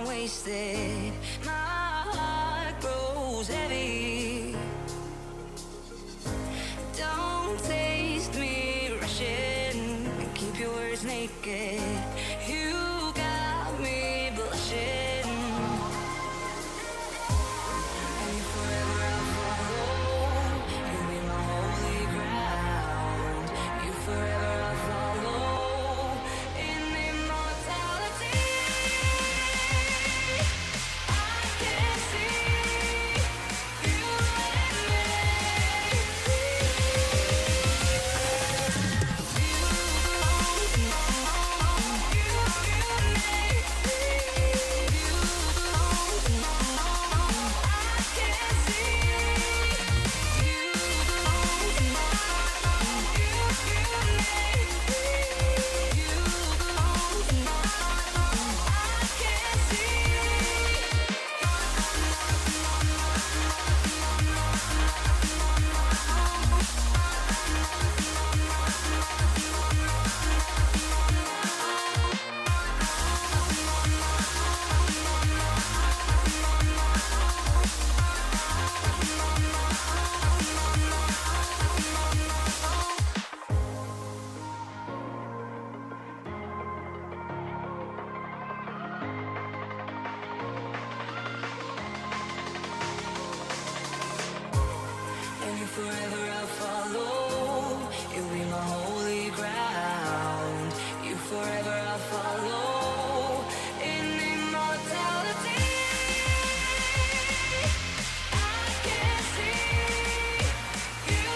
I'm wasted. My heart grows heavy. Don't taste me rushing. Keep your words naked. You got me blushing. And if forever I'll follow, you'll be my holy ground. You forever I'll follow in immortality. I can see you and me. And if forever I'll follow, you'll be my holy ground. You forever I'll follow in immortality. I can see you and me.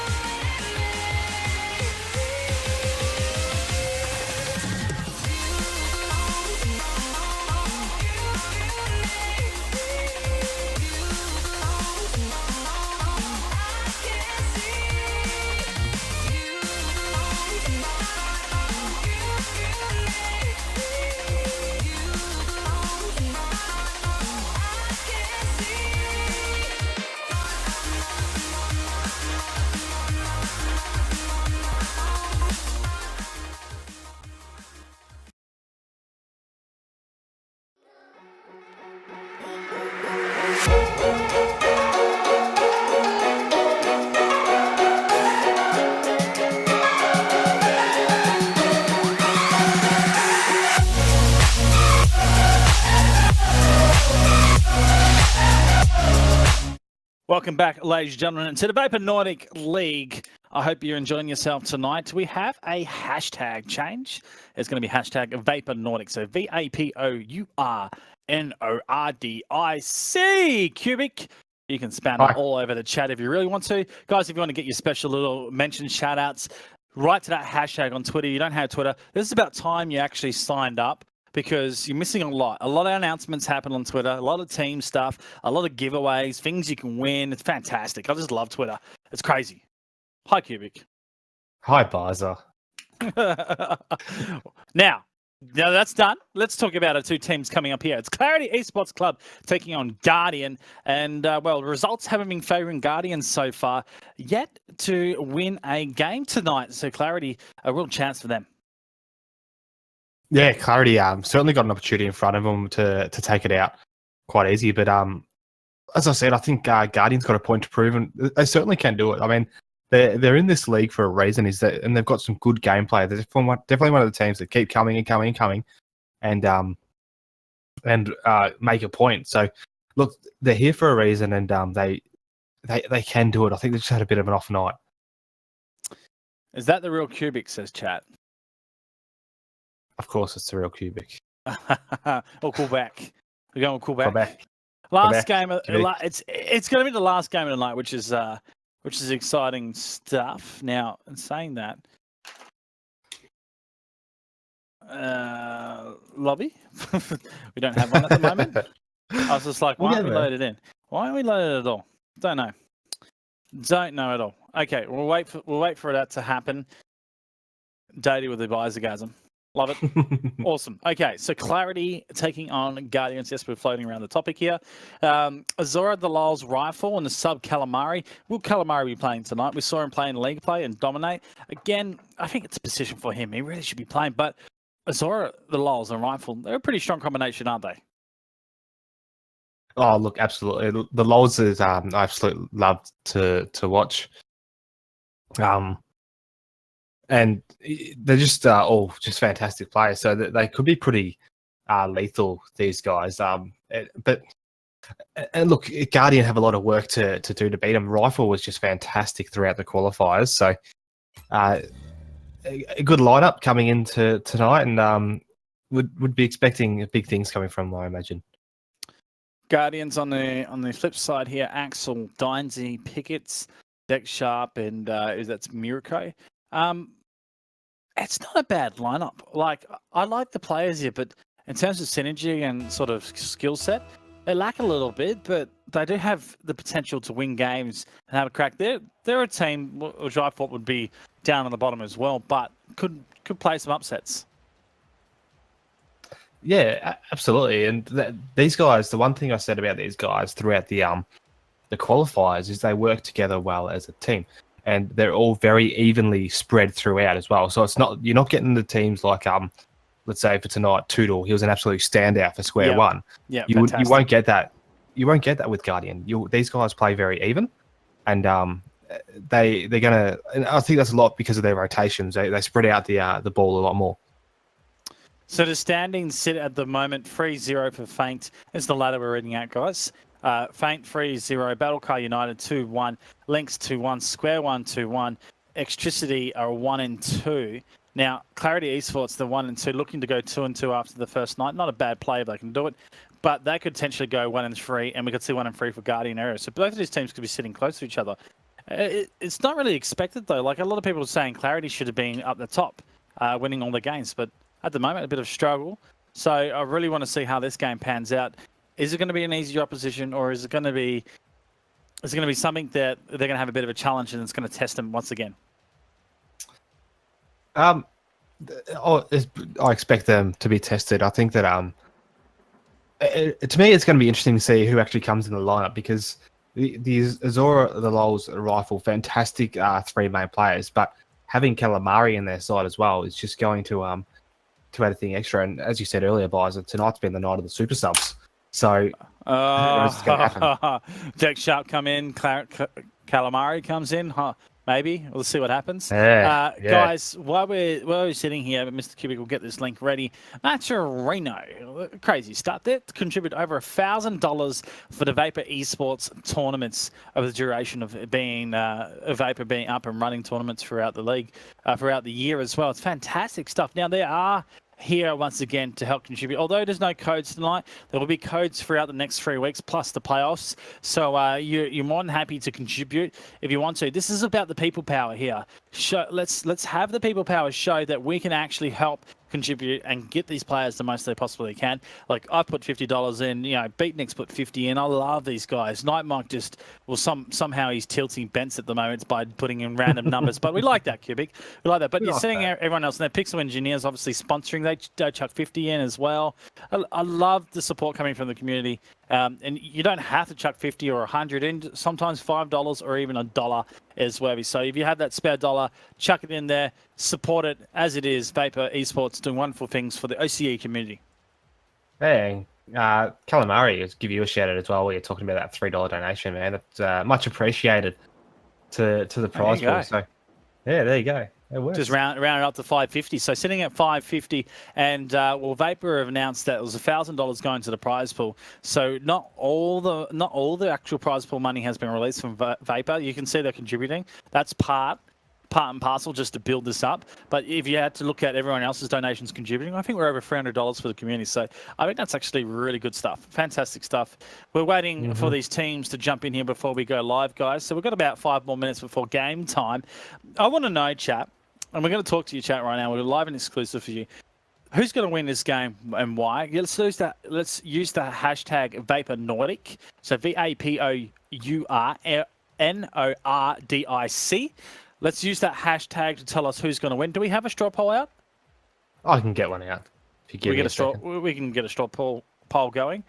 Welcome back, ladies and gentlemen, to the Vapour Nordic League. I hope you're enjoying yourself tonight. We have a hashtag change. It's going to be hashtag Vapour Nordic. So VAPOUR-NORDIC. Cubic. You can spam it all over the chat if you really want to. Guys, if you want to get your special little mention shout outs, write to that hashtag on Twitter. You don't have Twitter. This is about time you actually signed up, because you're missing a lot. A lot of announcements happen on Twitter, a lot of team stuff, a lot of giveaways, things you can win. It's fantastic. I just love Twitter. It's crazy. Hi, Cubic. Hi, Barza. Now that's done. Let's talk about our two teams coming up here. It's Clarity Esports Club taking on Guardian. And, well, results haven't been favouring Guardian so far, yet to win a game tonight. So Clarity, a real chance for them. Yeah, Clarity certainly got an opportunity in front of them to take it out quite easy. But as I said, I think Guardian's got a point to prove, and they certainly can do it. I mean, they're in this league for a reason, and they've got some good gameplay. They're definitely one of the teams that keep coming and coming and coming, and make a point. So, look, they're here for a reason, and they can do it. I think they just had a bit of an off night. Is that the real Cubic, says chat? Of course, it's the real Cubic. Or Quebec. We're going with Quebec. Quebec. Last game. It's going to be the last game of the night, which is exciting stuff. Now, in saying that, lobby. We don't have one at the moment. I was just like, why aren't we loaded in? Why aren't we loaded at all? Don't know. Don't know at all. Okay, we'll wait for that to happen. Daddy with the Bisogasm. Love it. Awesome. Okay, so Clarity taking on Guardians. Yes, we're floating around the topic here. Azora the Lul's rifle and the sub Calamari. Will Calamari be playing tonight? We saw him play in league play and dominate. Again, I think it's a position for him. He really should be playing. But Azora the Lul's and rifle, they're a pretty strong combination, aren't they? Oh, look, absolutely. The Lols is I absolutely love to watch. And they're just all just fantastic players. So they could be pretty lethal, these guys. But and look, Guardian have a lot of work to do to beat them. Rifle was just fantastic throughout the qualifiers. So a good lineup coming into tonight, and would be expecting big things coming from them, I imagine. Guardians on the flip side here: Axel, Dynzy, Pickett's, Deck Sharp, and that's Mirko. It's not a bad lineup. Like, I like the players here, but in terms of synergy and sort of skill set, they lack a little bit, but they do have the potential to win games and have a crack. They're a team which I thought would be down on the bottom as well, but could play some upsets. Yeah, absolutely. And these guys, the one thing I said about these guys throughout the qualifiers is they work together well as a team, and they're all very evenly spread throughout as well. So you're not getting the teams like let's say for tonight, Toodle, he was an absolute standout for square one. Yeah, you won't get that. You won't get that with Guardian. These guys play very even, and they're gonna. And I think that's a lot because of their rotations. They spread out the ball a lot more. So the standings sit at the moment 3-0 for Faint. It's the ladder we're reading out, guys. Faint 3-0, Battlecar United 2-1, Lynx 2-1, Square 1 2-1, EXTRICITY are 1-2. Now, Clarity Esports, they're 1-2, looking to go 2-2 after the first night. Not a bad play if they can do it, but they could potentially go 1-3, and we could see 1-3 for Guardian Era. So both of these teams could be sitting close to each other. It's not really expected, though. Like, a lot of people are saying Clarity should have been up the top, winning all the games, but at the moment, a bit of struggle. So I really want to see how this game pans out. Is it going to be an easy opposition, or is it going to be something that they're going to have a bit of a challenge and it's going to test them once again? I expect them to be tested. I think that to me, it's going to be interesting to see who actually comes in the lineup, because the Azora, the Lols, the Rifle, fantastic three main players, but having Calamari in their side as well is just going to add a thing extra. And as you said earlier, Bizer, tonight's been the night of the super subs. So who knows what's going to happen? Deck Sharp come in, Calamari comes in. Maybe we'll see what happens. Yeah. Guys, while we're sitting here, Mr. Cubic will get this link ready. Maturino, crazy stuff. They contribute over $1,000 for the Vapour eSports tournaments over the duration of being Vapour being up and running tournaments throughout the league, throughout the year as well. It's fantastic stuff. Now there are here once again to help contribute. Although there's no codes tonight, there will be codes throughout the next 3 weeks plus the playoffs. So you're more than happy to contribute if you want to. This is about the people power here. Let's have the people power show that we can actually help contribute and get these players the most they possibly can. Like, I put $50 in, Beatnik's put 50 in. I love these guys. Nightmonk somehow he's tilting Bents at the moment by putting in random numbers, but we like that, Cubic. We like that. But you're seeing everyone else, and their Pixel Engineers obviously sponsoring. They chuck 50 in as well. I love the support coming from the community. And you don't have to chuck 50 or 100 in. Sometimes $5 or even $1 is worthy. So if you have that spare dollar, chuck it in there, support it as it is. Vapour eSports doing wonderful things for the OCE community. Hey, Calamari, let's give you a shout out as well while you're talking about that $3 donation, man. That's much appreciated to the prize pool. So, yeah, there you go. It works. Just round it up to 550. So sitting at 550, and Vapour have announced that it was $1,000 going to the prize pool. So not all the actual prize pool money has been released from Vapour. You can see they're contributing. That's part and parcel just to build this up. But if you had to look at everyone else's donations contributing, I think we're over $300 for the community. So I think that's actually really good stuff. Fantastic stuff. We're waiting for these teams to jump in here before we go live, guys. So we've got about 5 more minutes before game time. I want to know, chat, and we're going to talk to you, chat, right now. We're live and exclusive for you. Who's going to win this game and why? Let's use the hashtag Vapour Nordic. So VAPOUR Let's use that hashtag to tell us who's going to win. Do we have a straw poll out? I can get one out. If you give me a second. We can get a straw poll going.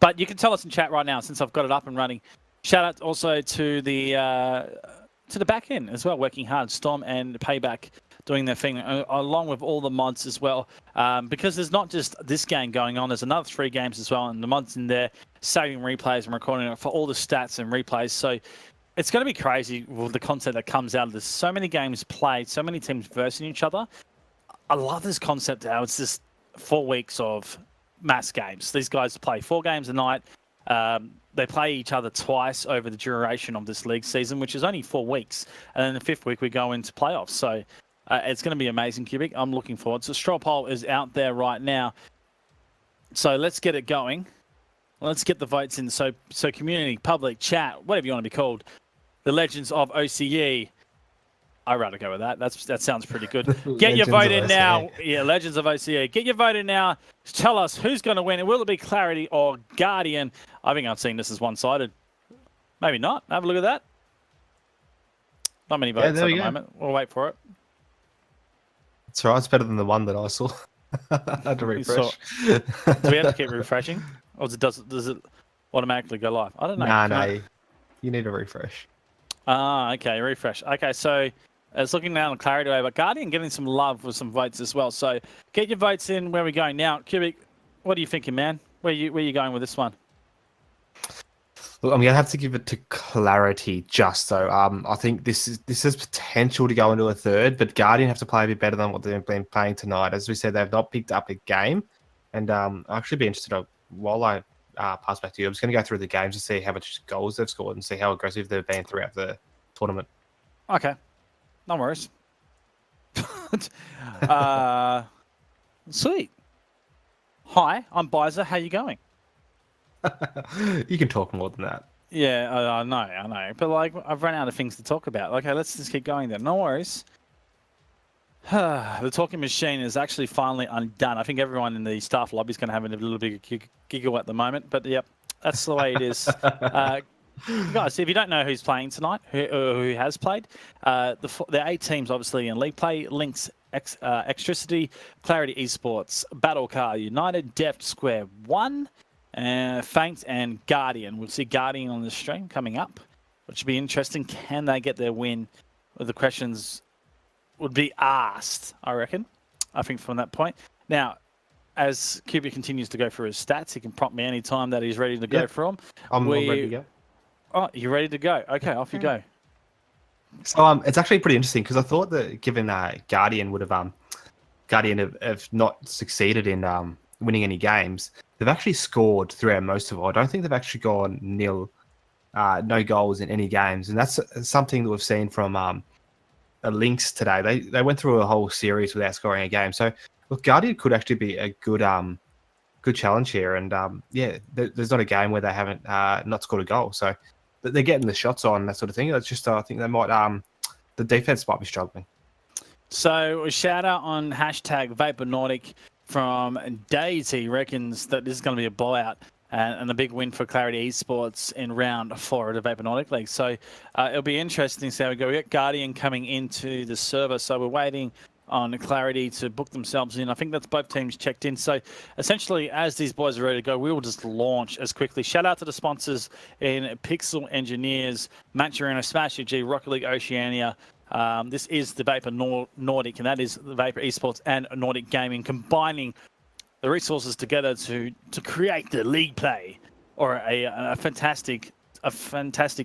But you can tell us in chat right now since I've got it up and running. Shout out also to the back end as well, working hard. Storm and Payback doing their thing, along with all the mods as well. Because there's not just this game going on, there's another 3 games as well, and the mods in there saving replays and recording it for all the stats and replays. So it's going to be crazy with the content that comes out of this. So many games played, so many teams versing each other. I love this concept how it's just 4 weeks of mass games. These guys play 4 games a night. They play each other twice over the duration of this league season, which is only 4 weeks. And then the 5th week, we go into playoffs. So it's going to be amazing, Cubic. I'm looking forward. So straw poll is out there right now. So let's get it going. Let's get the votes in. So community, public, chat, whatever you want to be called. The Legends of OCE. I'd rather go with that. That sounds pretty good. Get your vote in now. Yeah, Legends of OCE. Get your vote in now. Tell us who's going to win. Will it be Clarity or Guardian? I think I've seen this as one-sided. Maybe not. Have a look at that. Not many votes at the moment. We'll wait for it. It's all right. It's better than the one that I saw. I had to refresh. Do we have to keep refreshing? Or does it automatically go live? I don't know. No. You need a refresh. Okay. Refresh. Okay, so it's looking down on Clarity over. Guardian getting some love with some votes as well. So get your votes in. Where are we going now? Cubic, what are you thinking, man? Where you going with this one? Look, I'm going to have to give it to Clarity just so. I think this has potential to go into a third, but Guardian have to play a bit better than what they've been playing tonight. As we said, they've not picked up a game. And I'll actually be interested, while I pass back to you, I'm just going to go through the games to see how much goals they've scored and see how aggressive they've been throughout the tournament. Okay. No worries. Sweet. Hi, I'm Bizer. How you going? You can talk more than that. Yeah, I know. But like, I've run out of things to talk about. Okay, let's just keep going then. No worries. The talking machine is actually finally undone. I think everyone in the staff lobby is going to have a little bit of giggle at the moment. But yep, that's the way it is. Guys, if you don't know who's playing tonight, who has played, the 8 teams obviously in league play: Lynx, EXTRICITY, Clarity eSports, Battle Car United, Deft Square 1, Faint, and Guardian. We'll see Guardian on the stream coming up, which should be interesting. Can they get their win? Well, the questions would be asked, I reckon. I think from that point. Now, as Cubic continues to go through his stats, he can prompt me any time that he's ready to go through them. I'm ready to go. Oh, you're ready to go. Okay, off you go. So it's actually pretty interesting because I thought that given Guardian would have not succeeded in winning any games, they've actually scored throughout most of it. I don't think they've actually gone nil, no goals in any games, and that's something that we've seen from Lynx today. They went through a whole series without scoring a game. So look, Guardian could actually be a good challenge here, and there's not a game where they haven't not scored a goal. So they're getting the shots on, that sort of thing. That's just I think they might the defense might be struggling. So a shout out on hashtag Vapour Nordic from Daisy reckons that this is going to be a blowout and a big win for Clarity eSports in round 4 of the Vapour Nordic League. So it'll be interesting to see how we go. We got Guardian coming into the server, so we're waiting on Clarity to book themselves in. I think that's both teams checked in. So essentially, as these boys are ready to go, we will just launch as quickly. Shout out to the sponsors in Pixel Engineers, Manchurino, Smash UG, Rocket League Oceania. This is the Vapour Nordic, and that is the Vapour eSports and Nordic Gaming, combining the resources together to create the league play, or a fantastic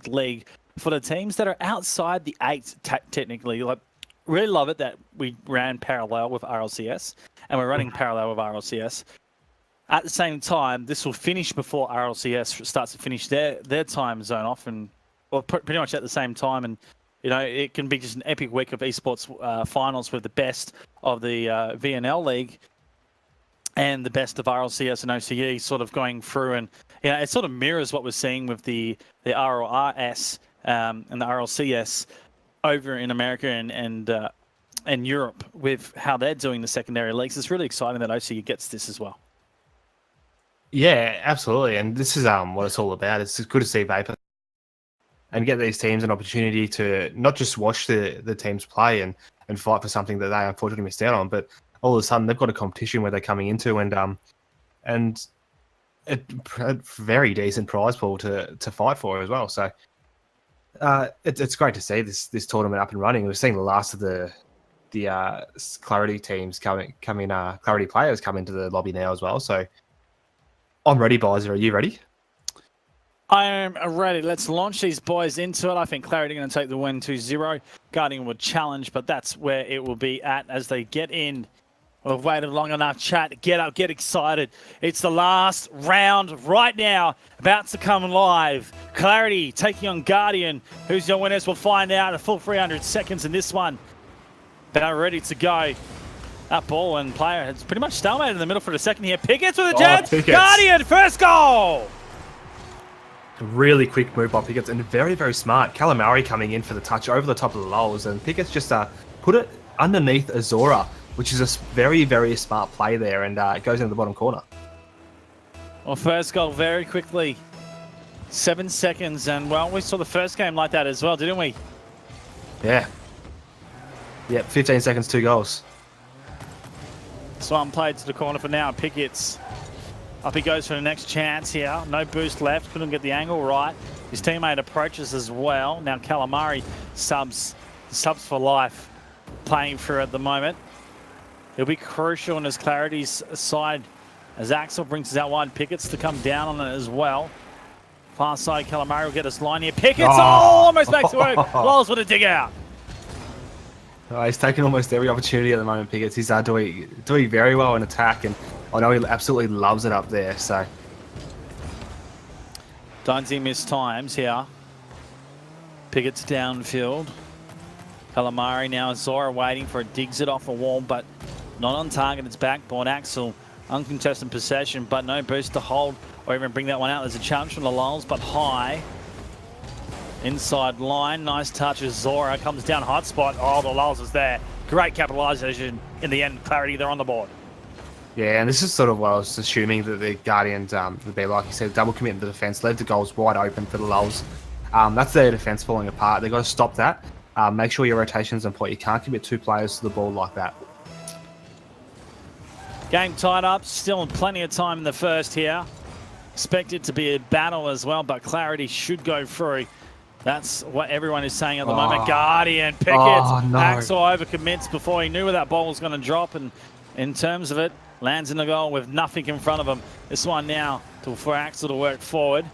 league for the teams that are outside the 8 technically. Like, really love it that we ran parallel with RLCS, and we're running parallel with RLCS. At the same time, this will finish before RLCS starts to finish their time zone off, and pretty much at the same time. And you know, it can be just an epic week of esports finals with the best of the VNL League and the best of RLCS and OCE sort of going through. And you know, it sort of mirrors what we're seeing with the RLRS and the RLCS over in America and Europe with how they're doing the secondary leagues. It's really exciting that OCE gets this as well. Yeah, absolutely. And this is what it's all about. It's good to see Vapour and get these teams an opportunity to not just watch the teams play and fight for something that they unfortunately missed out on, but all of a sudden they've got a competition where they're coming into and a very decent prize pool to fight for as well. So it's great to see this tournament up and running. We've seen the last of the the Clarity teams Clarity players come into the lobby now as well. So I'm ready, boys. Are you ready? I am ready. Let's launch these boys into it. I think Clarity going to take the win 2-0. Guardian would challenge, but that's where it will be at as they get in. We've waited long enough, chat. Get up, get excited. It's the last round right now, about to come live. Clarity taking on Guardian. Who's your winners? We'll find out. A full 300 seconds in this one. About ready to go. That ball and player has pretty much stalemated in the middle for a second here. Pickets with a chance. Guardian, first goal. Really quick move by Pickets and very, very smart. Calamari coming in for the touch over the top of the lulls, and Pickets just put it underneath Azora, which is a very, very smart play there, and it goes into the bottom corner. Well, first goal very quickly. 7 seconds, and well, we saw the first game like that as well, didn't we? Yeah. Yep, 15 seconds, 2 goals. Swan played to the corner for now. Pickett's up he goes for the next chance here. No boost left. Couldn't get the angle right. His teammate approaches as well. Now Calamari subs for life, playing for at the moment. He'll be crucial in his Clarity's side as Axel brings us out wide. Pickett's to come down on it as well. Far side, Calamari will get us line here. Pickett's almost makes it work. Lawls with a dig out. He's taking almost every opportunity at the moment, Pickets. He's doing very well in attack, and I know he absolutely loves it up there. So Don't see missed times here. Pickett's downfield. Calamari now, Zora waiting for it, digs it off a wall, but not on target. It's backboard. Axel, uncontested possession, but no boost to hold or even bring that one out. There's a challenge from the Lulls, but high. Inside line, nice touch as Zora comes down hot spot. Oh, the Lulls is there. Great capitalization in the end. Clarity, they're on the board. yeah, and this is sort of what I was assuming that the Guardians would be, like you said, double commit in the defense, led the goals wide open for the Lulls. That's their defense falling apart. They've got to stop that. Make sure your rotations on point. You can't commit 2 players to the ball like that. Game tied up. Still plenty of time in the first here. Expect it to be a battle as well, but Clarity should go through. That's what everyone is saying at the moment. Guardian, Pickett, no. Axel overcommits before he knew where that ball was going to drop, and in terms of it, lands in the goal with nothing in front of him. This one now for Axel to work forward.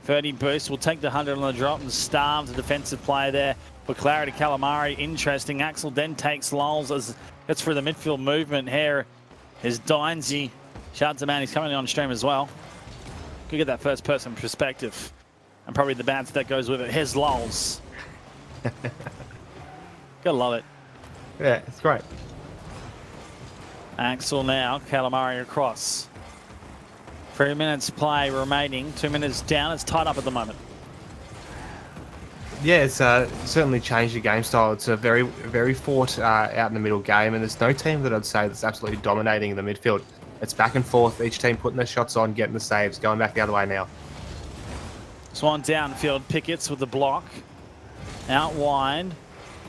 30 boost, will take the 100 on the drop and starve the defensive player there. For Clarity, Calamari, interesting. Axel then takes Lulls as gets through the midfield movement here. Is Dynzy. Shout out to man, he's coming on stream as well. Could get that first person perspective. And probably the bounce that goes with it. Here's Lulls. Gotta love it. Yeah, it's great. Axel now, Calamari across. 3 minutes play remaining. 2 minutes down. It's tied up at the moment. Yeah, it's certainly changed the game style. It's a very, very fought out in the middle game, and there's no team that I'd say that's absolutely dominating in the midfield. It's back and forth, each team putting their shots on, getting the saves, going back the other way now. Swan downfield, Pickett's with the block. Out wide.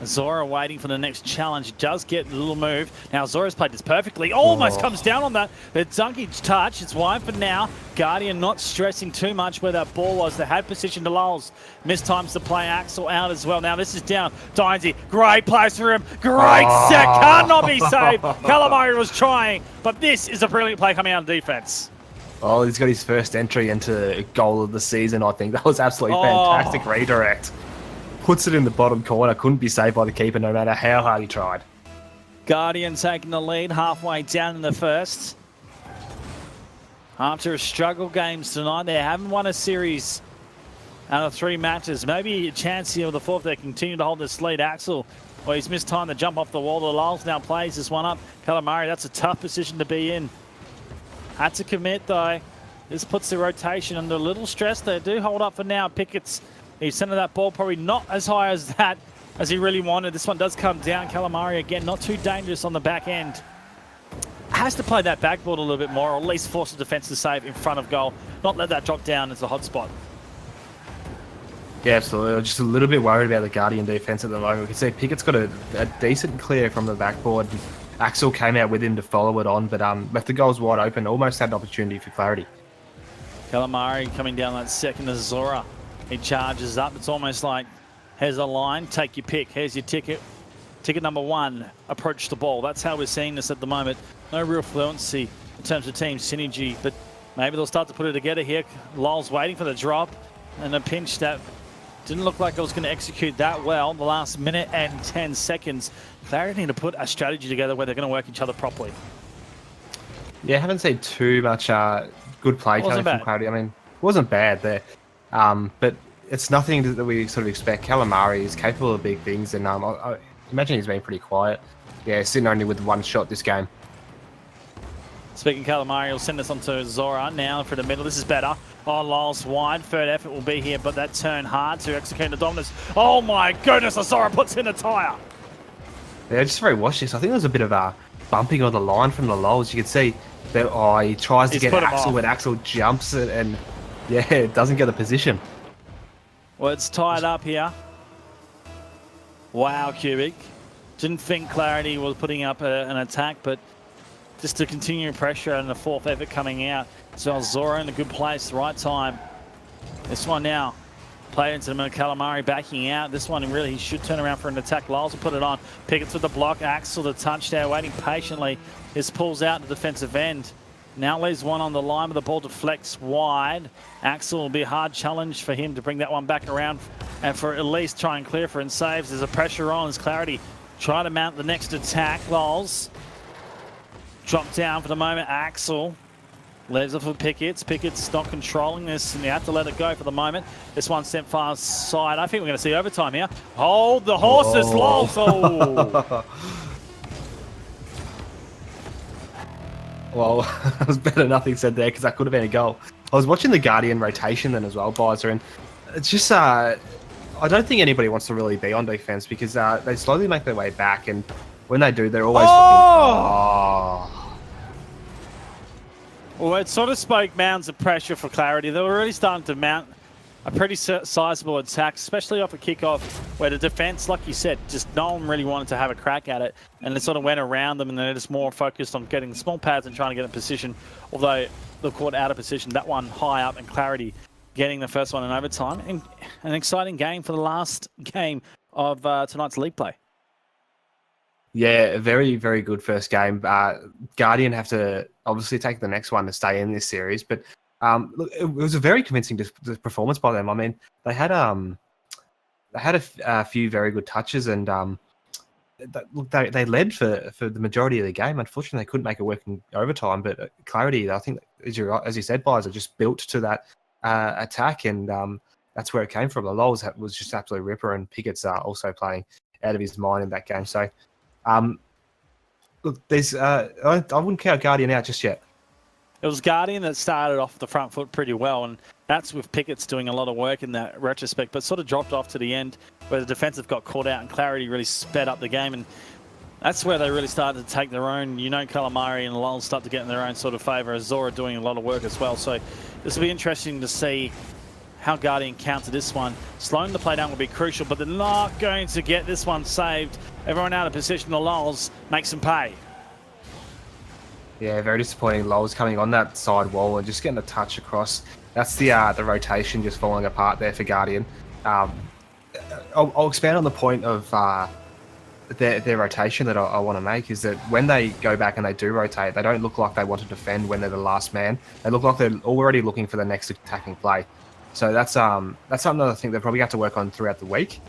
Zora waiting for the next challenge. Does get a little move. Now Zora's played this perfectly. Almost comes down on that. The dunky touch. It's wide for now. Guardian not stressing too much where that ball was. They had position to Lulls. Missed times to play Axel out as well. Now this is down. Dynzy. Great place for him. Great set. Cannot be saved. Calamari was trying. But this is a brilliant play coming out of defense. Oh, he's got his first entry into goal of the season, I think. That was absolutely fantastic redirect. Puts it in the bottom corner. Couldn't be saved by the keeper no matter how hard he tried. Guardian taking the lead halfway down in the first. After a struggle games tonight, they haven't won a series out of 3 matches. Maybe a chance here with the fourth. They continue to hold this lead. Axel, well, he's missed time to jump off the wall. The Lulls now plays this one up. Calamari, that's a tough position to be in. Had to commit though. This puts the rotation under a little stress. They do hold up for now. Pickett's, he centered that ball probably not as high as that as he really wanted. This one does come down. Calamari again, not too dangerous on the back end. Has to play that backboard a little bit more, or at least force the defense to save in front of goal. Not let that drop down as a hot spot. Yeah, absolutely. I'm just a little bit worried about the Guardian defense at the moment. We can see Pickett's got a decent clear from the backboard. Axel came out with him to follow it on, but left the goals wide open. Almost had an opportunity for Clarity. Calamari coming down that second as Zora. He charges up. It's almost like, here's a line, take your pick. Here's your ticket. ticket number 1 approach the ball. That's how we're seeing this at the moment. No real fluency in terms of team synergy, but maybe they'll start to put it together here. Lol's waiting for the drop and a pinch that didn't look like it was going to execute that well. The last minute and 10 seconds, Clarity need to put a strategy together where they're going to work each other properly. Yeah, I haven't seen too much good play coming from Clarity. I mean, it wasn't bad there, but it's nothing that we sort of expect. Calamari is capable of big things, and I imagine he's been pretty quiet. Yeah, sitting only with 1 shot this game. Speaking of Calamari, he'll send this on to Zora now for the middle. This is better. Oh, Lol's wide. Third effort will be here, but that turn hard to execute the dominance. Oh my goodness, Zora puts in a tire. Yeah, just very watch this. I think there was a bit of a bumping on the line from the Lols. You can see that he tries to get Axel when Axel jumps it, and yeah, it doesn't get the position. Well, it's tied up here. Wow, Cubic. Didn't think Clarity was putting up an attack, but just to continue pressure and the 4th effort coming out. So Zora in a good place, right time. This one now. Played into the Calamari backing out. This one really he should turn around for an attack. Lyles will put it on. Pickett's with the block. Axel the touch there, waiting patiently. This pulls out the defensive end. Now leaves one on the line, but the ball deflects wide. Axel will be a hard challenge for him to bring that one back around and for at least try and clear for and saves. There's a pressure on as Clarity try to mount the next attack. Lyles drop down for the moment. Axel leaves it for Pickett's. Pickett's not controlling this, and you have to let it go for the moment. This one sent far side. I think we're going to see overtime here. Hold the horses, Lyles. Oh. Well, it was better nothing said there because that could have been a goal. I was watching the Guardian rotation then as well, Bizer, and it's just I don't think anybody wants to really be on defense because they slowly make their way back, and when they do, they're always looking. Well, it sort of spoke mounds of pressure for Clarity. They were really starting to mount a pretty sizable attack, especially off a kickoff where the defense, like you said, just no one really wanted to have a crack at it, and it sort of went around them, and they're just more focused on getting small pads and trying to get in position, although they're caught out of position. That one high up, and Clarity getting the first one in overtime. And an exciting game for the last game of tonight's league play. Yeah, a very, very good first game. Guardian have to obviously take the next one to stay in this series, but look, it was a very convincing performance by them. I mean, they had a few very good touches, and they led for the majority of the game. Unfortunately, they couldn't make it work in overtime. But Clarity, I think, as you said, Bizer, just built to that attack, and that's where it came from. The Lols was just absolute ripper, and Pickett's also playing out of his mind in that game. So, look, there's I wouldn't count Guardian out just yet. It was Guardian that started off the front foot pretty well, and that's with Pickett's doing a lot of work in that retrospect, but sort of dropped off to the end where the defensive got caught out and Clarity really sped up the game, and that's where they really started to take their own. Calamari and Lol start to get in their own sort of favour, as Zora doing a lot of work as well. So this will be interesting to see how Guardian counter this one. Slowing the play down will be crucial, but they're not going to get this one saved. Everyone out of position, the Lols makes them pay. Yeah, very disappointing. Lowell's coming on that side wall and just getting a touch across. That's the rotation just falling apart there for Guardian. I'll expand on the point of their rotation that I want to make, is that when they go back and they do rotate, they don't look like they want to defend when they're the last man. They look like they're already looking for the next attacking play. So that's something that I think they probably have to work on throughout the week.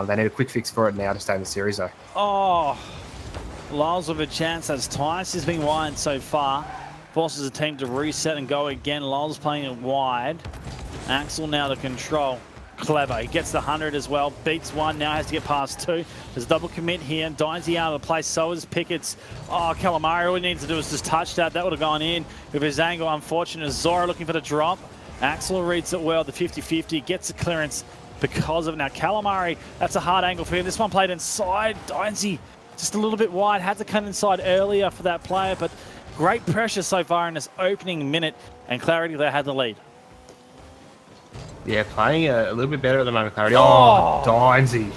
They need a quick fix for it now to stay in the series, though. Oh, Lyles with a chance as Tice has been wide so far. Forces the team to reset and go again. Lyles playing it wide. Axel now to control. Clever. He gets the 100 as well. Beats one. Now has to get past two. There's a double commit here. Dynasty out of the place. So is Pickett's. Oh, Calamari. All he needs to do is just touch that. That would have gone in. With his angle, unfortunate. Zora looking for the drop. Axel reads it well. The 50-50. Gets the clearance because of it. Now, Calamari, that's a hard angle for him. This one played inside. Dynasty just a little bit wide. Had to cut inside earlier for that player, but great pressure so far in this opening minute. And Clarity, they had the lead. Yeah, playing a little bit better at the moment, Clarity. Oh, Dynasty.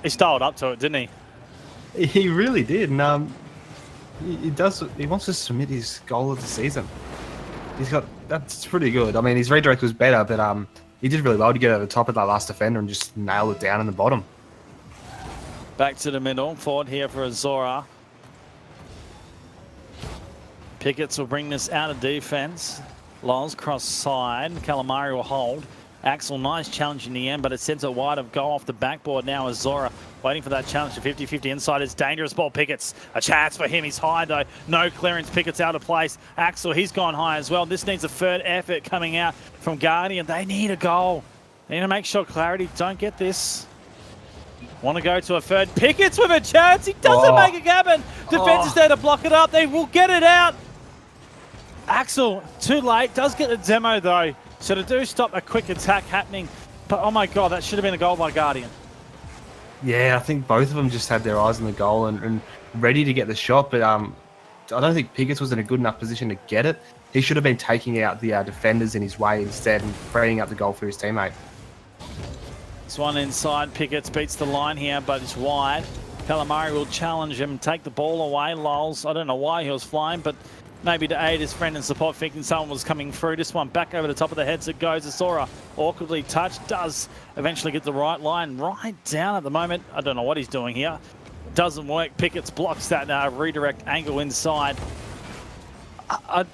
He styled up to it, didn't he? He really did. And he wants to submit his goal of the season. That's pretty good. I mean, his redirect was better, but he did really well to get over the top of that last defender and just nail it down in the bottom. Back to the middle. Forward here for Azora. Pickets will bring this out of defense. Lols cross side. Calamari will hold. Axel, nice challenge in the end, but it sends it wide of goal off the backboard now. Azora waiting for that challenge to 50-50 inside. It's dangerous ball. Pickets, a chance for him. He's high though. No clearance. Pickets out of place. Axel, he's gone high as well. This needs a third effort coming out from Guardian. They need a goal. They need to make sure Clarity don't get this. Want to go to a third. Pickets with a chance. He doesn't make it happen. Defense is there to block it up. They will get it out. Axel, too late. Does get the demo though. So to do stop a quick attack happening. But oh my god, that should have been a goal by Guardian. Yeah, I think both of them just had their eyes on the goal and ready to get the shot. But I don't think Pickets was in a good enough position to get it. He should have been taking out the defenders in his way instead and freeing up the goal for his teammate. This one inside. Pickets beats the line here, but it's wide. Calamari will challenge him, take the ball away. Lols, I don't know why he was flying, but maybe to aid his friend and support, thinking someone was coming through. This one back over the top of the heads it goes. Azora awkwardly touched, does eventually get the right line, right down at the moment. I don't know what he's doing here. Doesn't work. Pickets blocks that redirect angle inside. I'm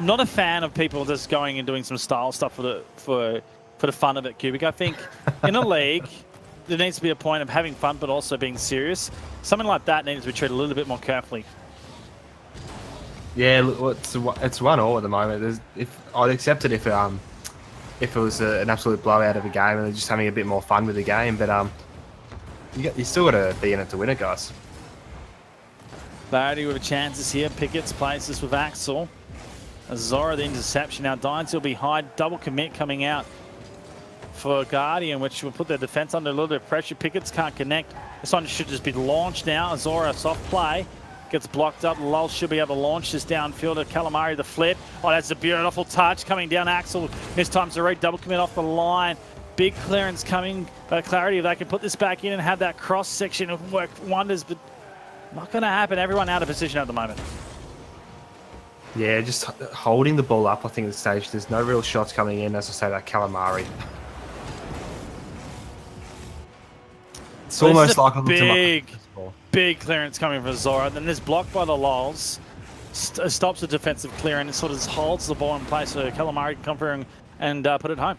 not a fan of people just going and doing some style stuff for the fun of it, Cubic. I think in a league, there needs to be a point of having fun but also being serious. Something like that needs to be treated a little bit more carefully. Yeah, look, it's 1-1 at the moment. I'd accept it if it was an absolute blowout of a game and they're just having a bit more fun with the game. But you still got to be in it to win it, guys. Clarity with chances here. Pickets places with Axel. Azora the interception. Now Dines will be high. Double commit coming out for Guardian, which will put their defense under a little bit of pressure. Pickets can't connect. This one should just be launched now. Azora soft play. Gets blocked up. Lol should be able to launch this downfield to Calamari, the flip. Oh, that's a beautiful touch coming down Axel. This time's a double commit off the line. Big clearance coming. Clarity, if they can put this back in and have that cross section, it will work wonders, but not going to happen. Everyone out of position at the moment. Yeah, just holding the ball up, I think, at the stage. There's no real shots coming in, as I say, that Calamari. It's almost like a big clearance coming from Zora. Then there's blocked by the Lols. Stops the defensive clearance and sort of holds the ball in place so Calamari can come through and put it home.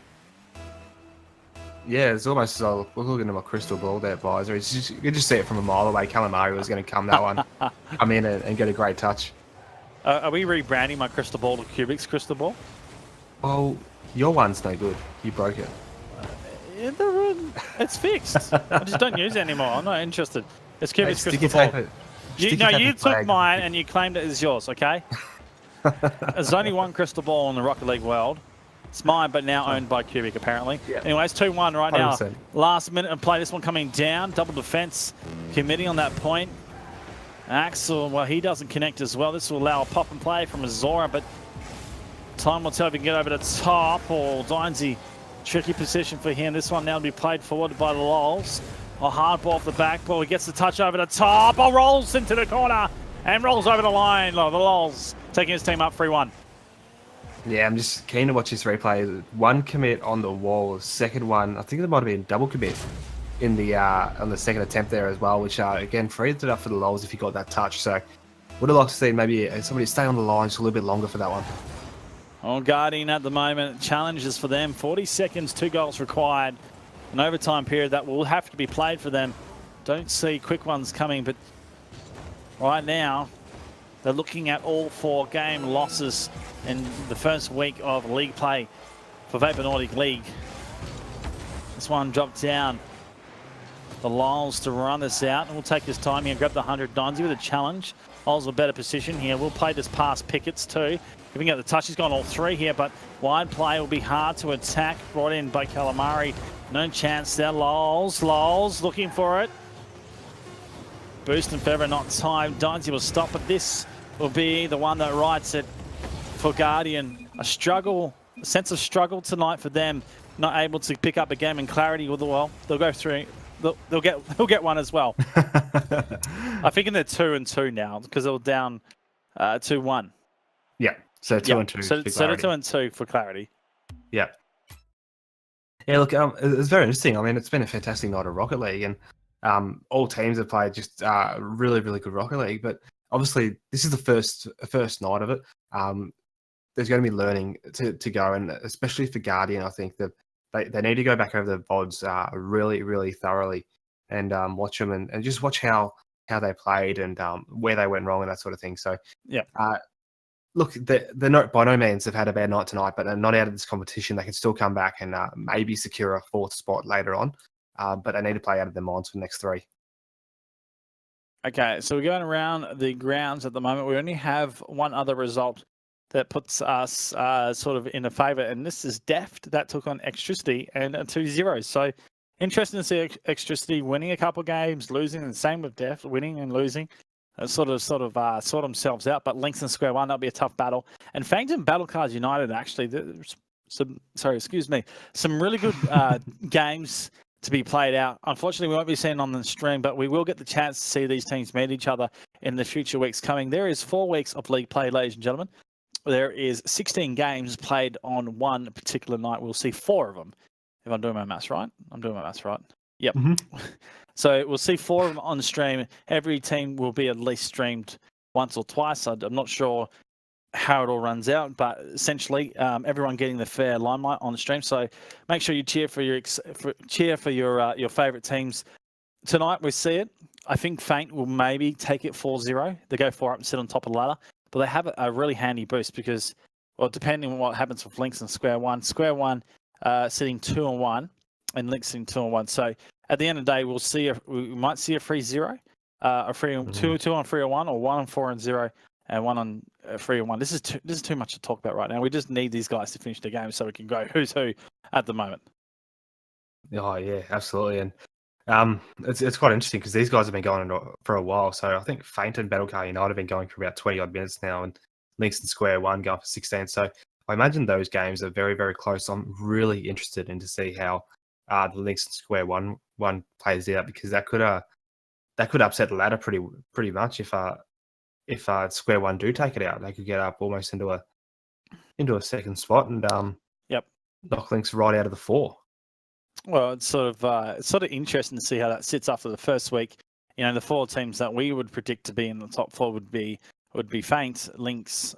Yeah, it's almost we're looking at my crystal ball there, boys. You could just see it from a mile away. Calamari was going to come that one, come in and get a great touch. Are we rebranding my crystal ball to Cubic's crystal ball? Well, your one's no good. You broke it. It's fixed. I just don't use it anymore. I'm not interested. It's Cubic's crystal ball. You took mine and you claimed it as yours, okay? There's only one crystal ball in the Rocket League world. It's mine, but now owned by Cubic, apparently. Yeah. Anyways, 2-1 right 100%. Now. Last minute of play. This one coming down. Double defense committing on that point. Axel, well, he doesn't connect as well. This will allow a pop and play from Azora, but time will tell if he can get over the top. Or Dinesy, tricky position for him. This one now to be played forward by the Lols. A hard ball off the back ball. He gets the touch over the top. Oh, rolls into the corner and rolls over the line. The Lols taking his team up 3-1. Yeah, I'm just keen to watch this replay. One commit on the wall. Second one, I think there might have been double commit in the on the second attempt there as well, which again freed it up for the Lols if he got that touch. So would have liked to see maybe somebody stay on the line just a little bit longer for that one. On Guardian at the moment, challenges for them. 40 seconds, 2 goals required. An overtime period that will have to be played for them. Don't see quick ones coming, but right now they're looking at all 4 game losses in the first week of league play for Vapour Nordic League. This one dropped down. The Lols to run this out, and we'll take this time here and grab the 100. Dinesy with a challenge. Lols a better position here. We'll play this past Pickets too. If we can get the touch, he's gone all 3 here, but wide play will be hard to attack. Brought in by Calamari. No chance there. Lols looking for it. Boost and Feather not time. Dinesy will stop, but this will be the one that writes it for Guardian. A sense of struggle tonight for them. Not able to pick up a game in Clarity. Well, they'll go through. They'll get one as well. I think they're 2-2 now because they were down 2-1. Yeah, so 2-2. So they're 2-2 for Clarity. Yeah. Yeah, look, it's very interesting. I mean, it's been a fantastic night of Rocket League, and All teams have played just really, really good Rocket League, but obviously this is the first night of it. There's going to be learning to go, and especially for Guardian, I think that they need to go back over the VODs really, really thoroughly and watch them and just watch how they played and where they went wrong and that sort of thing. So Yeah. Look, they're not by no means have had a bad night tonight, but they're not out of this competition. They can still come back and maybe secure a fourth spot later on. But they need to play out of their minds for the next three. Okay, so we're going around the grounds at the moment. We only have one other result that puts us sort of in a favour, and this is Deft that took on Extricity and 2-0. So interesting to see Extricity winning a couple of games, losing, and same with Deft, winning and losing. Sort themselves out, but Links and Square One, that'll be a tough battle. And Fanged Battle Cards United, actually, some really good games to be played out. Unfortunately, we won't be seeing on the stream, but we will get the chance to see these teams meet each other in the future weeks coming. There is 4 weeks of league play, ladies and gentlemen. There is 16 games played on one particular night. We'll see 4 of them. If I'm doing my maths right? I'm doing my maths right. Yep. Mm-hmm. So we'll see 4 of them on the stream. Every team will be at least streamed once or twice. I'm not sure how it all runs out, but essentially everyone getting the fair limelight on the stream. So make sure you cheer for your favourite teams. Tonight we see it. I think Feint will maybe take it 4-0. They go 4 up and sit on top of the ladder, but they have a really handy boost because, well, depending on what happens with Links and Square One sitting 2-1 and Links sitting 2-1. So at the end of the day, we might see a 3-0, a 2 on 3-1, or 1 on 4-0, and 1 on 3-1. This is too much to talk about right now. We just need these guys to finish the game so we can go who's who at the moment. Oh yeah, absolutely. And it's quite interesting because these guys have been going on for a while. So I think Feint and Battlecar United have been going for about 20 odd minutes now, and Links and Square One going for 16. So I imagine those games are very, very close. I'm really interested in to see how the Links and Square One plays out, because that could upset the ladder pretty much if Square One do take it out. They could get up almost into a second spot and knock Links right out of the 4. Well, it's sort of interesting to see how that sits after the first week. You know, the 4 teams that we would predict to be in the top 4 would be Feint, Links,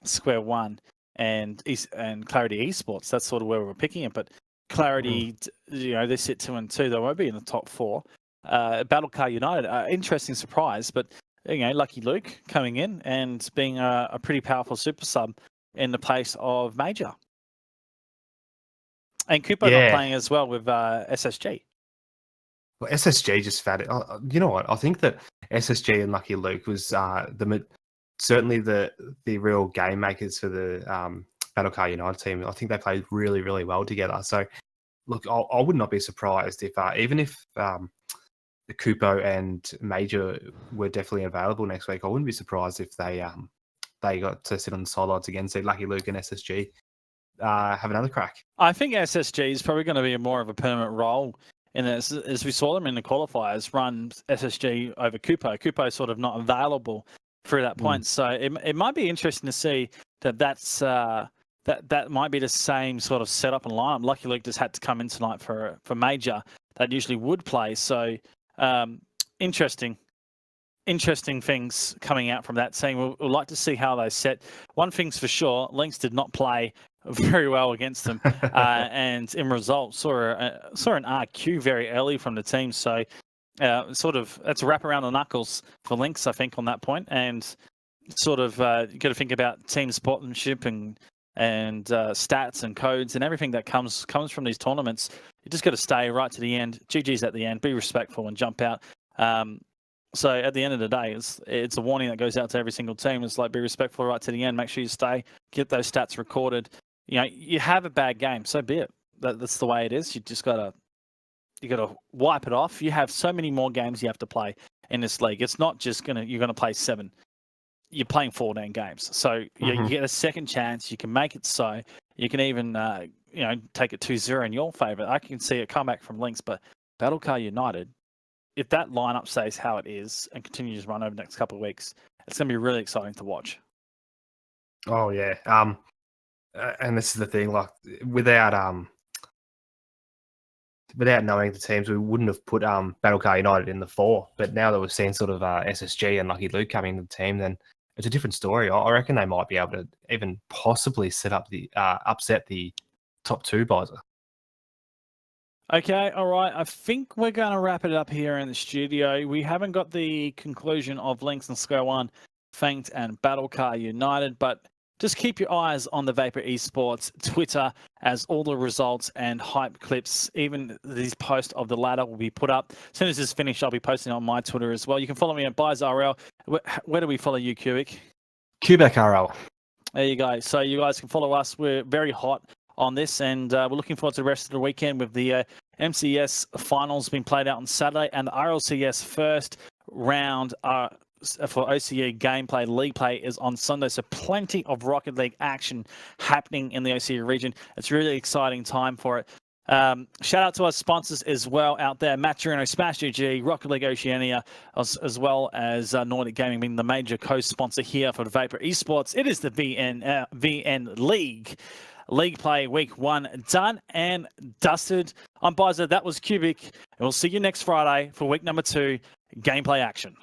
Square One, and Clarity eSports. That's sort of where we're picking it. But Clarity, they sit 2 and 2. They won't be in the top 4. Battlecar United, interesting surprise, but Lucky Luke coming in and being a pretty powerful super sub in the place of Major. And Cooper not playing as well with SSG. Well, SSG just fat. You know what? I think that SSG and Lucky Luke was certainly the real game makers for the Battlecar United team. I think they played really, really well together. So, look, I would not be surprised if even if Kupo and Major were definitely available next week, I wouldn't be surprised if they got to sit on the sidelines again. See Lucky Luke and SSG have another crack. I think SSG is probably going to be more of a permanent role in this, as we saw them in the qualifiers run SSG over Kupo. Kupo's sort of not available through that point, so it might be interesting to see that's that might be the same sort of setup and lineup. Lucky Luke just had to come in tonight for Major that usually would play. So interesting things coming out from that team. We'll like to see how they set. One thing's for sure, Lynx did not play very well against them, and in result saw an RQ very early from the team. So sort of that's a wrap around the knuckles for Lynx, I think, on that point. And sort of you got to think about team sportsmanship and stats and codes and everything that comes from these tournaments. You just got to stay right to the end. GG's at the end. Be respectful and jump out. So at the end of the day, it's a warning that goes out to every single team. It's like, be respectful right to the end. Make sure you stay. Get those stats recorded. You have a bad game, so be it. That's the way it is. You just gotta wipe it off. You have so many more games you have to play in this league. It's not just you're gonna play 7. You're playing 14 games, so you get a second chance. You can make it so. You can even take it 2-0 in your favour. I can see a comeback from Lynx, but Battlecar United, if that lineup stays how it is and continues to run over the next couple of weeks, it's going to be really exciting to watch. Oh yeah, and this is the thing, like without without knowing the teams, we wouldn't have put Battlecar United in the 4. But now that we've seen sort of SSG and Lucky Luke coming to the team, then it's a different story. I reckon they might be able to even possibly set up the upset the top 2 buys. Okay, all right. I think we're going to wrap it up here in the studio. We haven't got the conclusion of Lynx and Square One, Fanked and Battlecar United, but just keep your eyes on the Vapour eSports Twitter as all the results and hype clips, even these posts of the ladder will be put up. As soon as it's finished, I'll be posting on my Twitter as well. You can follow me at BuyesRL. Where do we follow you, Cubic? Quebec RL. There you go. So you guys can follow us. We're very hot on this, and we're looking forward to the rest of the weekend with the MCS finals being played out on Saturday and the RLCS first round for OCE gameplay league play is on Sunday. So plenty of Rocket League action happening in the OCE region. It's a really exciting time for it. Shout out to our sponsors as well out there, Maturino, Smash GG, Rocket League Oceania, as well as Nordic Gaming being the major co-sponsor here for the Vapour eSports. It is the VN League. League play week 1 done and dusted. I'm Bizer, that was Cubic, and we'll see you next Friday for week number 2, gameplay action.